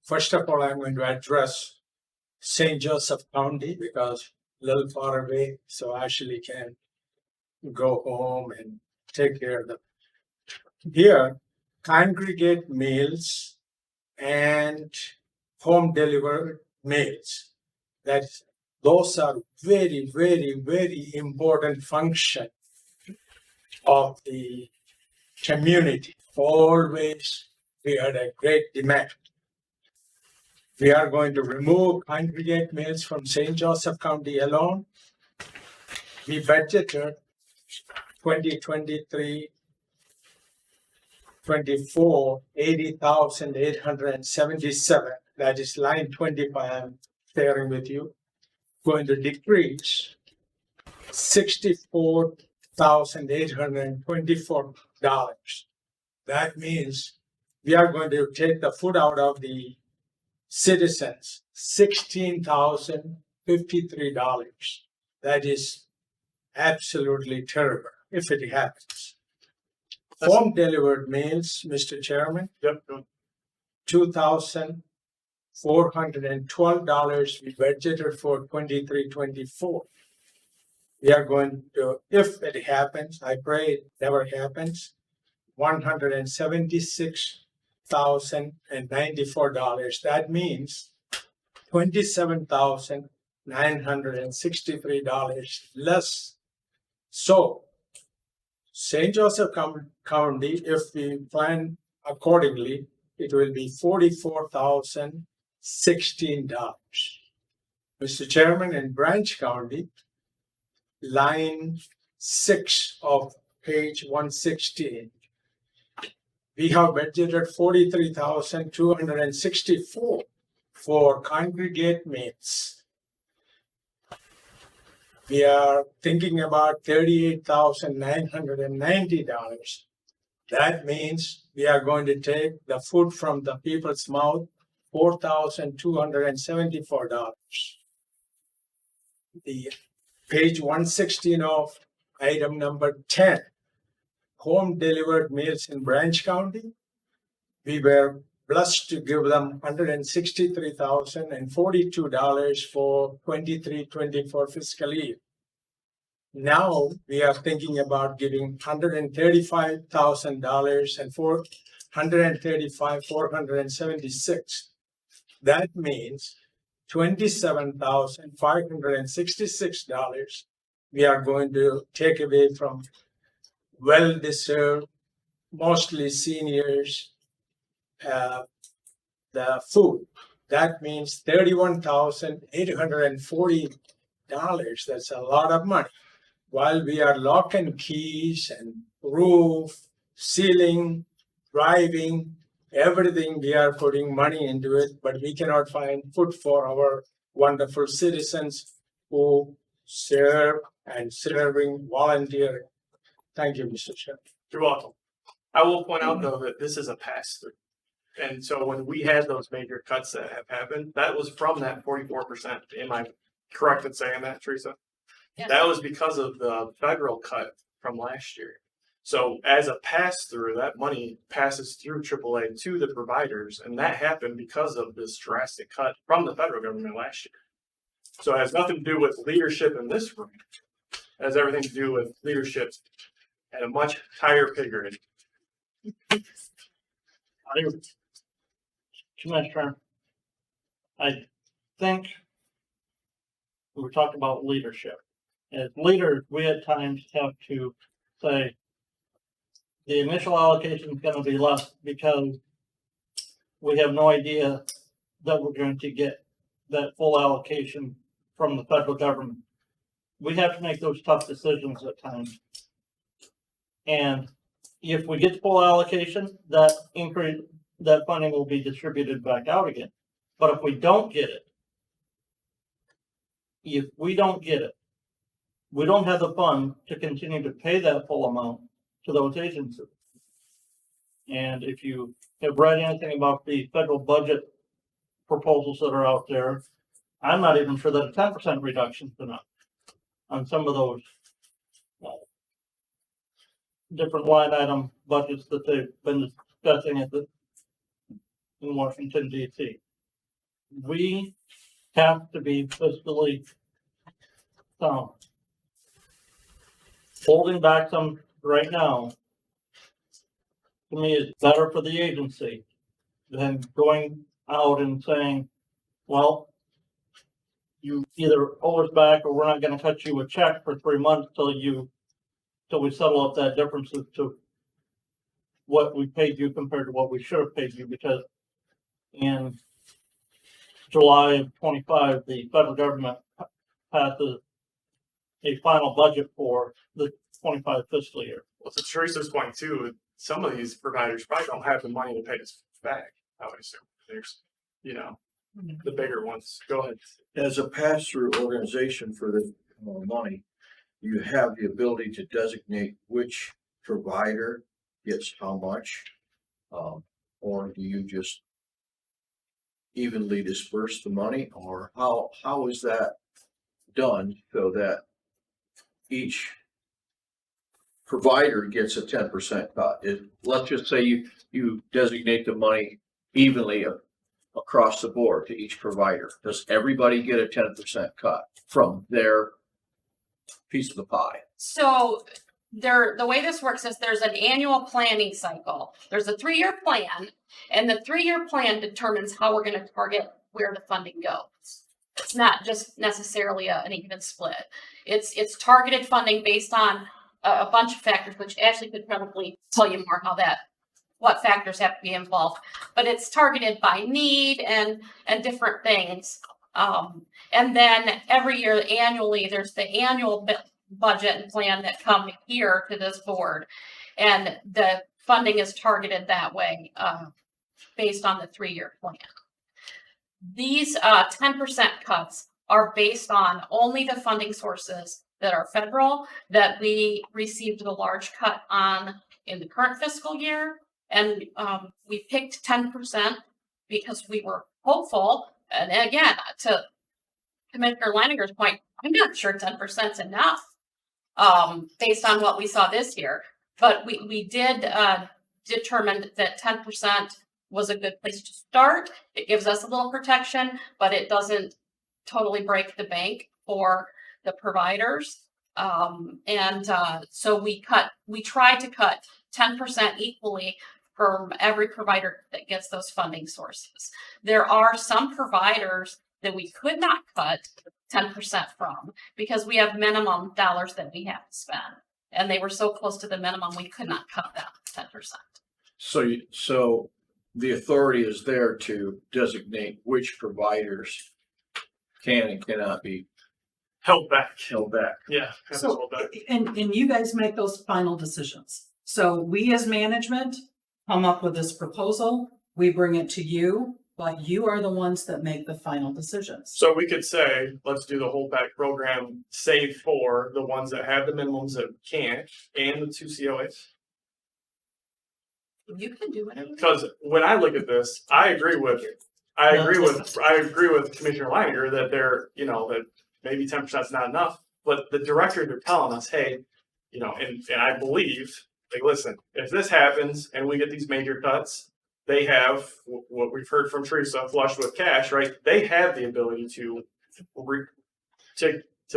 [SPEAKER 10] first of all, I'm going to address St. Joseph County because a little far away, so Ashley can go home and take care of them. Here, congregate meals and home delivered meals. Those are very, very, very important function of the community. Always we had a great demand. We are going to remove congregate meals from St. Joseph County alone. We budgeted 2023-24, $80,877. That is line 25 I'm sharing with you. Going to decrease $64,824. That means we are going to take the food out of the citizens, $16,053. That is absolutely terrible if it happens. Home delivered meals, Mr. Chairman.
[SPEAKER 1] Yep.
[SPEAKER 10] $2,412 we budgeted for 23-24. We are going to, if it happens, I pray it never happens, $176,094. That means $27,963 less. So St. Joseph County, if we plan accordingly, it will be $44,016. Mr. Chairman, in Branch County, line 6 of page 116, we have budgeted $43,264 for congregate meals. we are thinking about $38,990. That means we are going to take the food from the people's mouth, $4,274. The page 116 of item number 10, home delivered meals in Branch County. We were blessed to give them $163,042 for 23-24 fiscal year. Now we are thinking about giving $135,000 and $476. That means $27,566 we are going to take away from well-deserved, mostly seniors, the food. That means $31,840. That's a lot of money. While we are lock and keys and roof, ceiling, driving, everything, we are putting money into it, but we cannot find food for our wonderful citizens who serve and serving volunteering. Thank you, Mr. Chair.
[SPEAKER 1] You're welcome. I will point out though that this is a pass through. And so when we had those major cuts that have happened, that was from that 44%. Am I correct in saying that, Teresa?
[SPEAKER 2] Yeah.
[SPEAKER 1] That was because of the federal cut from last year. So as a pass through, that money passes through AAA to the providers, and that happened because of this drastic cut from the federal government last year. So it has nothing to do with leadership in this room. It has everything to do with leadership at a much higher pay grade.
[SPEAKER 5] Commissioner, I think we were talking about leadership. As leaders, we at times have to say the initial allocation is going to be less because we have no idea that we're going to get that full allocation from the federal government. We have to make those tough decisions at times. And if we get full allocation, that increase, that funding will be distributed back out again. But if we don't get it, we don't have the fund to continue to pay that full amount to those agencies. And if you have read anything about the federal budget proposals that are out there, I'm not even sure that a 10% reduction is enough on some of those different line item budgets that they've been discussing in Washington, D.C. We have to be fiscally sound. Holding back some right now, to me, is better for the agency than going out and saying, well, you either owe us back or we're not going to cut you a check for 3 months till we settle up that difference as to what we paid you compared to what we should have paid you, because in July of 25, the federal government passes a final budget for the 25 fiscal year.
[SPEAKER 1] Well, to Teresa's point too, some of these providers probably don't have the money to pay us back. I would assume there's, the bigger ones. Go ahead.
[SPEAKER 3] As a pass-through organization for the money, you have the ability to designate which provider gets how much, or do you just evenly disperse the money, or how is that done so that each provider gets a 10% cut? Let's just say you designate the money evenly across the board to each provider. Does everybody get a 10% cut from their piece of the pie?
[SPEAKER 2] So the way this works is there's an annual planning cycle. There's a 3-year plan, and the 3-year plan determines how we're going to target where the funding goes. It's not just necessarily an even split. It's targeted funding based on a bunch of factors, which Ashley could probably tell you more what factors have to be involved. But it's targeted by need and different things. And then every year, annually, there's the annual budget and plan that come here to this board, and the funding is targeted that way based on the 3-year plan. These 10% cuts are based on only the funding sources that are federal, that we received the large cut on in the current fiscal year. And we picked 10% because we were hopeful. And again, to Commissioner Leininger's point, I'm not sure 10% is enough based on what we saw this year. But we did determine that 10% was a good place to start. It gives us a little protection, but it doesn't totally break the bank for the providers. So we tried to cut 10% equally from every provider that gets those funding sources. There are some providers that we could not cut 10% from because we have minimum dollars that we have to spend. And they were so close to the minimum, we could not cut that 10%.
[SPEAKER 3] So the authority is there to designate which providers can and cannot be
[SPEAKER 1] Held back.
[SPEAKER 3] held back.
[SPEAKER 1] Yeah.
[SPEAKER 6] So, and you guys make those final decisions. So we as management come up with this proposal, we bring it to you, but you are the ones that make the final decisions.
[SPEAKER 1] So we could say, let's do the holdback program, save for the ones that have the minimums that can't, and the 2 COAs.
[SPEAKER 2] You can do whatever.
[SPEAKER 1] Because when I look at this, I agree with Commissioner Leininger that that maybe 10% is not enough. But the director, they're telling us, hey, and I believe, like, listen, if this happens and we get these major cuts, they have what we've heard from Teresa, flush with cash, right? They have the ability to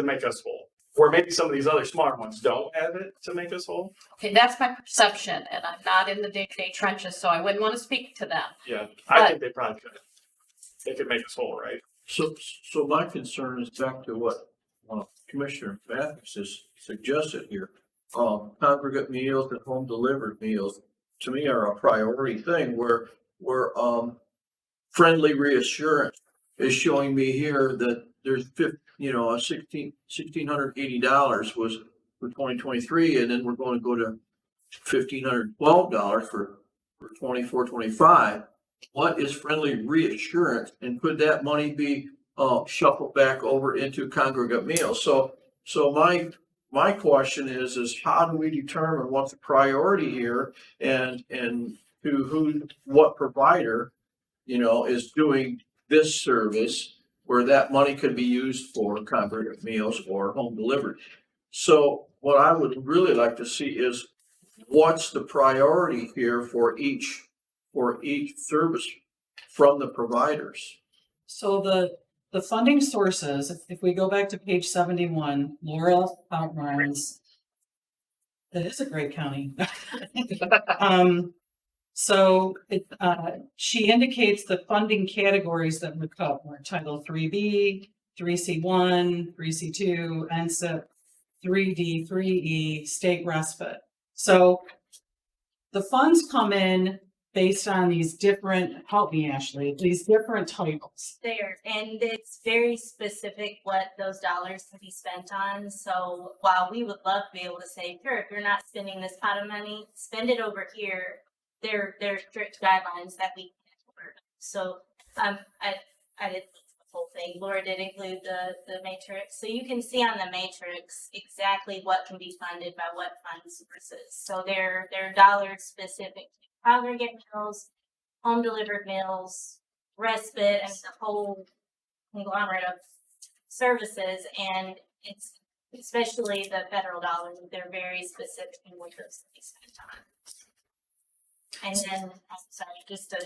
[SPEAKER 1] make us whole. Where maybe some of these other smaller ones don't have it to make us whole.
[SPEAKER 2] Okay, that's my perception, and I'm not in the day-to-day trenches, so I wouldn't want to speak to them.
[SPEAKER 1] Yeah, I think they probably could. They could make us whole, right?
[SPEAKER 3] So my concern is back to what Commissioner Mathis has suggested here. Congregate meals and home delivered meals, to me, are a priority thing where friendly reassurance is showing me here that there's $1,680 was for 2023, and then we're going to go to $1,512 for 24-25. What is friendly reassurance, and could that money be shuffled back over into congregate meals? So my question is how do we determine what's the priority here, and what provider is doing this service where that money could be used for congregate meals or home delivery? So what I would really like to see is what's the priority here for each service from the providers.
[SPEAKER 6] So the funding sources, if we go back to page 71, Laura outlines, that is a great county. She indicates the funding categories that were cut were Title 3B, 3C1, 3C2, NSIP, 3D, 3E, state respite. So the funds come in based on these different, help me Ashley, these different titles.
[SPEAKER 14] There, and it's very specific what those dollars can be spent on. So while we would love to be able to say, sure, if you're not spending this pot of money, spend it over here. There are strict guidelines that we can work. So I did the whole thing. Laura did include the matrix. So you can see on the matrix exactly what can be funded by what fund sources. So there are dollars specific to congregate meals, home delivered meals, respite, and the whole conglomerate of services. And it's especially the federal dollars, they're very specific in what those things spent on. And then, I'm sorry, just to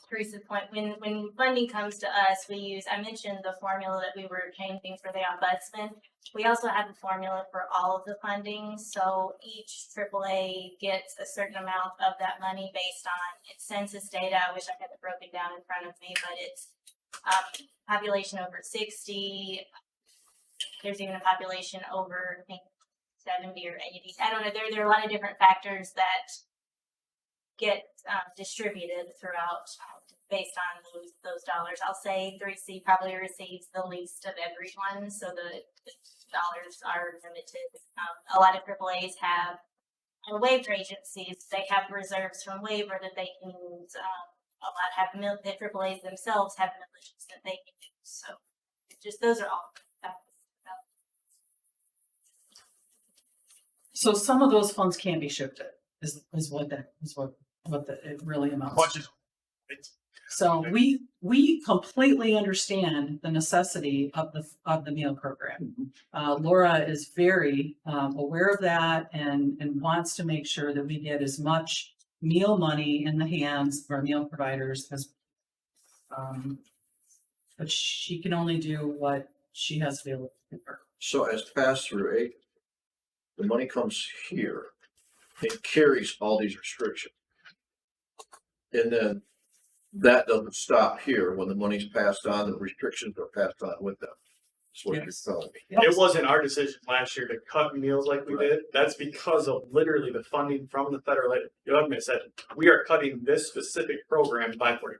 [SPEAKER 14] Teresa's point, when funding comes to us, I mentioned the formula that we were changing for the ombudsman. We also have a formula for all of the funding. So each AAA gets a certain amount of that money based on its census data. I wish I had it broken down in front of me, but it's population over 60. There's even a population over, I think, 70 or 80. I don't know. There are a lot of different factors that get distributed throughout based on those dollars. I'll say 3C probably receives the least of everyone, so the dollars are limited. A lot of AAAs have waiver agencies. They have reserves from waiver that they can use. A lot have the AAAs themselves have millages that they can use. So just those are all.
[SPEAKER 6] So some of those funds can be shifted, is what it really amounts
[SPEAKER 1] Much
[SPEAKER 6] to.
[SPEAKER 1] as it's
[SPEAKER 6] So we completely understand the necessity of the meal program. Laura is very aware of that and wants to make sure that we get as much meal money in the hands of our meal providers as but she can only do what she has available to her.
[SPEAKER 3] So as pass-through aid, the money comes here, it carries all these restrictions. And then that doesn't stop here. When the money's passed on, the restrictions are passed on with them. That's what
[SPEAKER 6] Yes.
[SPEAKER 3] you're telling me.
[SPEAKER 1] It wasn't our decision last year to cut meals like we did. That's because of literally the funding from the federal government said, we are cutting this specific program by 40%.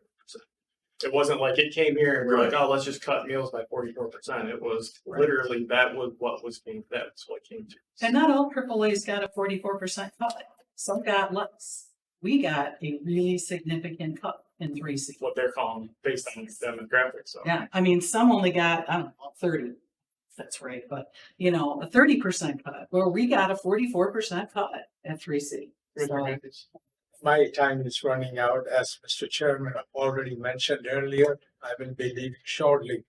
[SPEAKER 1] It wasn't like it came here and we're like, oh, let's just cut meals by 44%. It was literally, that was what came to.
[SPEAKER 6] And not all AAA's got a 44% cut. Some got less. We got a really significant cut in 3C.
[SPEAKER 1] What they're calling based on demographics. So.
[SPEAKER 6] Yeah, I mean, some only got, I don't know, 30. That's right, but you know, a 30% cut, where we got a 44% cut at 3C. So,
[SPEAKER 10] My time is running out. As Mr. Chairman already mentioned earlier, I will be leaving shortly.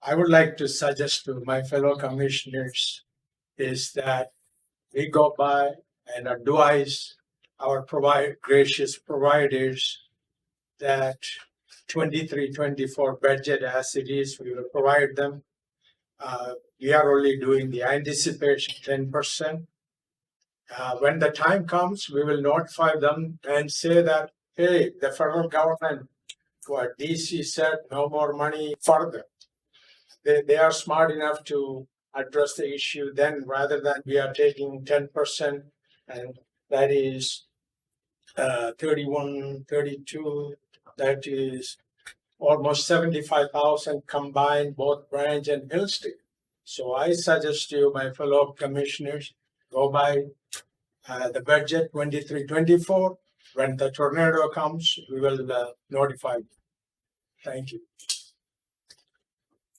[SPEAKER 10] I would like to suggest to my fellow commissioners is that we go by and advise our gracious providers that 23-24 budget as it is, we will provide them. We are only doing the anticipation 10%. When the time comes, we will notify them and say that, hey, the federal government, what DC said, no more money further. They are smart enough to address the issue then, rather than we are taking 10%, and that is 31, 32, that is almost 75,000 combined, both Branch and Hillsdale. So I suggest you, my fellow commissioners, go by the budget 23-24. When the tornado comes, we will notify you. Thank you.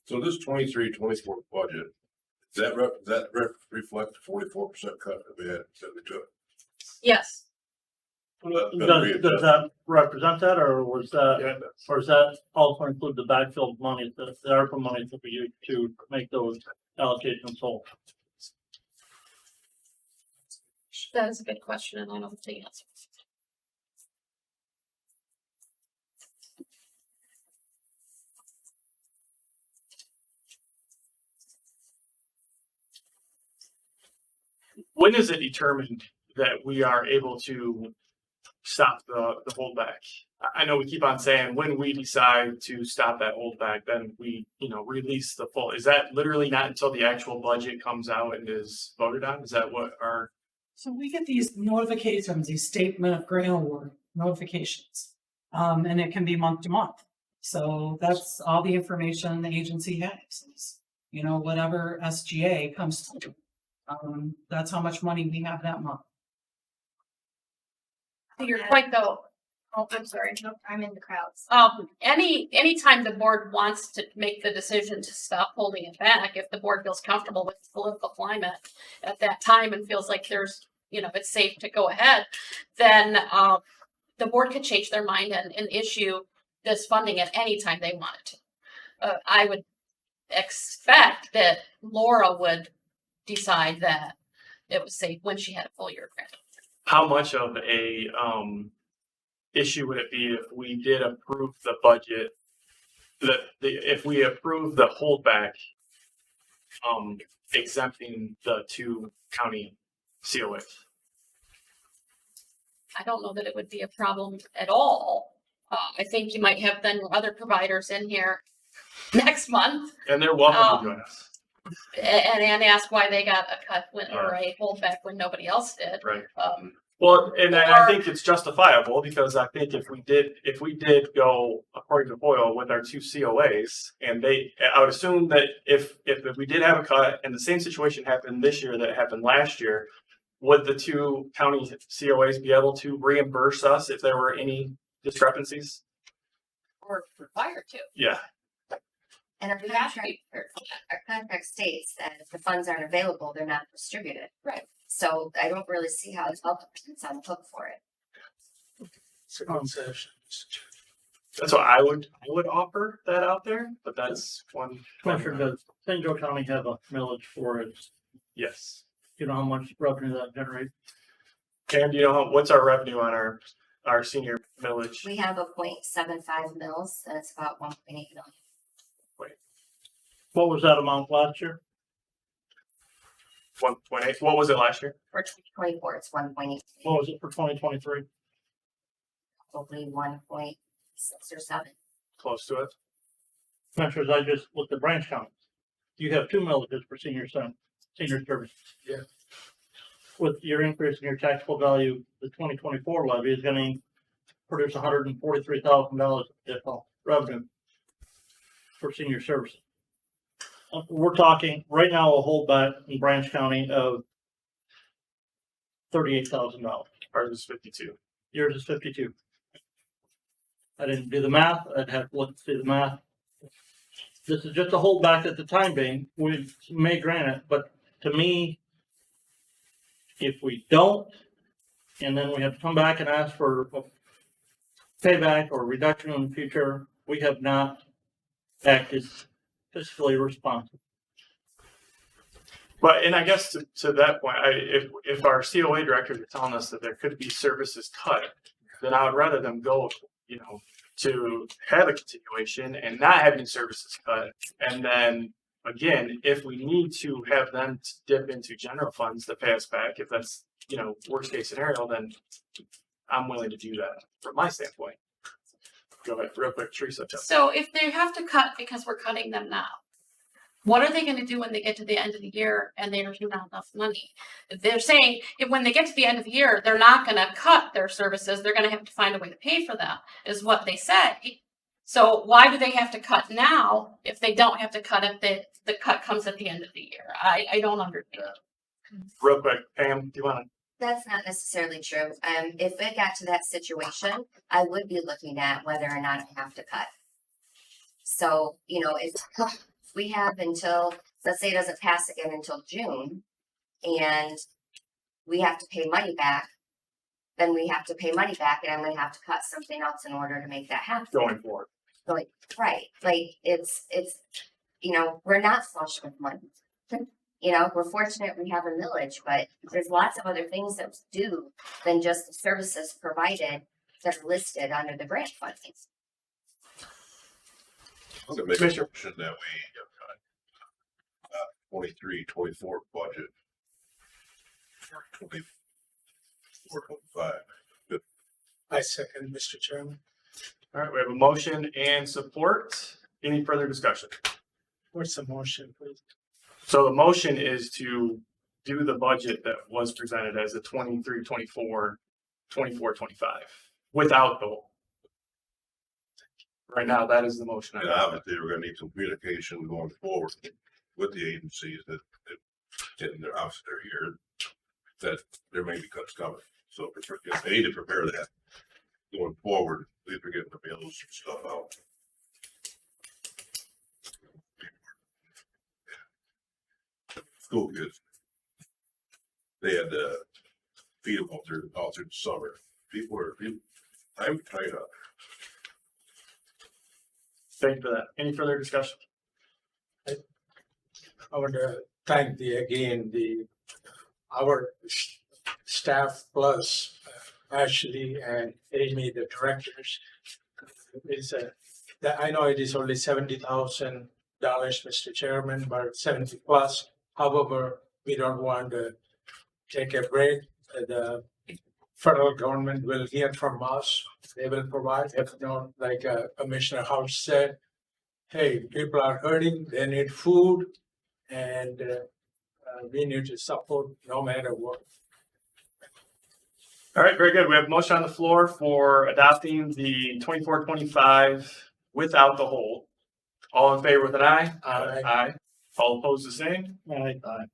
[SPEAKER 13] So this 23-24 budget, does that reflect the 44% cut that we took?
[SPEAKER 2] Yes.
[SPEAKER 5] Does that represent that, or was that, or does that also include the backfill money, the ARPA money that we use to make those allocations whole?
[SPEAKER 2] That is a good question, and I don't think the answer.
[SPEAKER 1] When is it determined that we are able to stop the holdback? I know we keep on saying when we decide to stop that holdback, then we, release the full. Is that literally not until the actual budget comes out and is voted on? Is that what our?
[SPEAKER 6] So we get these notifications, these statement of grant award notifications, and it can be month to month. So that's all the information the agency has. Is, whatever SGA comes through. That's how much money we have that month.
[SPEAKER 2] To your point though, oh, I'm sorry.
[SPEAKER 14] Nope, I'm in the crowds.
[SPEAKER 2] Anytime the board wants to make the decision to stop holding it back, if the board feels comfortable with the political climate at that time and feels like there's, it's safe to go ahead, then the board could change their mind and issue this funding at any time they wanted to. I would expect that Laura would decide that it was safe when she had a full year grant.
[SPEAKER 1] How much of a issue would it be if we did approve the budget? If we approve the holdback, exempting the 2 county COAs?
[SPEAKER 2] I don't know that it would be a problem at all. I think you might have then other providers in here next month.
[SPEAKER 1] And they're welcome to join us.
[SPEAKER 2] And ask why they got a cut or a holdback when nobody else did.
[SPEAKER 1] Right. Well, and I think it's justifiable because I think if we did go according to Boyle with our 2 COAs, and I would assume that if we did have a cut and the same situation happened this year that happened last year, would the 2 county COAs be able to reimburse us if there were any discrepancies?
[SPEAKER 2] Or required to.
[SPEAKER 1] Yeah.
[SPEAKER 8] And our contract states that if the funds aren't available, they're not distributed.
[SPEAKER 2] Right.
[SPEAKER 8] So I don't really see how it's on the hook for it.
[SPEAKER 10] It's a concession.
[SPEAKER 1] That's what I would offer that out there, but that's one.
[SPEAKER 5] Commissioner, does St. Joe County have a millage for its,
[SPEAKER 1] Yes.
[SPEAKER 5] you know, how much revenue that generates?
[SPEAKER 1] Cam, do you know what's our revenue on our senior millage?
[SPEAKER 8] We have a 0.75 mils, and it's about 1.8 million.
[SPEAKER 5] What was that amount last year?
[SPEAKER 1] 1.8. What was it last year?
[SPEAKER 8] For 2024, it's 1.8,
[SPEAKER 5] What was it for 2023?
[SPEAKER 8] hopefully 1.6 or 7.
[SPEAKER 1] Close to it.
[SPEAKER 5] Commissioners, I just looked at Branch County. You have 2 millages for senior services.
[SPEAKER 10] Yeah.
[SPEAKER 5] With your increase in your taxable value, the 2024 levy is going to produce $143,000 additional revenue for senior services. We're talking right now a holdback in Branch County of $38,000.
[SPEAKER 1] Ours is 52.
[SPEAKER 5] Yours is 52. I didn't do the math. I'd have to look and see the math. This is just a holdback at the time being. We may grant it, but to me, if we don't, and then we have to come back and ask for a payback or reduction in the future, we have not acted fiscally responsible.
[SPEAKER 1] But, and I guess to that point, if our COA directors are telling us that there could be services cut, then I would rather them go, you know, to have a continuation and not having services cut. And then again, if we need to have them dip into general funds to pay us back, if that's, you know, worst case scenario, then I'm willing to do that from my standpoint. Go ahead, real quick, Teresa.
[SPEAKER 2] So if they have to cut because we're cutting them now, what are they gonna do when they get to the end of the year and there's not enough money? They're saying if when they get to the end of the year, they're not gonna cut their services, they're gonna have to find a way to pay for them, is what they say. So why do they have to cut now if they don't have to cut if the cut comes at the end of the year? I don't understand.
[SPEAKER 1] Real quick, Pam, do you want to?
[SPEAKER 8] That's not necessarily true. If it got to that situation, I would be looking at whether or not I have to cut. So, you know, if we have until, let's say it doesn't pass again until June, and we have to pay money back, then we have to pay money back, and I'm gonna have to cut something else in order to make that happen.
[SPEAKER 1] Going forward.
[SPEAKER 8] Like, right, like, it's, you know, we're not flush with money. You know, we're fortunate we have a millage, but there's lots of other things that do than just the services provided that are listed under the grant funding.
[SPEAKER 13] I'm gonna make a motion that we, 23-24 budget. 24-25.
[SPEAKER 10] I second, Mr. Chairman.
[SPEAKER 1] All right, we have a motion and support. Any further discussion?
[SPEAKER 10] What's the motion, please?
[SPEAKER 1] So the motion is to do the budget that was presented as a 23-24, 24-25 without the whole. Right now, that is the motion.
[SPEAKER 13] And obviously, we're gonna need some communication going forward with the agencies that in their office they're here, that there may be cuts coming. So they need to prepare that going forward. At least we're getting the bills and stuff out. School kids, they had to feed them all through the summer. I'm tied up.
[SPEAKER 1] Thank you for that. Any further discussion?
[SPEAKER 10] I want to thank our staff plus Ashley and Amy, the directors. I know it is only $70,000, Mr. Chairman, but 70 plus. However, we don't want to take a break. The federal government will hear from us. They will provide, if not, like Commissioner House said, hey, people are hurting, they need food, and we need to support no matter what.
[SPEAKER 1] All right, very good. We have a motion on the floor for adopting the 24-25 without the hold. All in favor with an aye?
[SPEAKER 10] Aye.
[SPEAKER 1] Aye. All opposed, the same?
[SPEAKER 5] Aye.
[SPEAKER 1] All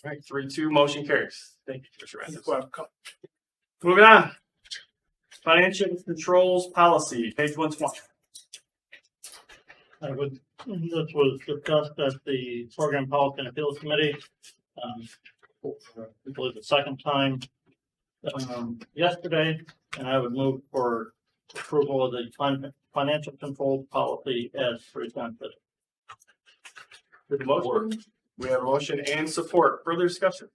[SPEAKER 1] right, 3-2, motion carries. Thank you, Mr. Randall.
[SPEAKER 10] You're welcome.
[SPEAKER 1] Moving on. Financial controls policy, page 120.
[SPEAKER 5] This was discussed at the Program Policy and Appeals Committee. I believe the second time, yesterday, and I would move for approval of the financial control policy as presented.
[SPEAKER 1] With the motion, we have a motion and support. Further discussion?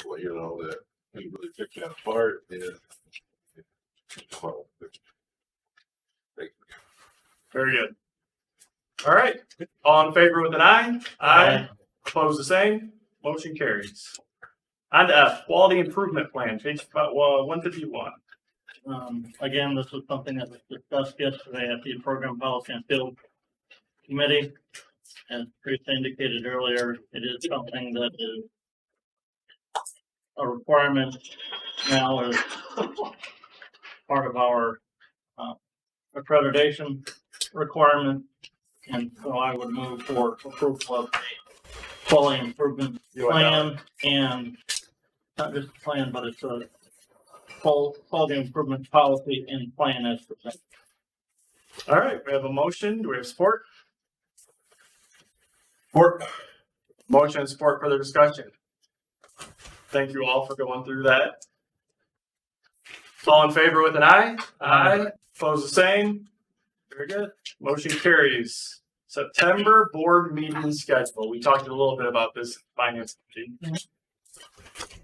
[SPEAKER 13] Well, you know, that we really picked that apart and. Well, thank you.
[SPEAKER 1] Very good. All right, all in favor with an aye?
[SPEAKER 5] Aye.
[SPEAKER 1] Opposed, the same? Motion carries. On to F, quality improvement plan, page 151.
[SPEAKER 5] Again, this was something that was discussed yesterday at the Program Policy and Field Committee. As Teresa indicated earlier, it is something that is a requirement now as part of our accreditation requirement. And so I would move for approval of the quality improvement plan and not just a plan, but it's a quality improvement policy and plan as presented.
[SPEAKER 1] All right, we have a motion. Do we have support?
[SPEAKER 13] Support.
[SPEAKER 1] Motion and support, further discussion. Thank you all for going through that. All in favor with an aye? Aye. Opposed, the same? Very good. Motion carries. September board meeting schedule. We talked a little bit about this in finance committee.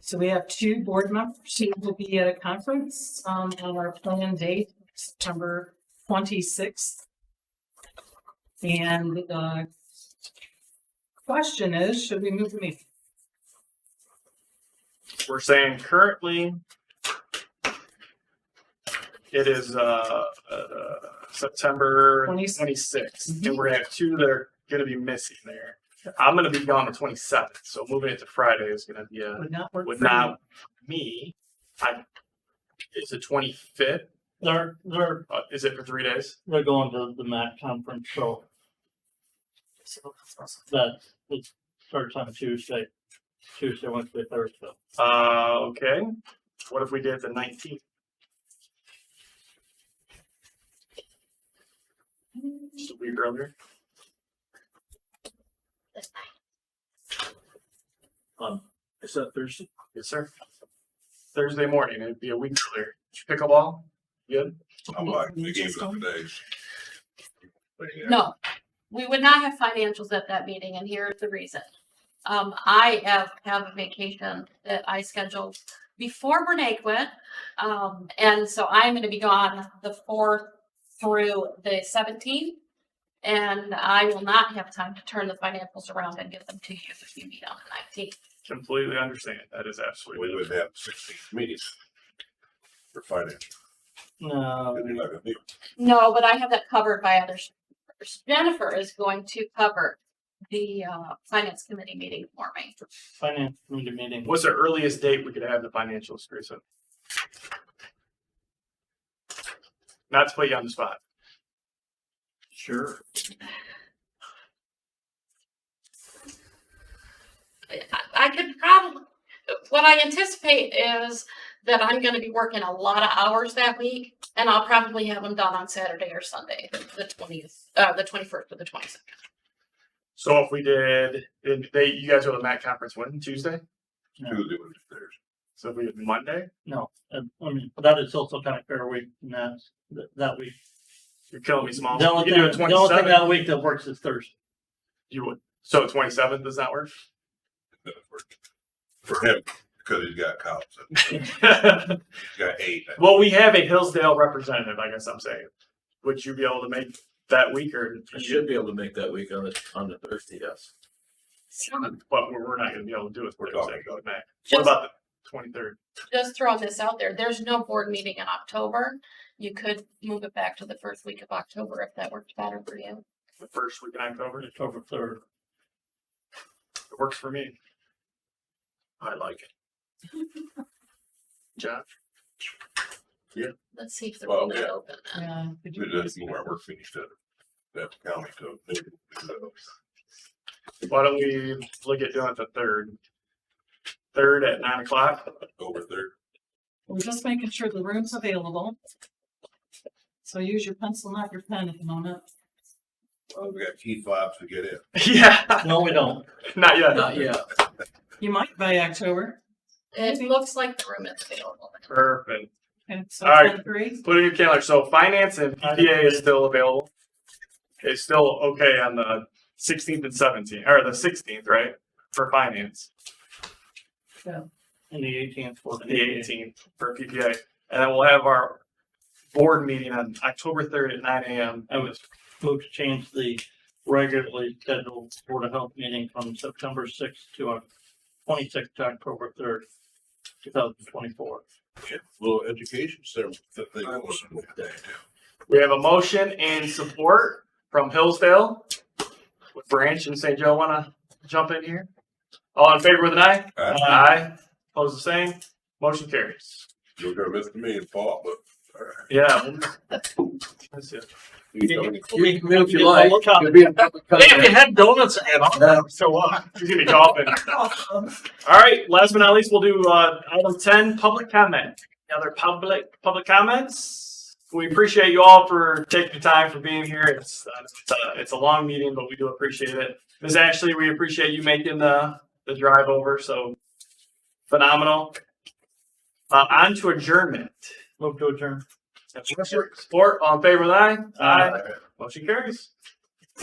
[SPEAKER 6] So we have 2 board members who will be at a conference on our planned date, September 26th. And the question is, should we move the meeting?
[SPEAKER 1] We're saying currently it is September 26th, and we're gonna have 2 that are gonna be missing there. I'm gonna be gone the 27th, so moving it to Friday is gonna be
[SPEAKER 6] Would not work
[SPEAKER 1] would
[SPEAKER 6] for
[SPEAKER 1] not me. It's the 25th.
[SPEAKER 5] They're
[SPEAKER 1] Is it for 3 days?
[SPEAKER 5] they're going to the MAC conference, so that it starts on Tuesday, Wednesday, Thursday.
[SPEAKER 1] Okay. What if we did the 19th? Just a week earlier.
[SPEAKER 3] Is that Thursday?
[SPEAKER 1] Yes, sir. Thursday morning. It'd be a week earlier. Pickleball. Good.
[SPEAKER 13] I'm like, the game of the days.
[SPEAKER 2] No, we would not have financials at that meeting, and here's the reason. I have a vacation that I scheduled before Renee quit. And so I'm gonna be gone the 4th through the 17th. And I will not have time to turn the financials around and get them to you if you meet on the 19th.
[SPEAKER 1] Completely understand. That is absolutely.
[SPEAKER 13] We would have 16 meetings for finance.
[SPEAKER 5] No,
[SPEAKER 13] You're not gonna be.
[SPEAKER 2] No, but I have that covered by others. Jennifer is going to cover the finance committee meeting for me.
[SPEAKER 5] finance committee meeting.
[SPEAKER 1] What's the earliest date we could have the financials, Teresa? Not to put you on the spot.
[SPEAKER 3] Sure.
[SPEAKER 2] I could probably, what I anticipate is that I'm gonna be working a lot of hours that week, and I'll probably have them done on Saturday or Sunday, the 20th, the 21st or the 22nd.
[SPEAKER 1] So if we did, you guys go to the MAC conference when? Tuesday?
[SPEAKER 13] Tuesday, Wednesday, Thursday.
[SPEAKER 1] So if we did Monday,
[SPEAKER 5] No, I mean, that is also kind of fair week, and that week.
[SPEAKER 1] you're killing me small.
[SPEAKER 5] The only
[SPEAKER 1] You
[SPEAKER 5] thing,
[SPEAKER 1] could do it
[SPEAKER 5] the only thing
[SPEAKER 1] 27th.
[SPEAKER 5] that week that works is Thursday.
[SPEAKER 1] You would. So 27th does not work?
[SPEAKER 13] For him, because he's got cops. He's got 8.
[SPEAKER 1] Well, we have a Hillsdale representative, I guess I'm saying. Would you be able to make that week or?
[SPEAKER 3] I should be able to make that week on the Thursday, yes.
[SPEAKER 1] But we're not gonna be able to do it.
[SPEAKER 13] We're
[SPEAKER 1] Thursday,
[SPEAKER 13] talking about
[SPEAKER 1] Mac. What
[SPEAKER 2] Just-
[SPEAKER 1] about the 23rd?
[SPEAKER 2] Just throwing this out there, there's no board meeting in October. You could move it back to the first week of October if that works better for you.
[SPEAKER 1] The first week in October?
[SPEAKER 5] October 3rd.
[SPEAKER 1] It works for me. I like it. Jeff?
[SPEAKER 2] Let's see if the
[SPEAKER 13] Well,
[SPEAKER 2] room is
[SPEAKER 13] yeah.
[SPEAKER 2] open then.
[SPEAKER 6] Yeah. could you
[SPEAKER 13] We just move our work finished at that county to.
[SPEAKER 1] Why don't we look at doing it the 3rd? 3rd at 9 o'clock?
[SPEAKER 13] Over there.
[SPEAKER 6] We're just making sure the room's available. So use your pencil, not your pen at the moment.
[SPEAKER 13] Well, we got key fobs to get in.
[SPEAKER 1] Yeah,
[SPEAKER 5] No, we don't.
[SPEAKER 1] not yet.
[SPEAKER 3] Not yet.
[SPEAKER 6] You might by October.
[SPEAKER 2] It looks like the room is available.
[SPEAKER 1] Perfect.
[SPEAKER 6] And so
[SPEAKER 1] All right.
[SPEAKER 6] 10-3.
[SPEAKER 1] Put it in your calendar. So finance and PTA is still available. It's still okay on the 16th and 17th, or the 16th, right? For finance.
[SPEAKER 5] And the 18th for
[SPEAKER 1] And the 18th for PTA. And then we'll have our board meeting on October 3rd at 9 a.m.
[SPEAKER 5] I was moved to change the regularly scheduled Board of Health meeting from September 6th to 26th to October 3rd, 2024.
[SPEAKER 13] Little education center that they go with that.
[SPEAKER 1] We have a motion and support from Hillsdale. Would Branch and St. Joe want to jump in here? All in favor with an eye?
[SPEAKER 13] Aye.
[SPEAKER 1] Aye. Opposed the same? Motion carries.
[SPEAKER 13] You're gonna miss me and Paul, but. all right.
[SPEAKER 1] Yeah. That's it.
[SPEAKER 3] You can come in if you like. You'll be in public
[SPEAKER 1] Hey, if
[SPEAKER 3] comment.
[SPEAKER 1] you had donuts again, so what? He's gonna be coughing. All right, last but not least, we'll do item 10, public comment. Any other public comments? We appreciate you all for taking the time for being here. It's a long meeting, but we do appreciate it. Ms. Ashley, we appreciate you making the drive over, so phenomenal. On to adjournment.
[SPEAKER 5] Move to adjourn.
[SPEAKER 1] Support, all in favor, aye? Aye. Motion carries.